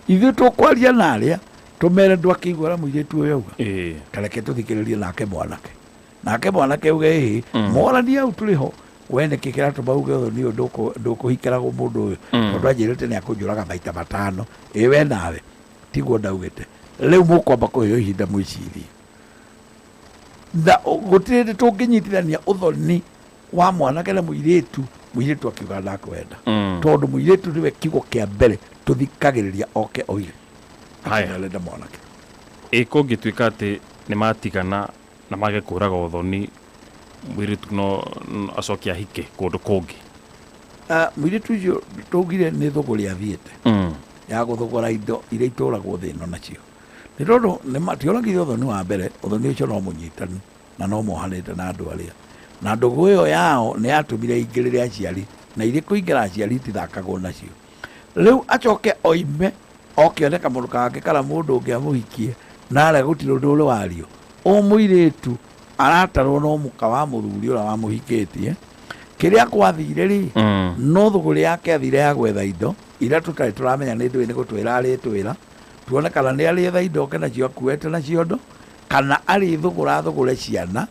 ithuĩ tũkwaria narĩa tũmere ndwakĩiguara mũirĩtu ũyũ auga tareke tũthikĩrĩrie nake mwanake uge morania au tũrĩ ho we nĩkĩ kĩratũma uge ũthoni ũyũ ndũkũhikĩragwo mũndũ ũyũ tondũ anjĩrĩte nĩakũnjũraga maita matano we nawe tiguo ndaugĩte rĩu mũkwamba kũheo ihinda mwĩcirie na gũtirĩ hĩndĩ tũngĩnyitithania ũthoni wa mwanake na mũirĩtu akiuga ndakwenda tondũ mũirĩtu nĩwe kiugo kĩa mbere tũthikagĩrĩria oke oire arenda mwanake kũngĩtuĩka atĩ nĩ matigana na mage kũraga ũthoni mũirĩtu no acoke ahike kũndũ kũngĩ mũirĩtu ũcio tũugire nĩ thũgũrĩ athiĩte ya gũthũgũra indo iria itũragwo thĩ ĩno nacio nĩ tondũ tionagire ũthoni wa mbere ũthoni ũcio no mũnyitanu na no mohanĩte na andũ arĩa na ndũgũ ĩyo yao nĩ yatũmire ingĩrĩre aciari na irĩ kũingĩra aciari itithakagwo nacio rĩu acoke oime okĩone kamũndũ kangĩ kana mũndũ ũngĩ amũhikie na arĩa gũtirĩ ũndũ ũrĩ wario mũirĩtu aratarwo no mũka wa mũthuri ũrĩa wamũhikĩtie kĩrĩa kwathire rĩ no thũgũrĩ yake athire ya gwetha indo iria tũtarĩ tũramenya nĩ ndũĩ nĩ gũtwĩra arĩtwĩra tuone kana nĩ arĩetha indo oke nacio akuĩte na ciondo kana arĩ thũgũre ciana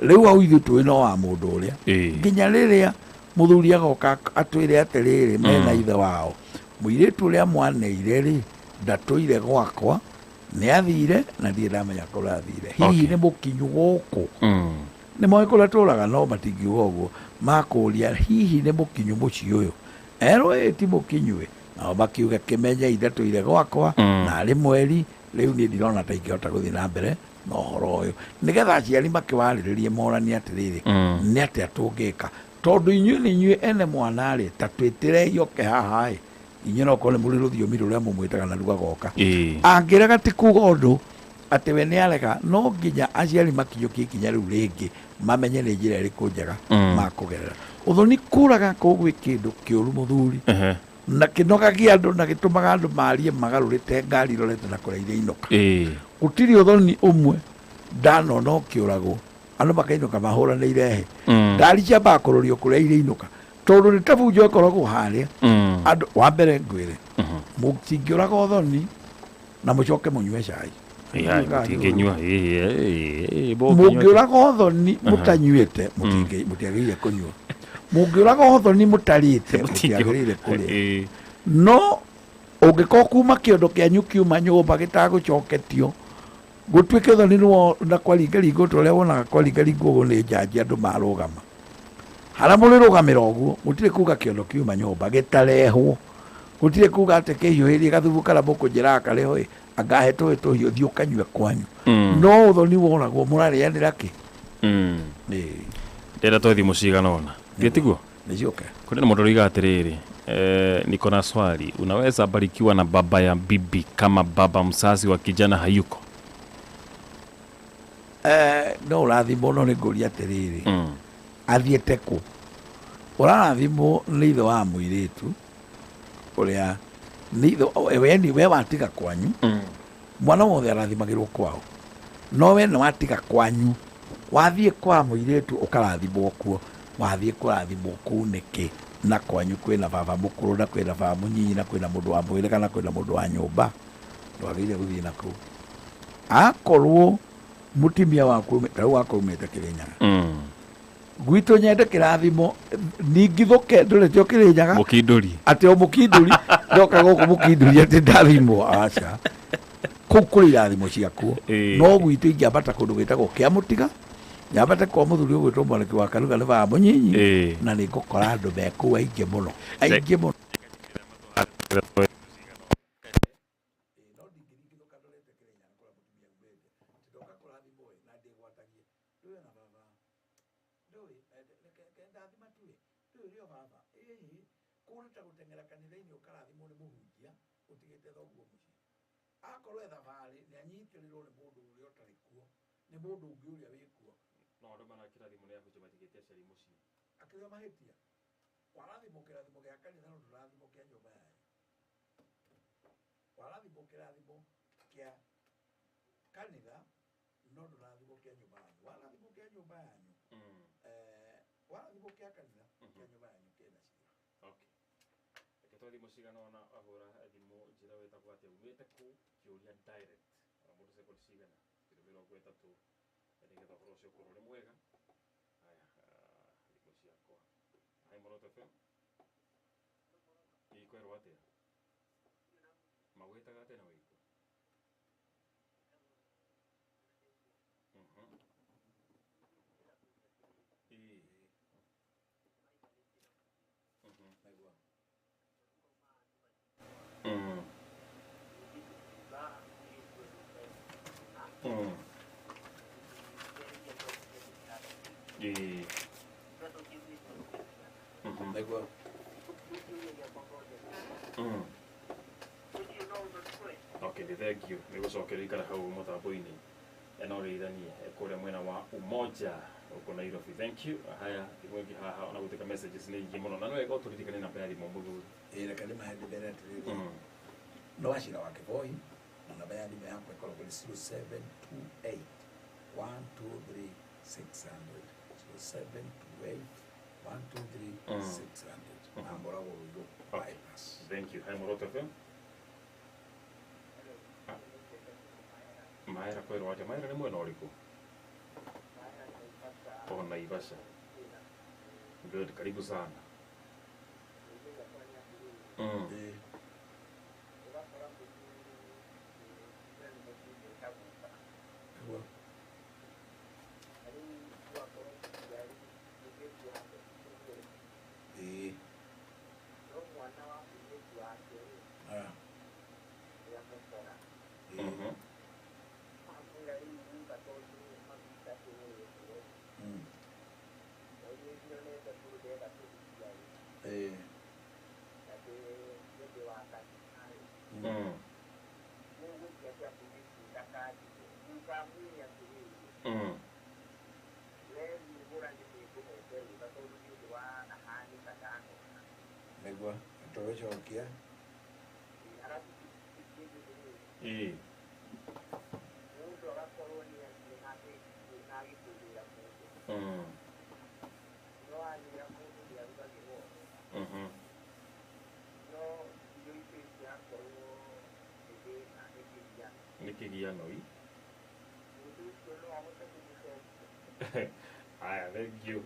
rĩu au ithuĩ twĩ no wa mũndũ ũrĩa nginya rĩrĩa mũthuri agoka atwĩre atĩrĩrĩ mena ithe wao mũirĩtu ũrĩa mwaneire rĩ ndatũire gwakwa nĩ athire na ndiĩ ndamenya kũrĩa athire hihi nĩ mũkinyu gũkũ nĩ moĩ kũrĩa tũraga no matingiuga ũguo makũria hihi nĩ mũkinyu mũciĩ ũyũ erwo ti mũkinyu nao makiuga kĩmenye ndatũire gwakwa na arĩ mweri rĩu niĩ ndirona ta ingĩhota gũthiĩ na mbere na ũhoro ũyũ nĩgetha aciari makĩwarĩrĩrie moranie atĩrĩrĩ nĩ atĩa tũngĩka tondũ inyuĩ nĩ inyuĩ ene mwana rĩ ta twĩtĩre ioke haha inyuĩ no korwo nĩ mũrĩ rũthiomi rũrĩa mũmwĩtaga na rugagoka angĩrega ti kuga ũndũ atĩ we nĩ arega no nginya aciari makinyũkie ikinya rĩu rĩngĩ mamenye nĩ njĩra ĩrĩkũ njega makũgerera ũthoni kũraga kũgwĩ kĩndũ kĩũru mũthuri na kĩnogagia andũ na gĩtũmaga andũ marie magarũrĩte ngari irorete na kũrĩa iria inoka gũtirĩ ũthoni ũmwe ndanona ũkĩũragwo andũ makainũka mahũranĩire he ngari ciambaga kũrorio kũrĩa iria inoka tondũ nĩ tabunjo ĩkoragwo harĩa andũ wa mbere ngwĩre mũtingĩũraga ũthoni na mũcoke mũnyue cai mũngĩũraga ũthoni mũtanyuĩte mũtiagĩrĩire kũnyua mũngĩũraga ũthoni mũtarĩte mũtiagĩrĩire kũrĩa no ũngĩkorwo kuma kĩondo kĩanyu kiuma nyũmba gĩtagũcoketio gũtuĩke ũthoni na kwaringaringwo ta ũrĩa wonaga kwaringaringwo ũguo nĩ njanji andũ marũgama harĩa mũrĩrũgamĩra ũguo gũtirĩ kuga kĩondo kiuma nyũmba gĩtarehwo gũtirĩ kuga atĩ kĩhiũhĩrie gathubu kana mũkũnjĩraga karĩho angahe tũĩ tũhiũ thiĩ ũkanyue kwanyu no ũthoni woragwo mũrarĩanĩra kĩ ndĩra twathiĩ mũcigana ona tiguo nĩcioke kuna mũndũ ũroiga atĩrĩrĩ niko na swali unaweza barikiwa na baba ya bibi kama baba mzazi wa kijana hayuko no ũrathimwo no nĩ ngũria atĩrĩrĩ athiĩte kũ ũrarathimwo nĩ ithe wa mũirĩtu ũrĩa we watiga kwanyu mwana wothe arathimagĩrwo kwao no we nĩ watiga kwanyu wathiĩ kwa mũirĩtu ũkarathimwo kuo wathiĩ kũrathimwo kũu nĩkĩ na kwanyu kwina baba mukuru na kwina baba munyinyi na kwina mundu wa mwire kana kwina mundu wa nyumba ndwagire guthii na kuu akorwo mutimia waku tau akoumite Kirinyaga gwitå nyende kä rathimo ningithuke ndå rä te å kä rä nyaga atä o må kindå ndoka gå kå må kindå atä ndathimwo aca kå u kå rä irathimo ciakuo no gwitå ingä ambata kå ndå gä tagwo kä a må tiga nyambate kwa må thuri å gwä two mwanake wa karuga nä baba må nyinyi na nä ngå kora andå mekå aingä må no aingä må no akorwo thabarä nä anyitä rä rwo nä må ndå å rä a å tarä kuo nä må ndå å ngä å rä a wä kuo no andå marakä rathimo nä ahunjia matigä tie aciari må ciä akä rä o mahä tia warathimo kä rathimo gä a kanitha no ndå rathimo kä a nyåmba yanyu warathimo kä rathimo kä a kanitha no ndå rathimo kä a nyåmba yanyu warathimo kä a nyåmba yanyu warathimo kä a kanitha kä a nyåmba yanyu kä na cira reke twathimo cigana ona ahå ra thimå njä ra wä tagwo atä umä te kå kä å ria må ndå cekå cigana kä rå mä rongo ä tatå nä getha å horo å cio å korwo nä mwega aya thimå ciakwa hai Moroto FM ikwerwo atä magwä taga atä na wä ikå Okay, thank you. Nä gå cokeria ikara hau mũtambo-inĩ no rä ithanie kå rä a mwena wa Umoja gå Nairobi. Thank you. Haya thimå ĩngĩ haha ona gå tuä ka messages nä ingä må no na nä wega å tå ririkane namba ya thimå må thuri reka nä mahe mbere atä rä no wacira wa Kĩboi na namba ya thimå yakwa ĩkoragwo nĩ 0728 123 600 0728 123 600 na moragwo rũirũ bypass. Thank you. Hai Moroto FM Maera kwerwo atä Maera nä mwena å rä kå o Naivasha. Good, karibu sana. Negua, aprovecho aquí. Nikigiano hii. Aya, thank you.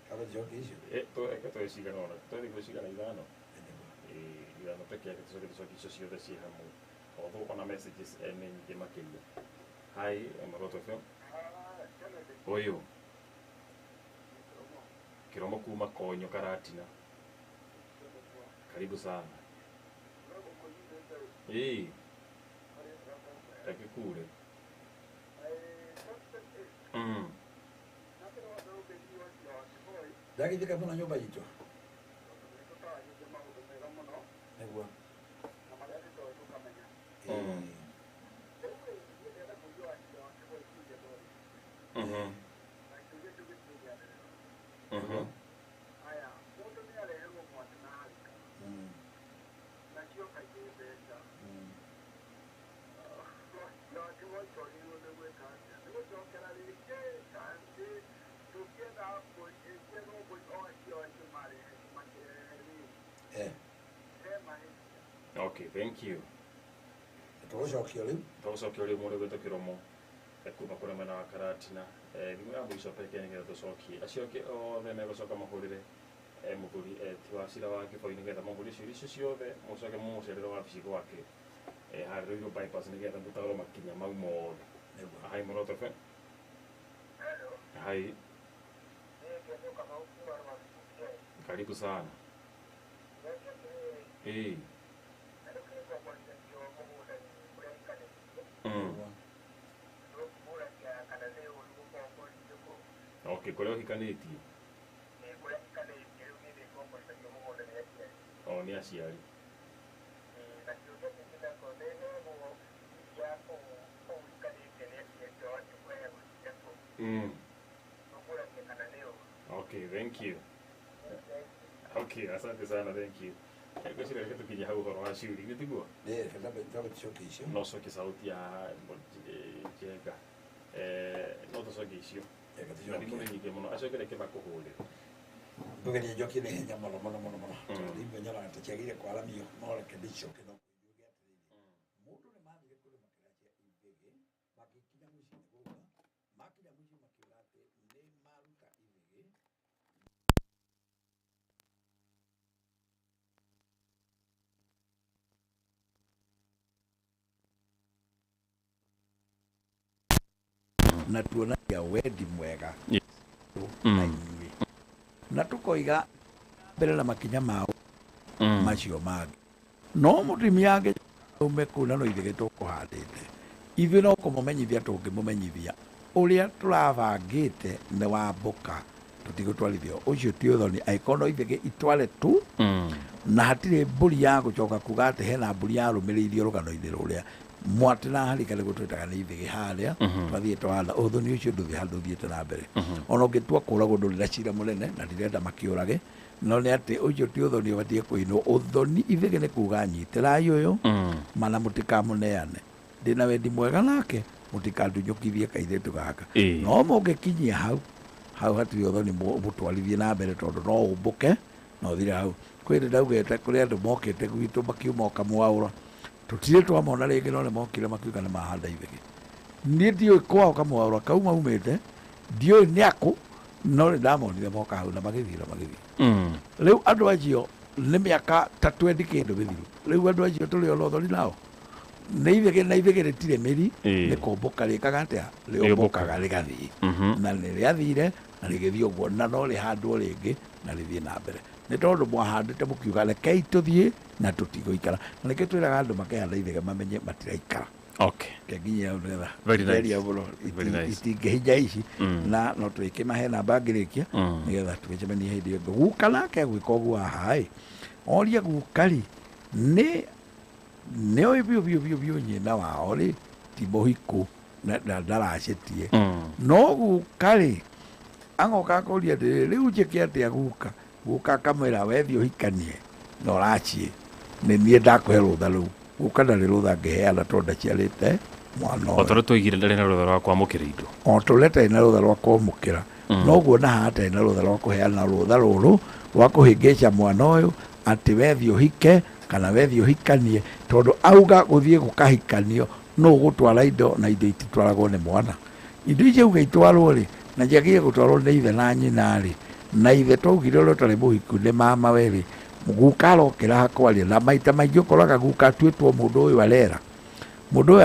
Kama joke hiyo. To sigana ona. To digo sigana idano. Idano pekee kitu ciothe ci hamwe. Although ona messages nyingĩ makĩria. Hi, Moroto FM. Oyo. Kiromo kuma Konyo Karatina. Karibu sana. Akikule. Dagi fika mbona nyumba hicho? Negua. Okay, thank you. Tũgũcokia rĩu. Tũgũcokia rĩu mũndũ gwĩtwo Kĩromo. Kuma kũrĩa mwena wa Karatina. Thimũ ya mũico peke nĩgetha tũcokie. Acio angĩ othe megũcoka mahũrĩre mũthuri ti wa cira wa Kĩboi nĩgetha mahũrĩre ciũria icio ciothe mũcoke mũmũcerere wabici gwake. Harĩa Ruiru bypass nĩgetha mũtaũrwo makinya mau mothe. Hi, Moroto FM. Hi. Karibu sana. Hey. Okay, kwa leo hikaneti. Oh, ni aciari. Okay, thank you. Okay, asante sana, thank you. Kwa shida kitu kija hau horo wa shuri nitiguo. Kama tucoke icio. No soke sauti ya Jega. No to soke icio. Ni mũno nyingĩ mũno acokere kĩba kũhũrĩra. Ndugerie njokie nĩ hinya mũno. Rĩu nyara tũtiagire kwaramio no reke ndicoke no kuuge atĩrĩrĩ. Mũndũ nĩ mathire kũrĩ makĩracia ibege makikinya mũciĩ gũka makinya mũciĩ makiuga atĩ nĩ maruta ibege. Na tuonagia wendi mwega na inyuĩ na tũkoiga mbere na makinya mao macio mangĩ no mũtumia angĩ ume kũu na no ithĩ tũkũhandĩte ithuĩ no kũmũmenyithia tũngĩmũmenyithia ũrĩa tũrabangĩte nĩ wambũka tũtigũtwarithio ũcio ti ũthoni angĩkorwo no ithĩ itware tu na hatirĩ mbũri ya gũcoka kuga atĩ hena mbũri yarũmĩrĩirio rũgano-inĩ rũrĩa mwatĩra harika nĩ gũtwĩtaga nĩ ithĩgĩ harĩa twathiĩ twahanda ũthoni ũcio ndũthiĩ handũ ũthiĩte na mbere ona ũngĩtua kũũragwo ndũrĩ na cira mũnene na ndirenda makĩũrage no nĩ atĩ ũcio ti ũthoni ũbatiĩ kũinwo ũthoni ithĩgĩ nĩ kuga nyitĩrai ũyũ mana mũtikamũneane ndĩna wendi mwega nake mũtikandunyũkithie kairĩtu gaka no mũngĩkinyia hau hatirĩ ũthoni mũtwarithie na mbere tondũ no ũmbũke na ũthire hau kwĩrĩ ndaugĩte kũrĩ andũ mokĩte gwitũ makiuma ũkamwaũra tũtirĩ twamona rĩngĩ no nĩ mokire makiuga nĩ mahanda ithĩgĩ niĩ ndiũĩ kwao kamwaũra kau maumĩte ndiũĩ nĩ akũ no nĩ ndamonire moka hau na magĩthiĩ rĩu andũ acio nĩ mĩaka ta 20 kĩndũ mĩthiru rĩu andũ acio tũrĩ ona ũthoni nao nĩ ithĩgĩ na ithĩgĩ rĩtirĩ mĩri nĩ kũmbũka rĩkaga atĩa rĩũmbũkaga rĩgathiĩ na nĩ rĩathire na rĩgĩthiĩ ũguo na no rĩhandwo rĩngĩ na rĩthiĩ na mbere nĩ tondũ mwahandĩte mũkiuga rekei tũthiĩ na tũtigũikara na nĩkĩo twĩraga andũ makĩhanda ithĩgĩ mamenye matiraikara nginya nĩgetha itingĩhinya ici na no twĩkĩmahe namba ngĩrĩkia nĩgetha tũgĩcemanie hĩndĩ ĩngĩ guka nake gwĩka ũguo haha oria guka-rĩ nĩ oĩ biũ nyina wao rĩ ti mũhiku na ndaracĩtie no guka-rĩ angoka akũria atĩrĩrĩ rĩu njĩke atĩa guka akamwĩra wethi ũhikanie na ũraciĩ nĩ niĩ ndakũhe rũtha rũu guka ndarĩ rũtha ngĩheana tondũ ndaciarĩte mwana ũyũ tondũ tũigire ndarĩ na rũtha rwa kwamũkĩra indo o tũrĩa tarĩ na rũtha rwa kwamũkĩra noguo na haha tarĩ na rũtha rwa kũheana rũtha rũrũ rwa kũhĩngĩca mwana ũyũ atĩ wethi ũhike kana wethi ũhikanie tondũ auga gũthiĩ gũkahikanio no gũtwara indo na indo ititwaragwo nĩ mwana indo icio auga itwarwo-rĩ na ciagĩrĩire gũtwarwo nĩ ithe na nyina-rĩ na ithe twaugire ũrĩa ũtarĩ mũhiku nĩ mamawe-rĩ guka arokĩra hakwaria na maita maingĩ ũkoraga guka atuĩtwo mũndũ ũyũ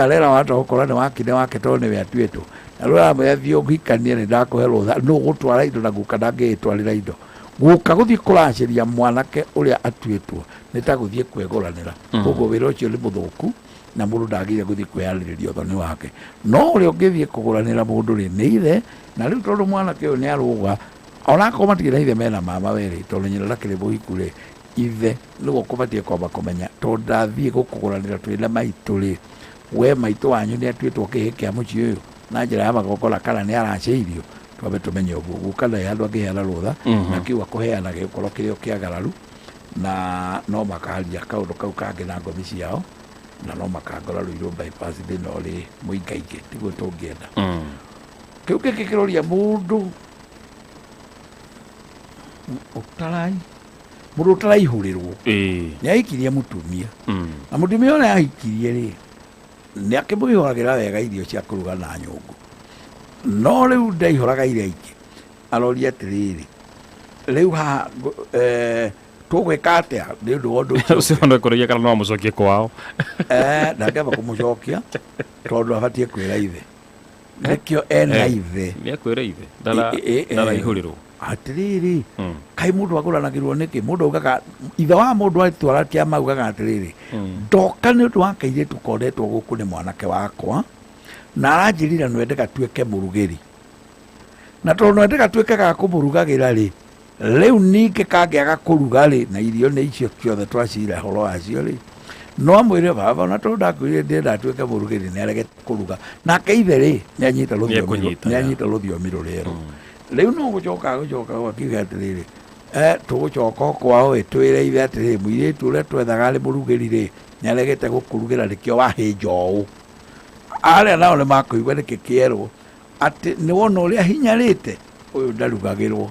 arera wahota gũkora nĩ wakine wake tondũ nĩwe atuĩtwo na rĩu aramwĩra ũhikanie nĩ ndakũhe rũtha no gũtwara indo na guka ndangĩgĩtwarĩra indo guka gũthiĩ kũracĩria mwanake ũrĩa atuĩtwo nĩ ta gũthiĩ kwegũranĩra ũguo wĩra ũcio nĩ mũthũku na mũndũ ndagĩrĩire gũthiĩ kwĩyarĩrĩria ũthoni wake no ũrĩa ũngĩthiĩ kũgũranĩra mũndũ-rĩ nĩ ithe na rĩu tondũ mwanake ũyũ nĩ arũga onakorwo matirĩ na ithe mena mama werĩ tondũ nyina ndakĩrĩ mũhiku-rĩ ithe nĩguo kũbatiĩ kwamba kũmenya tondũ ndathiĩ gũkũgũranĩra twĩna maitũ-rĩ we maitũ wanyu nĩ atuĩtwo kĩhĩ kĩa mũciĩ ũyũ na njĩra ya magongona kana nĩ aracĩirio twambe tũmenye ũguo guka ndarĩ handũ angĩheana rũtha na kiuga kũheana gĩgũkorwo kĩrĩ o kĩagararu na no makaharia kaũndũ kau kangĩ na ngomi ciao na no makangora Ruiru bypass thĩna ũrĩ mũingaingĩ tiguo tũngĩenda kĩu kĩngĩ kĩroria mũndũ ũtarai mundu taraihũrĩrwo nĩ ahikirie mũtumia na mũtumia ũrĩa ahikirie rĩ nĩ akĩmũihũragĩra wega irio cia kũruga na nyũngũ no rĩu ndaihũraga iria ingĩ aroria atĩrĩrĩ rĩu haha tũgwĩka atĩa nĩ ũndũ wa ũndũ ũcio nĩ kũrĩia kana no amũcokie kwao ndangĩamba kũmũcokia tondũ abatiĩ kwĩra ithe nĩkĩo ena ithe nĩ akwĩra ithe ndaraihũrĩrwo atĩrĩrĩ kaĩ mũndũ agũranagĩrwo nĩkĩ mũndũ augaga ithe wa mũndũ atwara kĩama augaga atĩrĩrĩ ndoka nĩ ũndũ wa kairĩtu kondetwo gũkũ nĩ mwanake wakwa na aranjĩrire nwende gatuĩke mũrugĩri na tondũ nwende gatuĩke ga kũmũrugagĩra rĩ rĩu ningĩ kangĩaga kũruga rĩ na irio nĩ icio ciothe twacira horo wacio rĩ no amwĩre baba na tondũ ndakwĩrire ndĩrenda atuĩke mũrugĩri nĩ arege kũruga nake ithe rĩ nĩ anyita rũthiomi rũrero rĩu no gũcoka akiuga atĩrĩrĩ tũgũcoka kwao twĩre ithe atĩrĩrĩ mũirĩtu ũrĩa twethaga arĩ mũrugĩri rĩ nĩ aregete gũkũrugĩra nĩkĩo wahĩnja ũũ arĩa nao nĩ makũigua nĩkĩ kĩerwo atĩ nĩ wona ũrĩa hinyarĩte ũyũ ndarugagĩrwo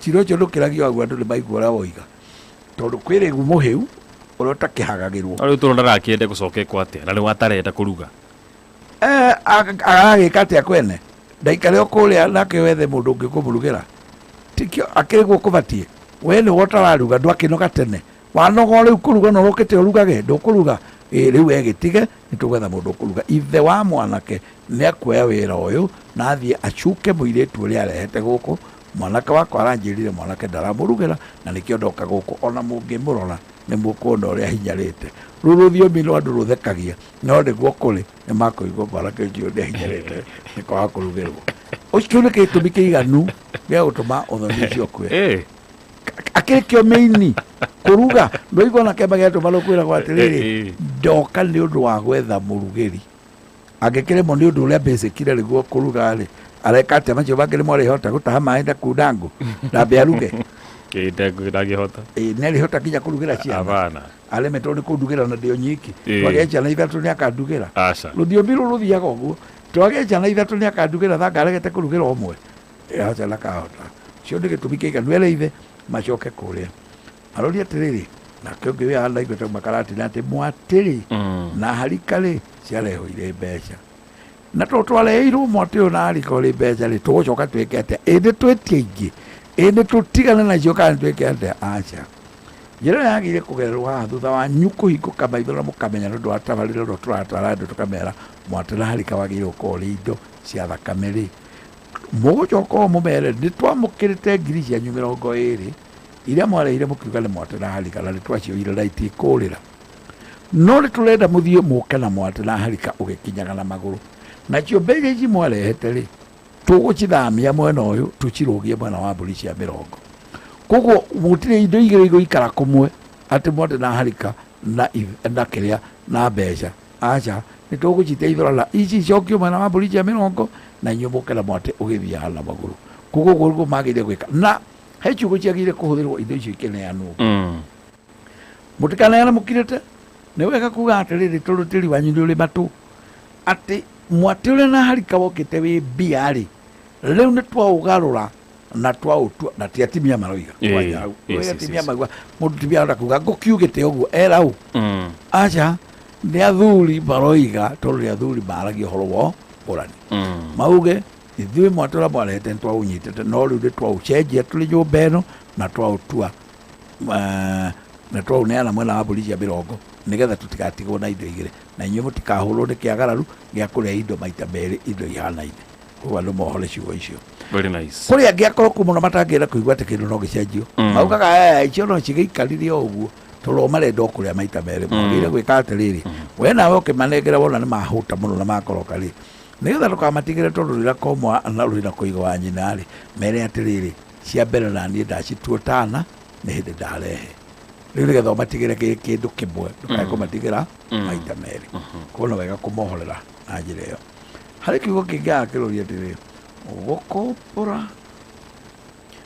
cira ũcio ndũkĩragio aguo andũ nĩ maigua ũrĩa woiga tondũ kwĩrĩ gumo hĩu ũrĩa ũtakĩhagagĩrwo rĩu tondũ ndarakĩende gũcokekwo atĩa na rĩu atarenda kũruga agagĩka atĩa kwene ndaikare o kũrĩa nake wethe mũndũ ũngĩ kũmũrugĩra tikĩo akĩrĩ guo kũbatiĩ we nĩ wotararuga ndwakĩnoga tene wanoga rĩu kũruga na ũrokĩte ũrugage ndũkũruga rĩu egĩtige nĩ tũgwetha mũndũ ũkũruga ithe wa mwanake nĩ akuoya wĩra ũyũ na athiĩ acuke mũirĩtu ũrĩa arehete gũkũ mwanake wakwa aranjĩrire mwanake ndaramũrugĩra na nĩkĩo ndoka gũkũ ona mũngĩmũrora nĩ mũkuona ũrĩa hinyarĩte rĩu rũthiomi no andũ rũthekagia no nĩguo kũrĩ nĩ makũigua mwanake ũcio ũrĩa hinyarĩte nĩ kwaga kũrugĩrwo ũcio nĩ gĩtũmi kĩiganu gĩa gũtũma ũthoni ũcio kwe akĩrĩ kĩo mĩini kũruga ndũigua na kĩamba gĩatũma rũkwĩragwo atĩrĩrĩ ndoka nĩ ũndũ wa gwetha mũrugĩri angĩkĩremwo nĩ ũndũ ũrĩa mbĩcĩkire nĩguo kũruga rĩ areka atĩa macio mangĩ nĩ mwarĩhota gũtaha maĩ ndaku ndangu ndambe aruge ndangĩhota nĩ arĩhota nginya kũrugĩra ciana aremetwo nĩ kũndugĩra na ndĩo nyiki twagĩa ciana ithatũ nĩ akandugĩra rũthiomi rũu rũthiaga ũguo twagĩa ciana ithatũ nĩ akandugĩra thanga aregete kũrugĩra ũmwe aca na kahota cio nĩ gĩtũmi kĩiganu ele ithe macoke kũrĩa aroria atĩrĩrĩ nake ũngĩ wĩ hana igweta makaratina atĩ mwatĩrĩ na harika rĩ ciarehũire mbeca na tondũ twareheirwo mwatĩ ũyũ na harika ũrĩ mbeca rĩ tũgũcoka twĩke atĩa ĩndĩ twĩtie ingĩ ĩndĩ tũtigane nacio kana twĩke atĩa aca njĩra yagĩrĩire kũgererwo haha thutha wanyu kũhingũka maitho na mũkamenya nĩ ũndũ wa tabarĩra ũrĩa tũratwara andũ tũkamera mwatĩ na harika wagĩrĩire gũkorwo ũrĩ indo cia thakame rĩ mũgũcoka o mũmere nĩ twamũkĩrĩte ngiri cianyu 20 iria mwareire mũkiuga nĩ mwatĩ na harika na nĩ twacioire na itikũrĩra no nĩ tũrenda mũthiĩ mũke na mwatĩ na harika ũgĩkinyaga na magũrũ nacio mbere ici mwarehete rĩ tũgũcithamia mwena ũyũ tũcirũgie mwena wa mbũri cia mĩrongo koguo gũtirĩ indo igĩrĩ igũikara kũmwe atĩ mwatĩ na harika na kĩrĩa na mbeca aca nĩ tũgũcite ithorana ici icokio mwena wa mbũri cia mĩrongo na inyuĩ mũke na mwatĩ ũgĩthiaga na magũrũ koguo guo magĩrĩire gwĩka na he ciugo ciagĩrĩire kũhũthĩrwo indo icio ikĩneanwo mũtikaneana mũkirĩte nĩ wega kuga atĩrĩrĩ tondũ tĩri wanyu nĩ ũrĩ matũ atĩ mwatĩ ũrĩa na harika wokĩte wĩ mbia rĩ rĩu nĩ twaũgarũra na twaũtua na ti atimia maroiga atimia maigua mũndũ timia arenda kuga ngũkiugĩte ũguo erau aca nĩ athuri maroiga tondũ nĩ athuri maaragia ũhoro wa ũrani mauge ithuĩ mwatĩ ũrĩa mwarehete nĩ twaũnyitĩte no rĩu nĩ twaũcenjia tũrĩ nyũmba ĩno na twaũtua na twaũneana mwena wa mbũri cia mĩrongo nĩgetha tũtigatigwo na indo igĩrĩ na inyuĩ mũtikahũrwo nĩ kĩagararu gĩa kũrĩa indo maita merĩ indo ihanaine koguo andũ mohore ciugo icio kũrĩa angĩ akorwo kuo mũno matangĩenda kũigua atĩ kĩndũ no gĩcenjio maugaga icio no cigĩikarire o ũguo tondũ marenda o kũrĩa maita merĩ mwagĩrĩire gwĩka atĩrĩrĩ we nawe ũkĩmanengera wona nĩ mahũta mũno na makoroka rĩ nĩgetha ndũkamatigĩre tondũ rĩrĩa komwa na rũrĩ na kũiga wa nyina rĩ mere atĩrĩrĩ cia mbere na niĩ ndacituotana nĩ hĩndĩ ndarehe rĩu nĩgetha ũmatigĩre kĩndũ kĩmwe ndũkae kũmatigĩra maita merĩ kuona wega kũmohorera na njĩra ĩyo harĩ kiugo kĩngĩ akĩrũria atĩrĩrĩ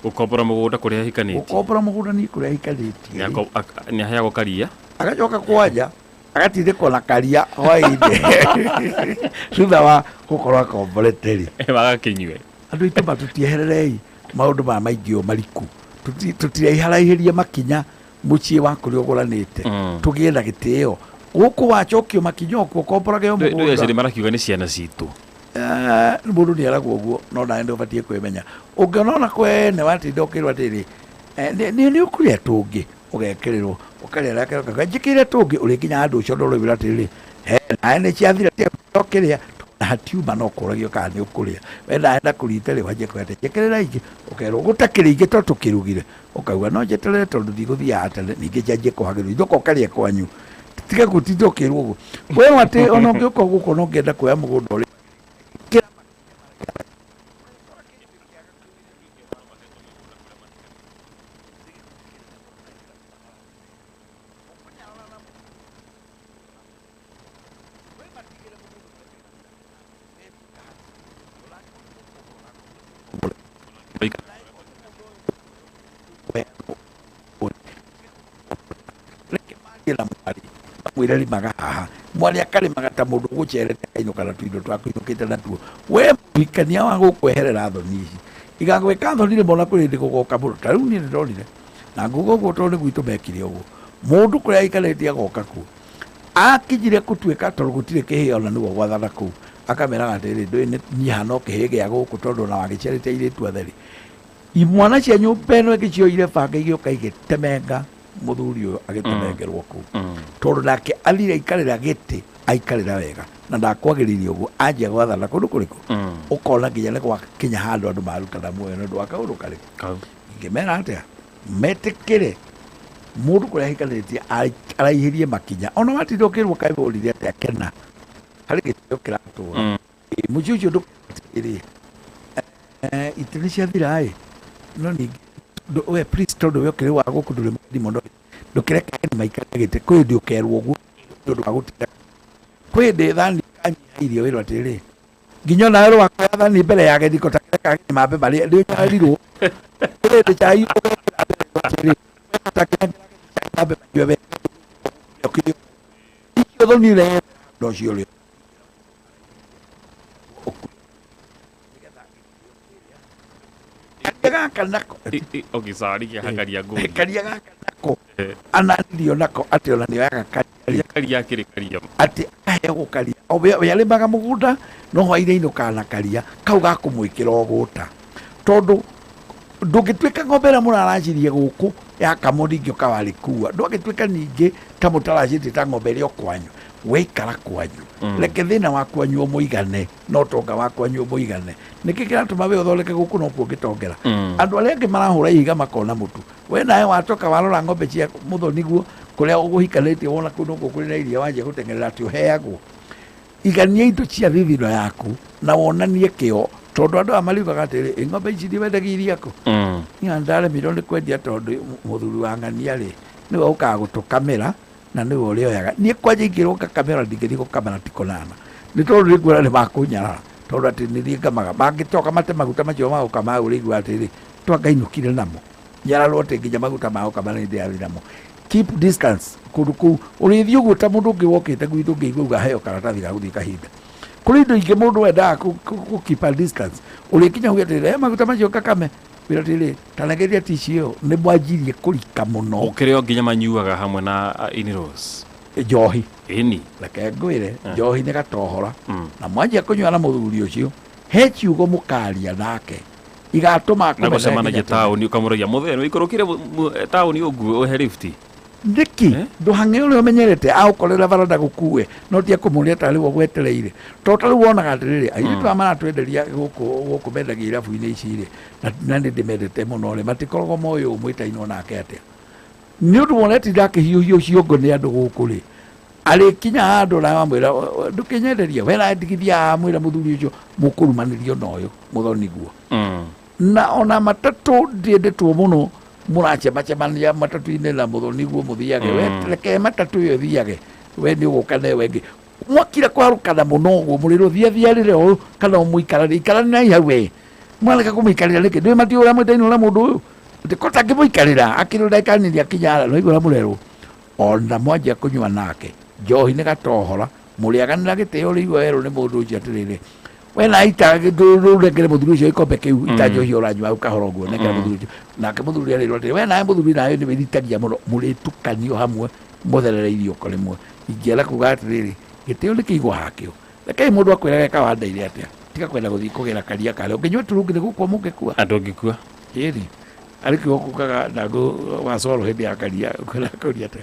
gũkombora mũgũnda kũrĩa ahikanĩtie gũkombora mũgũnda nĩ kũrĩa ahikanĩtie nĩ aheagwo karia agacoka kwanja agatindĩkwo na karia hwaĩ-inĩ thutha wa gũkorwo akomborete rĩ wagakĩnyue andũ itũ matũtiehererei maũndũ ma maingĩ o mariku tutiraiharaihirie makinya muciĩ wa kũrĩa ũgũranĩte tũgĩe na gĩtĩo gũkũ wacokio makinya okuo komborage yo mũgũnda marakiuga nĩ ciana citũ mũndũ nĩ aragwo ũguo no nawe nĩ ũbatiĩ kwĩmenya ũngĩona ona kwene watinda ũkĩrwo atĩrĩ nĩ ũkũrĩa tũngĩ ũgekĩrĩrwo ũkarĩra njĩkĩire tũngĩ ũrĩkinya handũ ũcio ndũrũibĩra atĩrĩ nawe nĩ ciathira ciakĩrĩa na hatiuma no kũragio kana nĩ ũkũrĩa wenda enda kũrita rĩ wanjie kwenda njĩkĩrĩra ingĩ ũkerwo gũtakĩrĩ ingĩ to tũkĩrugire ũkauga no njeterere tondũ ndigũthiaga tene ningĩ njanjie kũhagĩrwo ithoka ũkarĩa kwanyu tiga gũtinda ũkĩrwo ũguo we atĩ ona ũngĩũka gũkũ no ngĩenda kuoya mũgũnda ũrĩa mwĩre rimaga haha mwari akarĩmaga ta mũndũ gũcerete kainũkana tũindo twakuinũkĩte natuo we mũhikania wa gũkweherera thoni ici igagwĩka thoni rĩmwe ona kũrĩ ndĩ gũgoka mũndũ ta rĩu niĩ nĩ ndonire na nguga ũguo tondũ nĩ gwitũ mekire ũguo mũndũ kũrĩa aikarĩtie agoka kuo akinyire gũtuĩka tondũ gũtirĩ kĩhĩa ona nĩguo gwathana kũu akameraga atĩrĩ ndũĩ niĩ hana kĩhĩa gĩa gũkũ tondũ ona wagĩciarĩte airĩtu atheri imwana cia nyũmba ĩno ĩgĩcioire banga igĩũka igĩtemenga mũthuri ũyũ agĩtemengerwo kũu tondũ nake athire aikarĩra gĩtĩ aikarĩra wega na ndakwagĩrĩire ũguo anjia gwathana kũndũ kũrĩkũ ũkona nginya nĩ gwakinya handũ andũ marutana muoyo nĩ ũndũ wa kaũndũ karĩkũ ingĩmera atĩa metĩkĩre mũndũ kũrĩa aikarĩtie araihĩrie makinya ona watinda ũkĩrwo kaĩbũrire atĩ akena harĩ gĩtĩo kĩratũra mũciĩ ũcio ndũkĩrĩ itĩ nĩ ciathira no ningĩ we please tondũ we ũkĩrĩ wa gũkũ ndũrĩ mũndũ ndũkĩreke maikare gĩtĩ kwĩ ndĩ ũkerwo ũguo tondũ wa gũtinda kwĩ ndĩ thani irio wĩrwo atĩrĩ nginya nawe rwakoya thani mbere ya gĩthiko ta kĩreka mambe marĩa ndĩnyarirwo kwĩ ndĩ chai atĩrĩ mambe marĩa icio thonire ndocio rĩo gaka nako ũgĩcarikia hakaria ngũri karia gaka nako ananirio nako atĩ ona nĩoyaga karia kĩrĩ karia atĩ aheo gũkaria we arĩmaga mũgũnda no hwaire inũkaga na karia kau gakũmwĩkĩra ũgũta tondũ ndũngĩtuĩka ng'ombe ĩrĩa mũraracirie gũkũ yakamwo ningĩ ũkawarĩkua ndwagĩtuĩka ningĩ ta mũtaracĩtie ta ng'ombe ĩrĩa kwanyu weikara kwanyu reke thĩna wa kwanyu mũigane no tonga wa kwanyu mũigane nĩkĩ kĩratũma we ũthondeke gũkũ no kuo ngĩtongera andũ arĩa angĩ marahũra ihiga makona mũtu we nawe watoka warora ng'ombe cia mũthoniguo kũrĩa ũgũhikanĩtie wona kũndũ gũkũ kũrĩ na iria wanjia gũteng'erera atĩ ũheagwo igania indo cia thithino yaku na wonanie kĩo tondũ andũ aya mariugaga atĩrĩ ng'ombe ici ndiwendagia iria kũ niĩ ndaremirwo nĩ kwendia tondũ mũthuri wa ng'ania rĩ nĩwe ũkaga gũtũkamĩra na nĩwe ũrĩoyaga niĩ kwanja ingĩrwo ngakamĩra ndingĩthiĩ gũkamana tikonana nĩ tondũ rĩnguona nĩ makũnyarara tondũ atĩ nĩthiĩ ngamaga mangĩtoka mate maguta macio magũkama ũrĩigua atĩrĩ twangainũkire namo nyararwo atĩ nginya maguta magũkama nĩ ndĩathi namo keep distance kũndũ kũu ũrĩthiĩ ũguo ta mũndũ ũngĩ wokĩte gwitũ ngĩigua uga heo karatathi ga gũthiĩ kahinda kũrĩ indo ingĩ mũndũ wendaga gũkipa distance ũrĩkinya uge atĩrĩ maguta macio ngakame wĩra atĩrĩ tanagĩria tici ĩyo nĩ mwanjirie kũrika mũno ũkĩrĩ nginya manyuaga hamwe na in-laws njohi ĩni reke ngwĩre njohi nĩ gatohora na mwanjia kũnyua na mũthuri ũcio he kiugo mũkaria nake igatũma na gũcemanagia taũni ũkamũragia mũthee nĩ ikũrũkire taũni ũguo ũhe rifti ndiki ndũhang'e ũrĩa ũmenyerete aũkorera baranda gũkue no tia kũmũria tarĩ wo gwetereire to tarĩ wonaga atĩrĩrĩ airĩtu aya maratwenderia gũkũ mendagia irabu-inĩ ici rĩ na nĩ ndĩmendete mũno rĩ matikoragwo moĩ ũmwĩtainwo nake atĩa nĩ ũndũ wonetinda akĩhiũhio ciongo nĩ andũ gũkũ rĩ arĩkinya handũ na wamwĩra ndũkĩnyenderia we nawe ndigithia mwĩra mũthuri ũcio mũkũrumanĩrio na ũyũ mũthoniguo na ona matatũ ndiendetwo mũno mũracemacemania matatũ-inĩ na mũthoniguo mũthiage we reke matatũ ĩyo thiage we nĩ ũgũka newe ngĩ mwakire kwarũkana mũno ũguo mũrĩrwo thiathiarĩre ũyũ kana mũikarĩre ikarani hau we mwareka kũmũikarĩra nĩkĩ ndũĩ mati ũrĩa mwĩtainĩ ũrĩa mũndũ ũyũ atĩ kota ngĩmũikarĩra akĩrĩ ndaikanĩri akinya no igũra mũrerwo ona mwanjia kũnyua nake njohi nĩ gatohora mũrĩaganĩra gĩtĩo rĩigua werwo nĩ mũndũ ũcio atĩrĩrĩ wena ita ndurengere muthuri ucio ikombe kiu ita njohi uranyua ukahora uguo nekera muthuri ucio nake muthuri arirwo ati wena muthuri nayo ni wiritagia muno muritukanio hamwe mutherereirio ko rimwe ingiela kuga atiriri gitio ni kiigwa hakio rekei mundu akwiraga kawandaire atia tiga kwenda guthii kugira karia kale unginywa turungi gukwa mungikua andu ngikua iri arikio kukaga ndago wacoro hindi ya karia kwenda kuria atia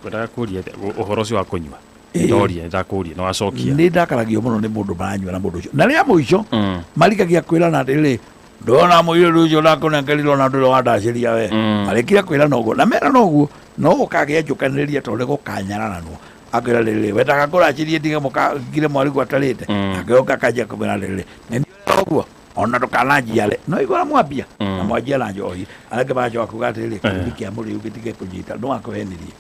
kwenda kuria uhoro ucio wa kunywa ndoria ndakuria no acokia ni ndakaragio muno ni mundu maranyua na mundu ucio na ria muico marikagia kwirana ndiri ndona muiru ucio ndakunengerirwo na ndiro wandaciria we marikira kwirana uguo na mera noguo no ukagia njukaniria tondu gukanyararanwo akwira riri wendaga kuracirie ndige mukagire mwari gwatarite akioka kajia kumera riri ni uguo ona ndukananjiare no igora mwambia na mwanjia na njohi areke bajo akuga riri kandi kia muri ugitige kunyita no akwenirie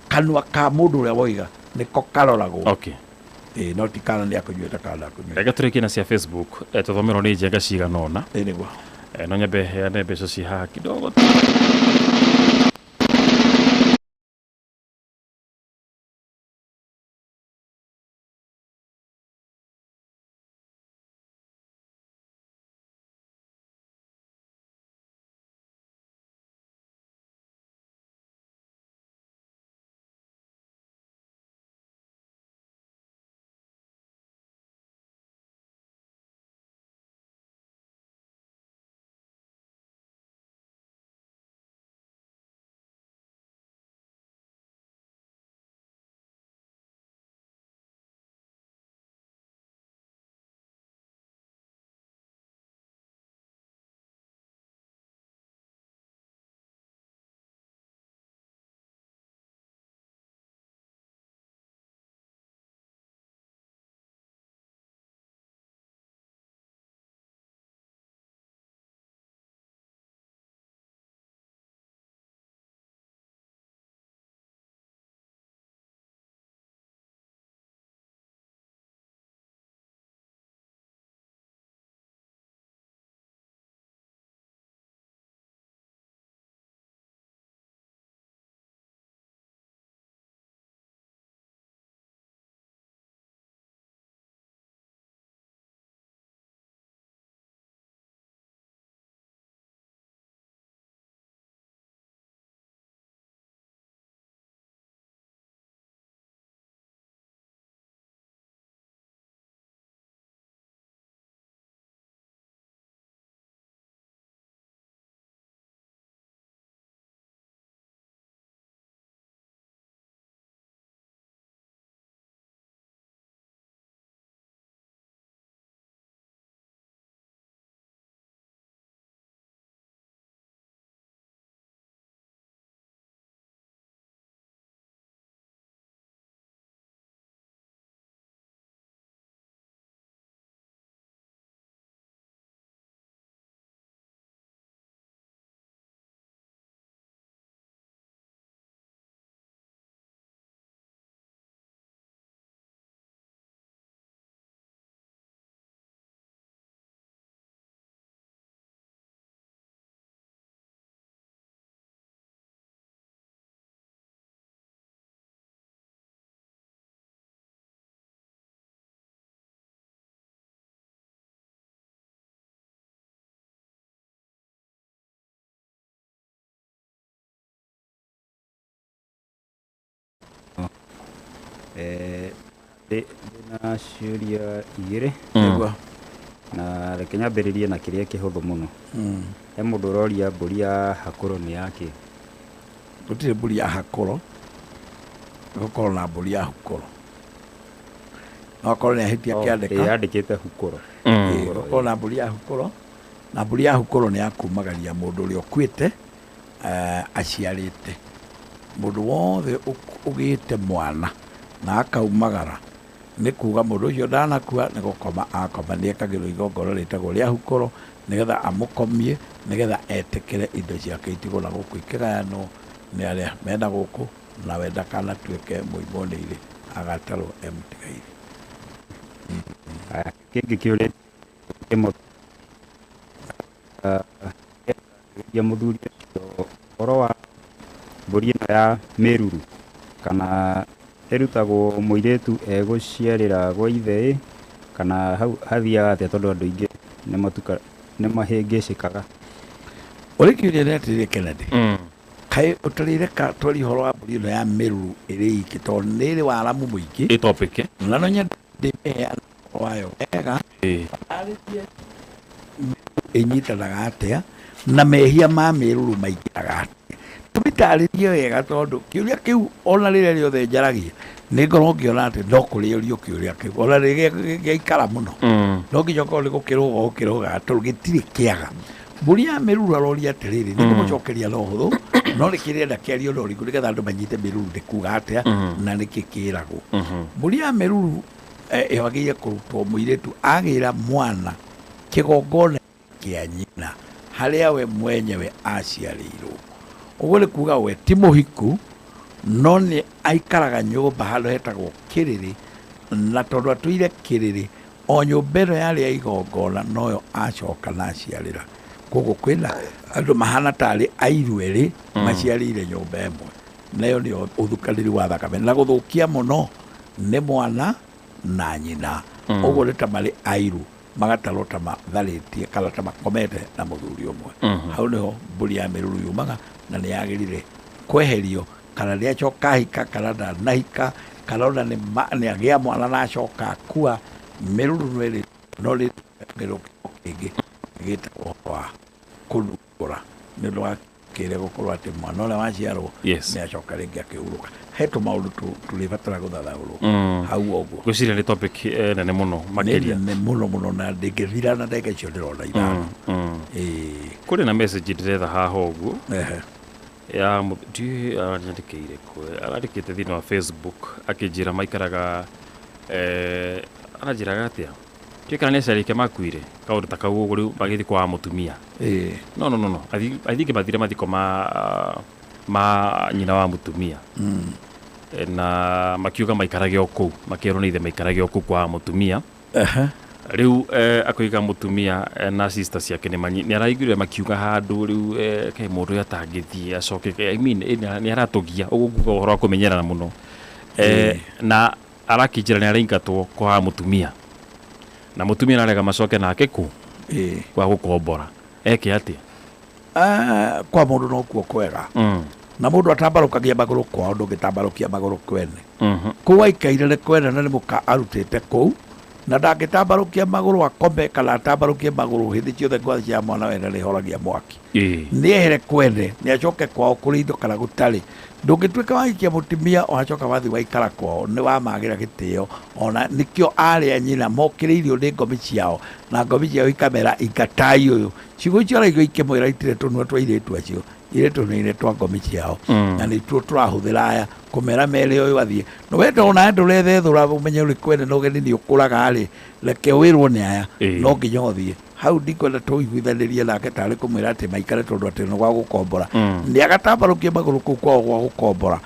kanwa ka mundu uria woiga niko karoragwo okay no tikana ni akunyueta kala akunyueta rega turiki na cia Facebook tuthomerwo ni njenga cigana ona niguo no nyambe heane mbeca ci haha kidogo na ciuria igiri na reke nyambĩrĩrie na kĩrĩa kĩhũthũ mũno he mũndũ ũroria mbũri ya hakũrũ nĩ yake gũtirĩ mbũri ya hakũrũ gũkorwo na mbũri ya hukũrũ no akorwo nĩ ahĩtia kĩandĩka yandĩkĩte hukũrũ gũkorwo na mbũri ya hukũrũ na mbũri ya hukũrũ nĩ ya kumagaria mũndũ ũrĩa ũkuĩte aciarĩte mũndũ wothe ũgĩte mwana na akaumagara nĩ kuga mũndũ ũcio ndanakua nĩ gũkoma akoma nĩ ekagĩrwo igongona rĩtagwo rĩa hukũrũ nĩgetha amũkomie nĩgetha etĩkĩre indo ciake itigwo na gũkũ ikĩgayanwo nĩ arĩa mena gũkũ na wenda kanatuĩke mũimo nĩ irĩ agatarwo emũtigaire kĩngĩ kĩũrĩa kĩmo ya mũthuri ũcio ũhoro wa mbũri ĩno ya mĩruru kana ĩrutagwo mũirĩtu egũciarĩra gwa ithe kana hau hathiaga atia tondu andu ingi nĩ mahĩngĩcĩkaga. Ũrĩ kiuria nĩ atĩrĩrĩ Kennedy, kaĩ ũtarĩire ka twari horo wa mbũri ĩno ya mĩruru ĩrĩ iki tondũ nĩ ĩrĩ waramu mũingĩ ĩ topic na no nyende ndĩmĩheana wayo wega ĩnyitanaga atĩa na mehia ma mĩruru maingĩraga atĩa. Tũmĩtarĩrie wega tondũ kĩũria kĩu ona rĩrĩa rĩothe njaragia nĩ ngorwo ngĩona atĩ no kũrĩũrio kĩũria kĩu ona gĩaikara mũno no nginya okorwo nĩ gũkĩrũga gũkĩrũga tondũ gĩtirĩ kĩaga. Mbũri ya mĩruru aroria atĩrĩrĩ nĩ kũmũcokeria no hũthũ no nĩ kĩrĩenda kĩario no ũrĩkũ nĩgetha andũ manyite mĩruru ndĩkuga atĩa na nĩkĩ kĩragwo. Mbũri ya mĩruru ĩwagĩrĩire kũrutwo mũirĩtu agĩra mwana kĩgongona kĩa nyina harĩa we mwenyewe aciarĩirwo. Ũguo nĩ kuga we ti mũhiku no nĩ aikaraga nyũmba handũ hetagwo kĩrĩrĩ na tondũ atũire kĩrĩrĩ o nyũmba ĩno yarĩ ya igongona noyo acoka na aciarĩra. Koguo kwĩna andũ mahana tarĩ airu erĩ maciarĩire nyũmba ĩmwe nayo nĩ ũthukanĩri wa thakame na gũthũkia mũno nĩ mwana na nyina. Ũguo nĩ ta marĩ airu magatarwo ta matharĩtie kana ta makomete na mũthuri ũmwe. Hau nĩho mbũri ya mĩruru yumaga na nĩ yagĩrĩire kweherio kana nĩ acoka hika kana ndanahika kana ona nĩ agĩa mwana na acoka akua. Mĩruru nĩ no rĩ kĩngĩ gĩtagwo wa kũnungũra nĩ ũndũ wa kĩrĩa gũkorwo atĩ mwana ũrĩa waciarwo nĩ acoka rĩngĩ akĩhurũka. He tũmaũndũ tũrĩbatara gũthathaũrwo hau ũguo. Gwĩciria nĩ topic nene mũno makĩria nene mũno na ndĩngĩthira na ndagĩka icio ndĩrona ithano. Kũrĩ na message ndĩretha haha ũguo ya nyandĩkĩire arandĩkĩte thĩinĩ wa Facebook akĩnjĩra maikaraga aranjĩraga atĩa kana nĩ aciarĩke makuire kaũndũ ta kau ũguo rĩu magĩthiĩ kwa mũtumia. No athingĩ mathire mathiko ma nyina wa mũtumia na makiuga maikarage o kũu makĩerwo nĩ ithe maikarage o kũu kwa mũtumia. Rĩu akĩiga mũtumia na sister ciake nĩ araiguire makiuga handũ rĩu kaĩ mũndũ ũyũ atangĩthiĩ acoke nĩ aratũgia ũguo nguga ũhoro wa kũmenyerana mũno na arakĩnjĩra nĩ araingatwo kwa mũtumia na mũtumia narega macoke nake kũ kwa gũkombora eke atĩa. Kwa mũndũ no kuo kwega na mũndũ atambarũkagia magũrũ kwao ndũngĩtambarũkia magũrũ kwene. Kũu aikaire nĩ kwene na nĩ mũka arutĩte kũu na ndangĩtambarũkia magũrũ akome kana atambarũkie magũrũ hĩndĩ ciothe ngwathi cia mwana wene nĩ horagia mwaki. Nĩ ehere kwene nĩ acoke kwao kũrĩ indo kana gũtarĩ. Ndũngĩtuĩka wahikia mũtumia wacoka wathi waikara kwao nĩ wamagĩra gĩtĩo ona nĩkĩo arĩa nyina mokĩrĩirio nĩ ngomi ciao na ngomi ciao ikamera ingatai ũyũ ciugo icio araigua ikĩmwĩra itire tũnua twa irĩtu acio irĩtu nĩ twa ngomi ciao na nĩ tuo tũrahũthĩra aya kũmera mere ũyũ athiĩ no wenda ona ndũrethethũra ũmenye ũrĩ kwene na ũgeni nĩ ũkũraga rĩ reke wĩrwo nĩ aya no nginya ũthiĩ. Hau ndikwenda tũiguithanĩrie nake tarĩ kũmwĩra atĩ maikare tondũ atĩ nĩ gwa gũkombora nĩ agatambarũkie magũrũ kũu kwao gwa gũkombora.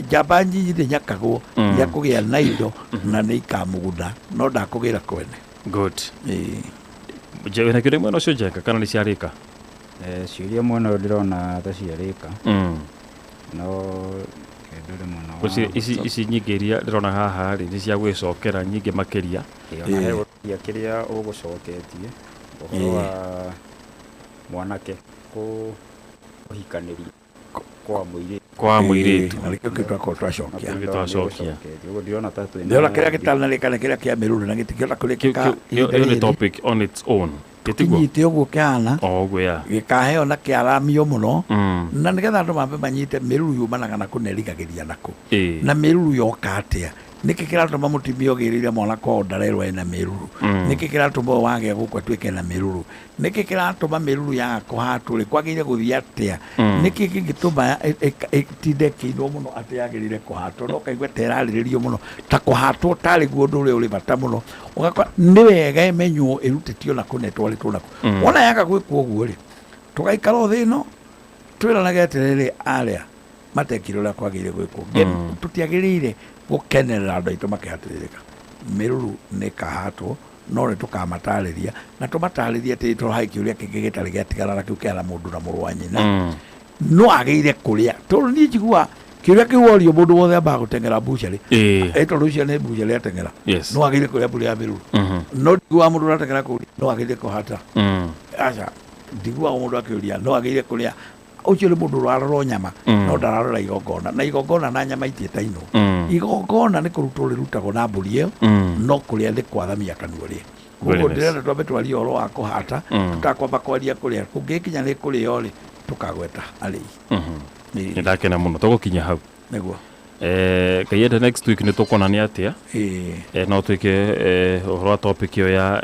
Njamba nyinyi nĩ nyakagwo gĩa kũgĩa na indo na nĩ ikamũguna no ndakũgĩra kwene. Good. Wĩna kĩũria mwena ũcio Njenga kana nĩ ciarĩka? Ciũria mwena ũyũ ndĩrona ta ciarĩka no ici nyingĩ iria ndĩrona haha rĩ nĩ cia gwĩcokera nyingĩ makĩria. Ona he gũtia kĩrĩa ũgũcoketie ũhoro wa mwanake kũhikanĩria kwa mũirĩtu na nĩkĩo kĩtwakorwo twacokia ũguo ndĩrona ta ndĩrona kĩrĩa gĩtanarĩka nĩ kĩrĩa kĩa mĩruru na gĩtikĩona kũrĩkĩka. Nĩ topic on its own kinyite ũguo kĩhana gĩkaheo na kĩaramio mũno na nĩgetha andũ mambe manyite mĩruru yumanaga na kũnerigagĩria nakũ na mĩruru yoka atĩa. Nĩkĩ kĩratũma mũtumia ũgĩrĩire mwana kwao ndarerwo ena mĩruru? Nĩkĩ kĩratũma wagĩa gũkũ atuĩke na mĩruru? Nĩkĩ kĩratũma mĩruru yaga kũhatwo rĩ kwagĩrĩire gũthiĩ atĩa? Nĩkĩ kĩngĩtũma ĩtinde ĩkĩinwo mũno atĩ yagĩrĩire kũhatwo? No kaigua ta ĩrarĩrĩrio mũno ta kũhatwo tarĩ guo ũndũ ũrĩa ũrĩ bata mũno ũgakora nĩ wega ĩmenywo ĩrutĩtio na kũnetwarĩtwo naku. Wona yaga gwĩkwo ũguo rĩ tũgaikara thĩ ĩno twĩranage atĩrĩrĩ arĩa matekire ũrĩa kwagĩrĩire gwĩkwo tũtiagĩrĩire gũkenerera andũ aitũ makĩhatĩrĩrĩka. Mĩruru nĩ kahatwo no nĩ tũkamatarĩria na tũmatarĩria atĩ tũrahe kĩũria kĩngĩ gĩtarĩ gĩatigara na kĩu kĩara mũndũ na mũrũ wa nyina no agĩire kũrĩa tondũ niĩ njiguaga kiria kiworio mundu wothe amba gutengera buchari eto rucia ne buchari atengera no agire kuria buri ya miru no digwa mundu atengera kuri no agire kuhata acha digwa mundu akiuria no agire kuria ucio le mundu raroro nyama no ndararora igongona na igongona na nyama itieta ino igongona ni kurutwo rirutagwo na mburi iyo no kuria ni kwathamia kanuori koguo ndirenda twambe twaria oro wa kuhata tutakwamba kwaria kuria kungikinya ni kuria ri tukagweta ari ni ndakena muno tugukinya hau niguo kayenda next week ni tukonania atia no twike horo topic yo ya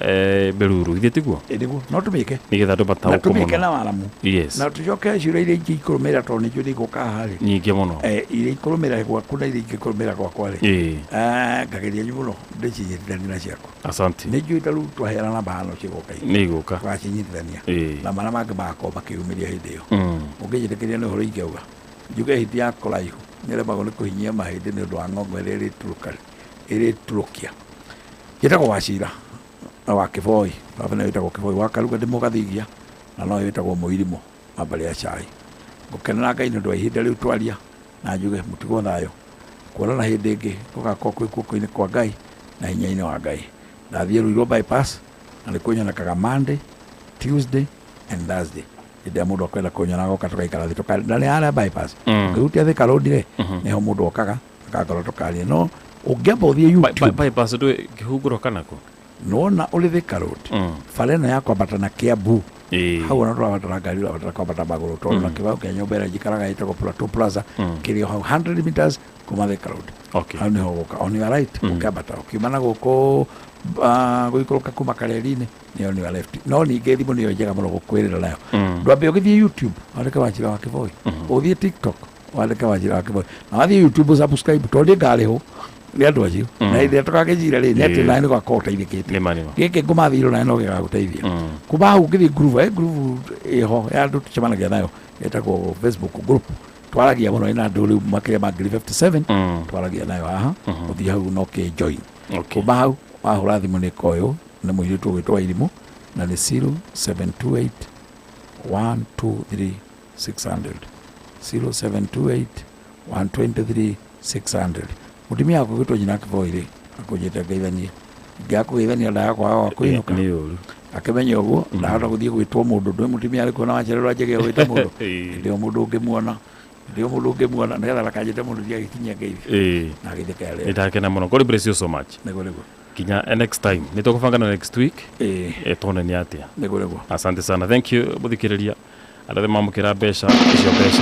beruru ithie tiguo niguo no tumike nigetha ndu batau ko tumike na waramu yes na tucoke cira iria ingĩ ikurumira to ni juri guka hari nyingi muno iria ikurumira gwaku na iria ikurumira gwakwa ri ngageria nyuno ndicinyitithania na ciako asante ni jui taru twaherana bahano ciguka ni guka twacinyitithania na mara mangi mako makiumiria hindi iyo unginyitikiria ni horo ingeuga njuge hindi ya koraihu nire magone kuhinyia mahindi ni undu wa ng'ongo iri turukia yetagwo wacira wa kiboi baba yetagwo kiboi wa karuga ndimugathigia na no yetagwo muirimo mabali ya chai gukenera ngai ndu wa ihinda riu twaria na njuge mutigo thayo kuonana hindi ingi gugakwo kwi kuko-ini kwa ngai na hinya-ini wa ngai ndathie ruiro bypass na nikunyonekaga Monday, Tuesday and Thursday ide mundu akwenda kunyona goka tukaikara thi tukari ndani ara bypass ngirutia Thika Road re niho mundu okaga akagora tukari no ungiamba uthie YouTube bypass ndu kihunguro kanako nona uli Thika Road falena yako batana Kiambu hau na twabatara ngari twabatara kwambata maguru tondu na kibao kia nyumba ira njikaraga itagwo Plateau Plaza kirio hau 100 meters kuma Thika Road hau niho goka on your right ukambata ukimana guko guikoroka kuma kareri-ini niyo ni left no ninge thimu niyo njega muno gukwirira nayo ndwambe ugithie YouTube wandike Wanjira wa Kiboi uthie TikTok wandike Wanjira wa Kiboi na wathie YouTube subscribe tondu ngariho ni andu acio na ithe tukagijira ri ni ati nae gwakwa uteithikite giki ngumathiro nae no gigaguteithia kuma hau ngithi groove iho ya andu tucemanagia nayo etagwo Facebook group twaragia muno ina andu riu makiria ma 57 twaragia nayo haha uthie hau no ke join kuma hau wahura thimu ni koyo na muiritu gwitwa irimu na ni 0728 123 600 0728 123 600 mutimia yako gwitwa jina Kiboi akujete gaithania ngakugeithania nda yakwa wa kuinuka ni uru akimenya uguo ndahota guthie gwitwo mundu ndwe mutimia ari kuona wanjererwa njege gwita mundu ndio mundu ungimuona nigetha rakajete mundu dia gikinya ngeithi na githika yale itakena muno God bless you so much nego kinya next time nitukubangana next week tone ni atia nego asante sana thank you buthikiriria arathe mamukira besha icio besha